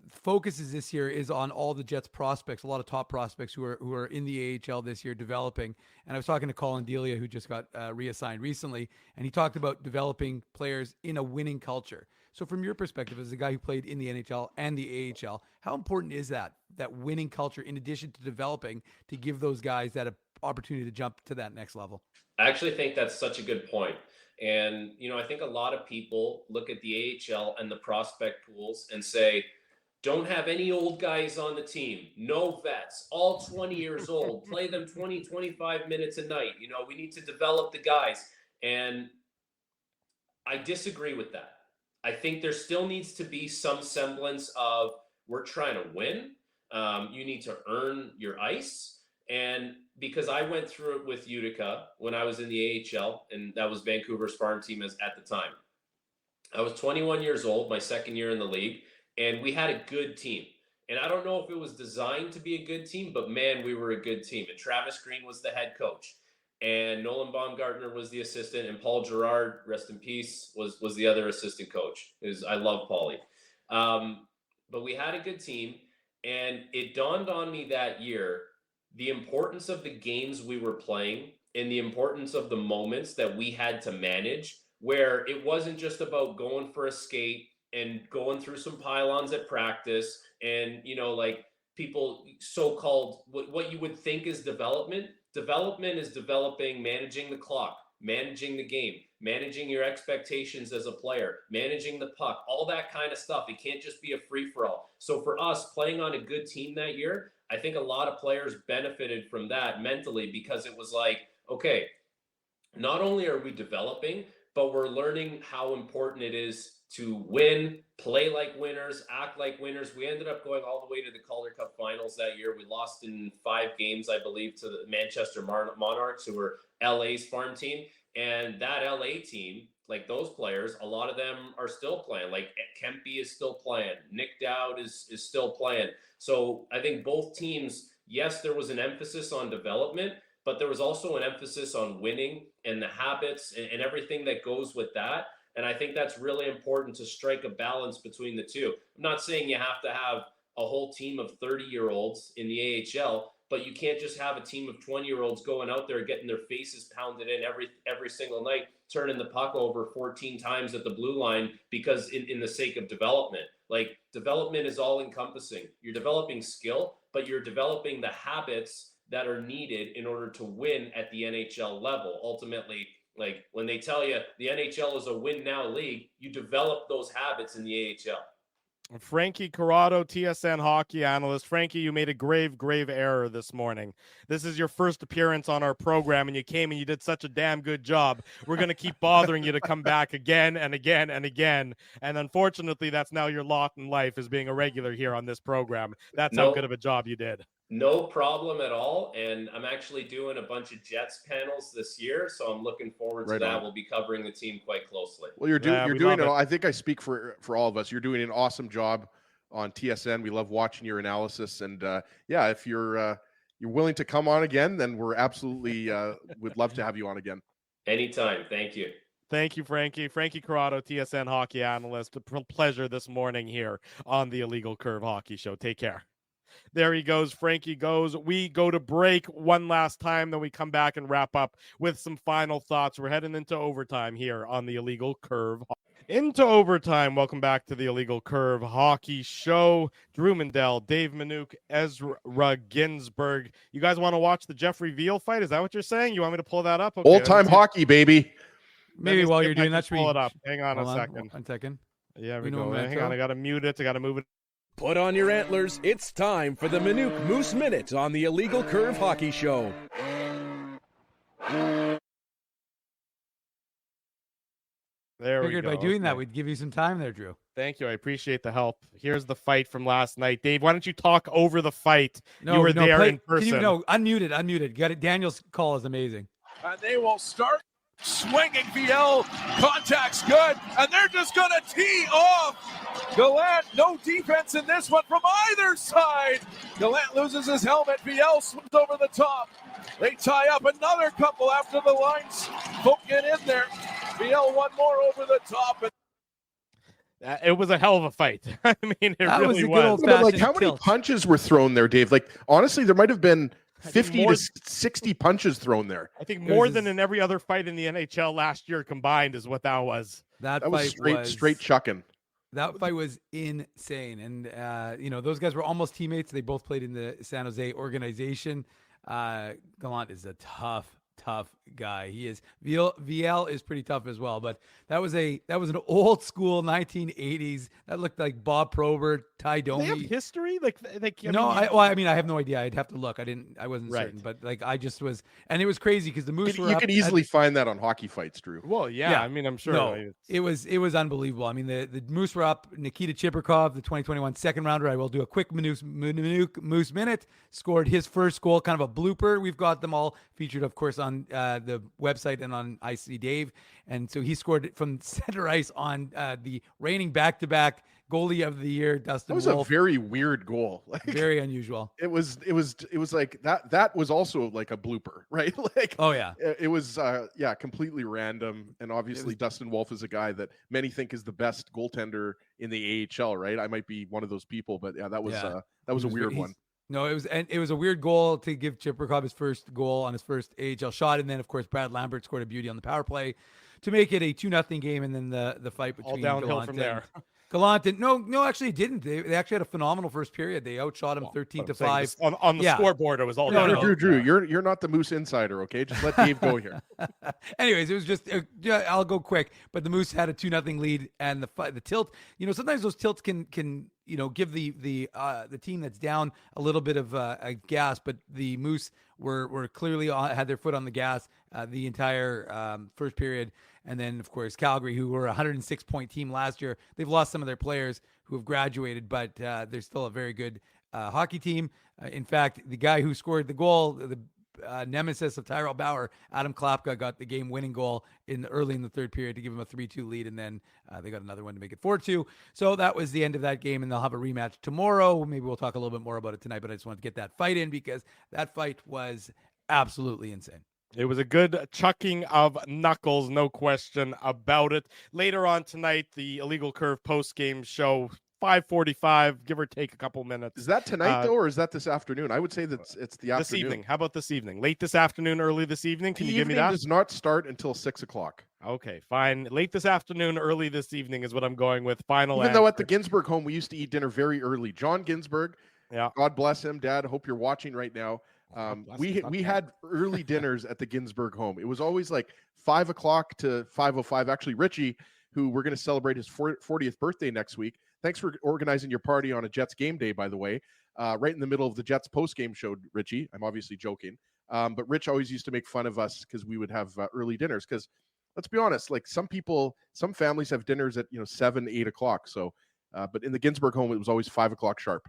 focuses this year is on all the Jets prospects, a lot of top prospects who are in the AHL this year developing. And I was talking to Colin Delia, who just got reassigned recently, and he talked about developing players in a winning culture. So from your perspective, as a guy who played in the NHL and the AHL, how important is that winning culture in addition to developing to give those guys that opportunity to jump to that next level? I actually think that's such a good point. And, I think a lot of people look at the AHL and the prospect pools and say, don't have any old guys on the team. No vets, all 20 years old. Play them 20, 25 minutes a night. We need to develop the guys. And I disagree with that. I think there still needs to be some semblance of we're trying to win. You need to earn your ice. And because I went through it with Utica when I was in the AHL, and that was Vancouver's farm team at the time. I was 21 years old, my second year in the league. And we had a good team. And I don't know if it was designed to be a good team, but man, we were a good team. And Travis Green was the head coach. And Nolan Baumgartner was the assistant. And Paul Gerard, rest in peace, was the other assistant coach. I love Paulie. But we had a good team. And it dawned on me that year the importance of the games we were playing and the importance of the moments that we had to manage, where it wasn't just about going for a skate and going through some pylons at practice and, like people so-called what you would think is development. Development is developing, managing the clock, managing the game, managing your expectations as a player, managing the puck, all that kind of stuff. It can't just be a free-for-all. So for us playing on a good team that year, I think a lot of players benefited from that mentally because it was like, okay, not only are we developing, but we're learning how important it is to win, play like winners, act like winners. We ended up going all the way to the Calder Cup finals that year. We lost in 5 games, I believe, to the Manchester Monarchs, who were LA's farm team. And that LA team, like those players, a lot of them are still playing. Like Kempe is still playing. Nick Dowd is still playing. So I think both teams, yes, there was an emphasis on development, but there was also an emphasis on winning and the habits and everything that goes with that. And I think that's really important to strike a balance between the two. I'm not saying you have to have a whole team of 30-year-olds in the AHL, but you can't just have a team of 20-year-olds going out there getting their faces pounded in every single night, turning the puck over 14 times at the blue line because in the sake of development. Like development is all encompassing. You're developing skill, but you're developing the habits that are needed in order to win at the NHL level. Ultimately, like when they tell you the NHL is a win now league, you develop those habits in the AHL. Frankie Corrado, TSN hockey analyst. Frankie, you made a grave error this morning. This is your first appearance on our program, and you came and you did such a damn good job. We're going to keep bothering you to come back again and again and again. And unfortunately, that's now your lot in life, is being a regular here on this program. That's how good of a job you did. No problem at all. And I'm actually doing a bunch of Jets panels this year, so I'm looking forward to that. We'll be covering the team quite closely. Well, you're doing it. I think I speak for all of us. You're doing an awesome job on TSN. We love watching your analysis. And if you're willing to come on again, then we're absolutely would love to have you on again. Anytime. Thank you. Thank you, Frankie. Frankie Corrado, TSN hockey analyst. A pleasure this morning here on the Illegal Curve Hockey Show. Take care. There he goes. Frankie goes. We go to break one last time, then we come back and wrap up with some final thoughts. We're heading into overtime here on the Illegal Curve. Into overtime. Welcome back to the Illegal Curve Hockey Show. Drew Mandel, Dave Minuk, Ezra Ginsburg. You guys want to watch the Jeffrey Veal fight? Is that what you're saying? You want me to pull that up? Okay, Old time hockey, baby. Maybe while you're doing that, pull it up. Hang on a second. 1 second. Yeah, we go. Hang on, I gotta mute it. I gotta move it. Put on your antlers. It's time for the Minuk Moose Minute on the Illegal Curve Hockey Show. There we Figured go. by doing that, we'd give you some time there, Drew. Thank you. I appreciate the help. Here's the fight from last night. Dave, why don't you talk over the fight? No, you were there in person. Unmuted. Got it. Daniel's call is amazing. And they will start swinging. VL contact's good, and they're just going to tee off. Gallant, no defense in this one from either side. Gallant loses his helmet. VL swims over the top. They tie up another couple after the lines. Poke it in there. VL one more over the top. It was a hell of a fight. I mean, it really was. Like, how many punches were thrown there, Dave? Like, honestly, there might have been 50 to 60 punches thrown there. I think more than in every other fight in the NHL last year combined is what that was. That was fight straight chucking. That fight was insane. And, those guys were almost teammates. They both played in the San Jose organization. Gallant is a tough guy. He is. VL is pretty tough as well, but that was an old school 1980s. That looked like Bob Probert, Ty Domi. They have history? I have no idea. I'd have to look. I wasn't certain, but I just was, and it was crazy because the Moose You could easily find that on Hockey Fights, Drew. Well, yeah. I mean, I'm sure. No, it was unbelievable. I mean, the Moose were up. Nikita Chibrikov, the 2021 second rounder. I will do a quick Moose minute. Scored his first goal, kind of a blooper. We've got them all featured, of course, on the website and on IC Dave. And so he scored from center ice on the reigning back-to-back goalie of the year, Dustin Wolf. That was a very weird goal. Very unusual. It was like that was also like a blooper, right? Like, oh yeah, it was completely random. And obviously Dustin Wolf is a guy that many think is the best goaltender in the AHL, right? I might be one of those people, but that was a weird one. No, it was a weird goal to give Chibrikov his first goal on his first AHL shot, and then of course Brad Lambert scored a beauty on the power play to make it a 2-0 game, and then the fight between all downhill Gallant from there. Gallant no, actually it didn't. They actually had a phenomenal first period. They outshot him 13-5 on the scoreboard. It was all downhill. Drew, you're not the Moose insider, okay? Just let Dave go here. Anyways, it was just I'll go quick, but the Moose had a 2-0 lead, and the tilt. Sometimes those tilts can give the team that's down a little bit of a gas, but the Moose were clearly had their foot on the gas the entire first period. And then, of course, Calgary, who were a 106-point team last year, they've lost some of their players who have graduated, but they're still a very good hockey team. In fact, the guy who scored the goal, the nemesis of Tyrell Bauer, Adam Klapka, got the game-winning goal early in the third period to give him a 3-2 lead, and then they got another one to make it 4-2. So that was the end of that game, and they'll have a rematch tomorrow. Maybe we'll talk a little bit more about it tonight, but I just wanted to get that fight in because that fight was absolutely insane. It was a good chucking of knuckles, no question about it. Later on tonight, the Illegal Curve post-game show, 5:45, give or take a couple minutes. Is that tonight, though, or is that this afternoon? I would say that it's the afternoon. This evening. How about this evening? Late this afternoon, early this evening? Can you give me that? The evening does not start until 6 o'clock. Okay, fine. Late this afternoon, early this evening is what I'm going with. Final Even though at the Ginsburg home, we used to eat dinner very early. John Ginsburg, God bless him, Dad. I hope you're watching right now. We had early dinners at the Ginsburg home. It was always like 5 o'clock to 5:05. Actually, Richie, who we're going to celebrate his 40th birthday next week. Thanks for organizing your party on a Jets game day, by the way. Right in the middle of the Jets post-game show, Richie. I'm obviously joking. But Rich always used to make fun of us because we would have early dinners. Because let's be honest, like some families have dinners at 7, 8 o'clock. So, but in the Ginsburg home, it was always 5 o'clock sharp.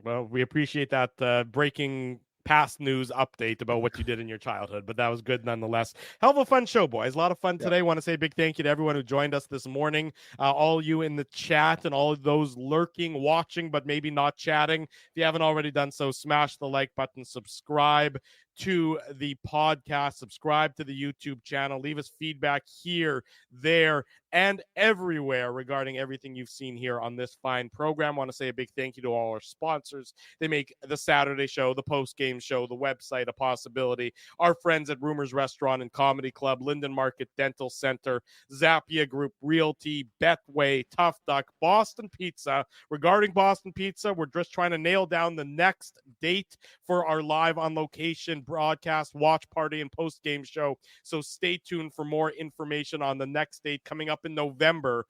Well, we appreciate that breaking past news update about what you did in your childhood, but that was good nonetheless. Hell of a fun show, boys. A lot of fun today. Want to say a big thank you to everyone who joined us this morning, all you in the chat and all of those lurking, watching, but maybe not chatting. If you haven't already done so, smash the like button, subscribe to the podcast, subscribe to the YouTube channel, leave us feedback here, there, and everywhere regarding everything you've seen here on this fine program. I want to say a big thank you to all our sponsors. They make the Saturday show, the post-game show, the website a possibility. Our friends at Rumors Restaurant and Comedy Club, Linden Market Dental Center, Zappia Group Realty, Betway, Tough Duck, Boston Pizza. Regarding Boston Pizza, we're just trying to nail down the next date for our live on location broadcast, watch party, and post-game show. So stay tuned for more information on the next date coming up in November,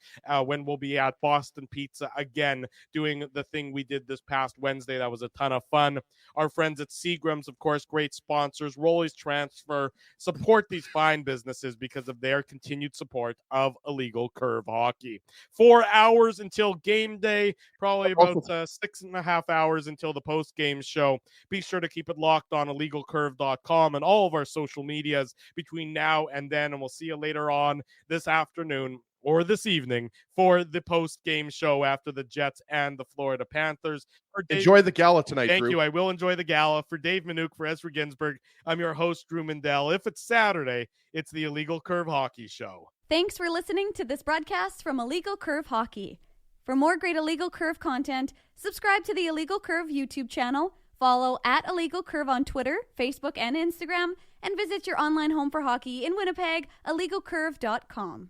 when we'll be at Boston Pizza again, doing the thing we did this past Wednesday. That was a ton of fun. Our friends at Seagram's, of course, great sponsors. Rolly's Transfer. Support these fine businesses because of their continued support of Illegal Curve Hockey. 4 hours until game day, probably about 6.5 hours until the post-game show. Be sure to keep it locked on illegalcurve.com and all of our social medias between now and then, and we'll see you later on this afternoon or this evening for the post-game show after the Jets and the Florida Panthers. Enjoy the gala tonight, Thank Drew. you. I will enjoy the gala. For Dave Minuk, for Ezra Ginsburg, I'm your host, Drew Mindell. If it's Saturday, it's the Illegal Curve Hockey Show. Thanks for listening to this broadcast from Illegal Curve Hockey. For more great Illegal Curve content, subscribe to the Illegal Curve YouTube channel, follow at Illegal Curve on Twitter, Facebook, and Instagram, and visit your online home for hockey in Winnipeg, illegalcurve.com.